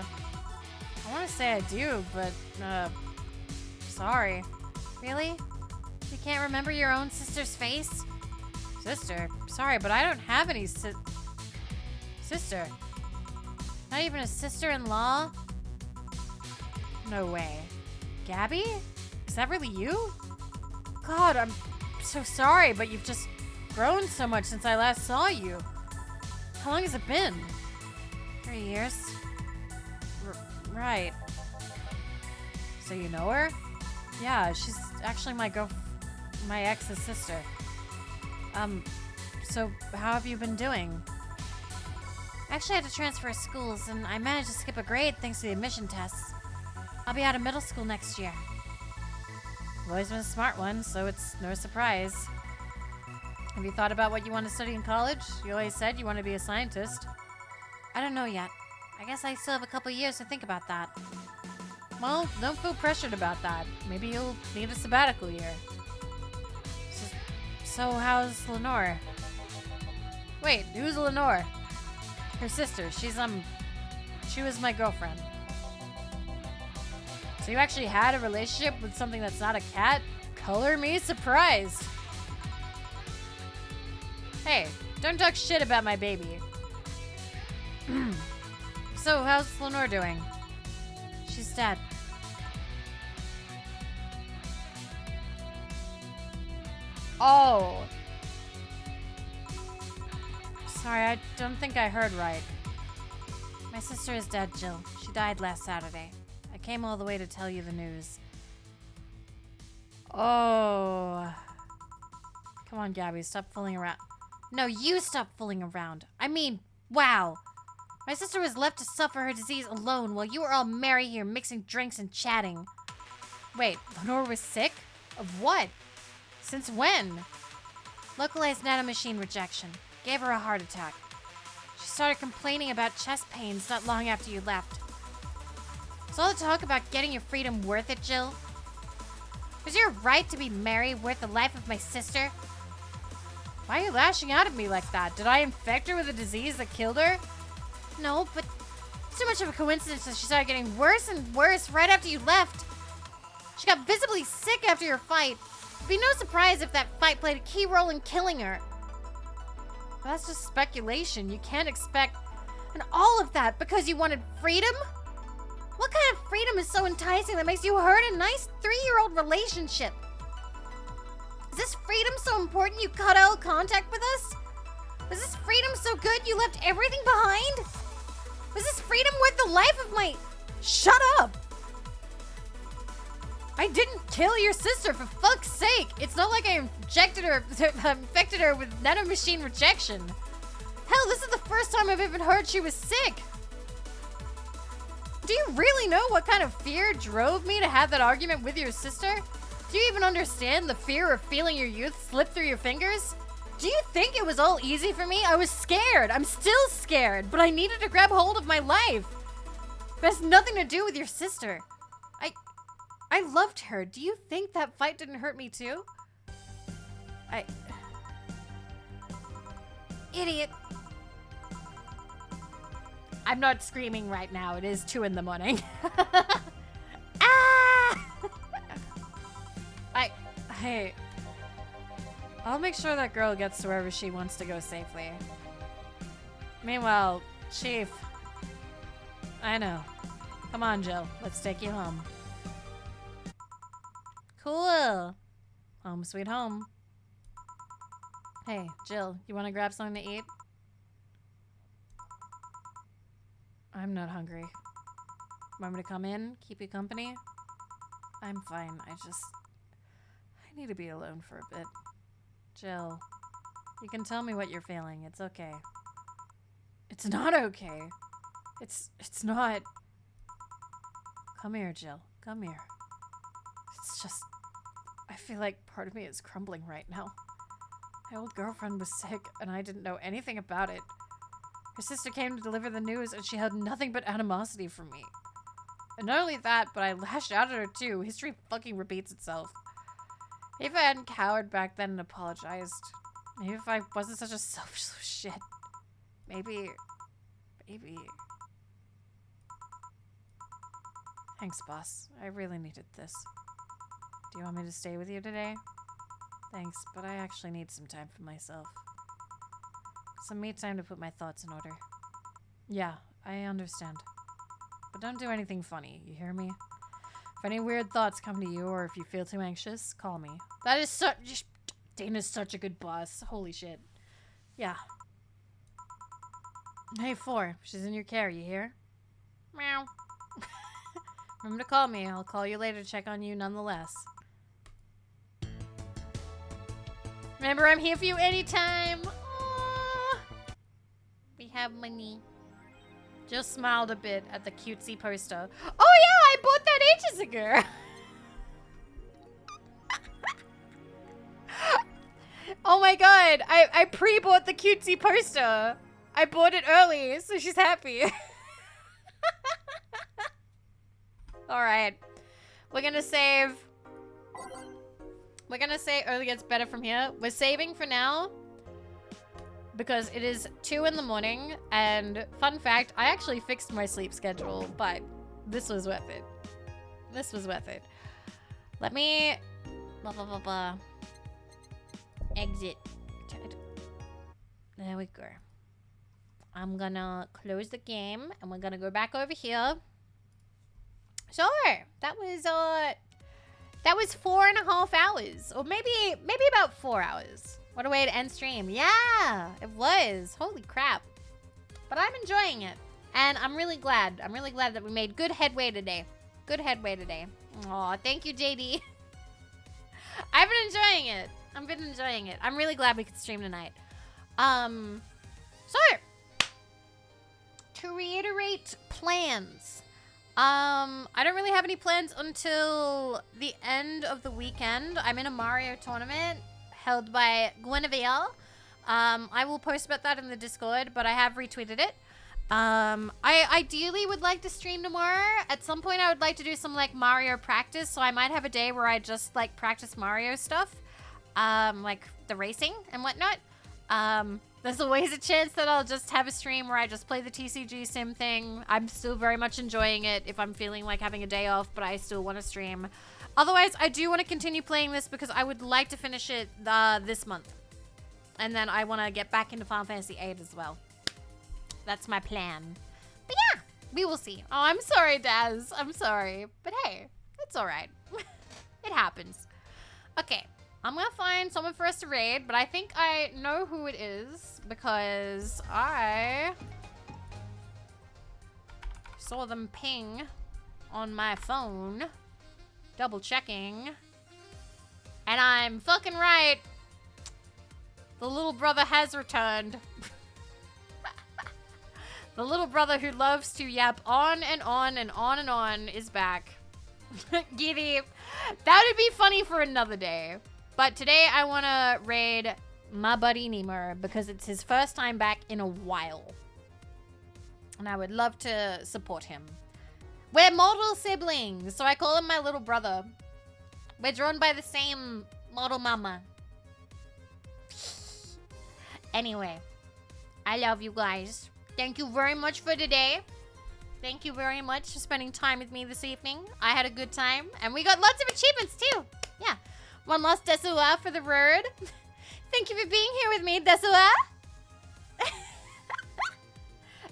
I want to say I do, but, sorry. Really? You can't remember your own sister's face? Sister? Sorry, but I don't have any sister. Not even a sister-in-law? No way. Gabby? Is that really you? God, I'm so sorry, but you've just grown so much since I last saw you. How long has it been? 3 years. Right. So you know her? Yeah, she's actually my ex's sister. So how have you been doing? I actually had to transfer schools, and I managed to skip a grade thanks to the admission tests. I'll be out of middle school next year. You've always been a smart one, so it's no surprise. Have you thought about what you want to study in college? You always said you want to be a scientist. I don't know yet. I guess I still have a couple years to think about that. Well, don't feel pressured about that. Maybe you'll need a sabbatical year. So how's Lenore? Wait, who's Lenore? Her sister. She was my girlfriend. So you actually had a relationship with something that's not a cat? Color me surprised. Hey, don't talk shit about my baby. So, how's Lenore doing? She's dead. Oh. Sorry, I don't think I heard right. My sister is dead, Jill. She died last Saturday. I came all the way to tell you the news. Oh. Come on, Gabby, stop fooling around. No, you stop fooling around. I mean, wow. My sister was left to suffer her disease alone while you were all merry here mixing drinks and chatting. Wait, Lenore was sick? Of what? Since when? Localized nanomachine rejection. Gave her a heart attack. She started complaining about chest pains not long after you left. Is all the talk about getting your freedom worth it, Jill? Was your right to be merry worth the life of my sister? Why are you lashing out at me like that? Did I infect her with a disease that killed her? No, but it's too much of a coincidence that she started getting worse and worse right after you left. She got visibly sick after your fight. It'd be no surprise if that fight played a key role in killing her. But that's just speculation. You can't expect... And all of that because you wanted freedom? What kind of freedom is so enticing that makes you hurt a nice 3-year-old relationship? Is this freedom so important you cut all contact with us? Was this freedom so good you left everything behind? Was this freedom worth the life of my... Shut up! I didn't kill your sister, for fuck's sake! It's not like I infected her with nanomachine rejection. Hell, this is the first time I've even heard she was sick. Do you really know what kind of fear drove me to have that argument with your sister? Do you even understand the fear of feeling your youth slip through your fingers? Do you think it was all easy for me? I was scared. I'm still scared, but I needed to grab hold of my life. It has nothing to do with your sister. I loved her. Do you think that fight didn't hurt me too? Idiot. I'm not screaming right now. It is 2 in the morning. Ah! Hey, I'll make sure that girl gets to wherever she wants to go safely. Meanwhile, Chief, I know. Come on, Jill. Let's take you home. Cool. Home sweet home. Hey, Jill, you want to grab something to eat? I'm not hungry. Want me to come in? Keep you company? I'm fine. I need to be alone for a bit. Jill, you can tell me what you're feeling. It's okay. It's not okay. It's not. Come here, Jill. Come here. It's just, I feel like part of me is crumbling right now. My old girlfriend was sick, and I didn't know anything about it. Her sister came to deliver the news, and she had nothing but animosity for me. And not only that, but I lashed out at her too. History fucking repeats itself. Maybe if I hadn't cowered back then and apologized. Maybe if I wasn't such a selfish shit. Maybe. Thanks, boss. I really needed this. Do you want me to stay with you today? Thanks, but I actually need some time for myself. Some me time to put my thoughts in order. Yeah, I understand. But don't do anything funny, you hear me? If any weird thoughts come to you, or if you feel too anxious, call me. That is such... Dana's such a good boss. Holy shit. Yeah. Hey, 4. She's in your care, you hear? Meow. Remember to call me. I'll call you later to check on you nonetheless. Remember, I'm here for you anytime. Aww. We have money. Just smiled a bit at the cutesy poster. Oh yeah, I bought that ages ago. Oh my god, I pre-bought the cutesy poster. I bought it early, so she's happy. Alright. We're gonna save. We're gonna say early gets better from here. We're saving for now because it is 2 in the morning, and fun fact, I actually fixed my sleep schedule, but this was worth it. This was worth it. Let me exit. There we go. I'm gonna close the game and we're gonna go back over here. So that was 4.5 hours, or maybe about 4 hours. What a way to end stream. Yeah, it was. Holy crap. But I'm enjoying it. And I'm really glad. I'm really glad that we made good headway today. Good headway today. Aw, thank you, JD. I've been enjoying it. I've been enjoying it. I'm really glad we could stream tonight. So, to reiterate plans. I don't really have any plans until the end of the weekend. I'm in a Mario tournament held by Guinevere. I will post about that in the Discord, but I have retweeted it. I ideally would like to stream tomorrow. At some point, I would like to do some like Mario practice, so I might have a day where I just like practice Mario stuff, like the racing and whatnot. There's always a chance that I'll just have a stream where I just play the TCG sim thing. I'm still very much enjoying it if I'm feeling like having a day off, but I still want to stream. Otherwise, I do want to continue playing this because I would like to finish it this month. And then I want to get back into Final Fantasy VIII as well. That's my plan. But yeah, we will see. Oh, I'm sorry, Daz. I'm sorry. But hey, it's all right. It happens. Okay, I'm going to find someone for us to raid, but I think I know who it is because I saw them ping on my phone. Double checking. And I'm fucking right. The little brother has returned. The little brother who loves to yap on and on and on and on is back. Giddy. That would be funny for another day. But today I want to raid my buddy Nemo because it's his first time back in a while. And I would love to support him. We're model siblings, so I call him my little brother. We're drawn by the same model mama. Anyway, I love you guys. Thank you very much for today. Thank you very much for spending time with me this evening. I had a good time, and we got lots of achievements too. Yeah. One last Desua for the road. Thank you for being here with me, Desua.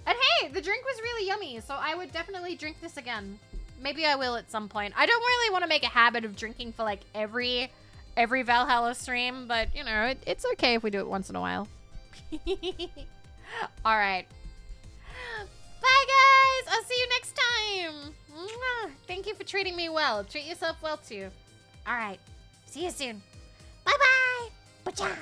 And hey, the drink was really yummy, so I would definitely drink this again. Maybe I will at some point. I don't really want to make a habit of drinking for like every Valhalla stream, but you know, it's okay if we do it once in a while. All right. Bye, guys. I'll see you next time. Mwah. Thank you for treating me well. Treat yourself well, too. All right. See you soon. Bye-bye. Bacha.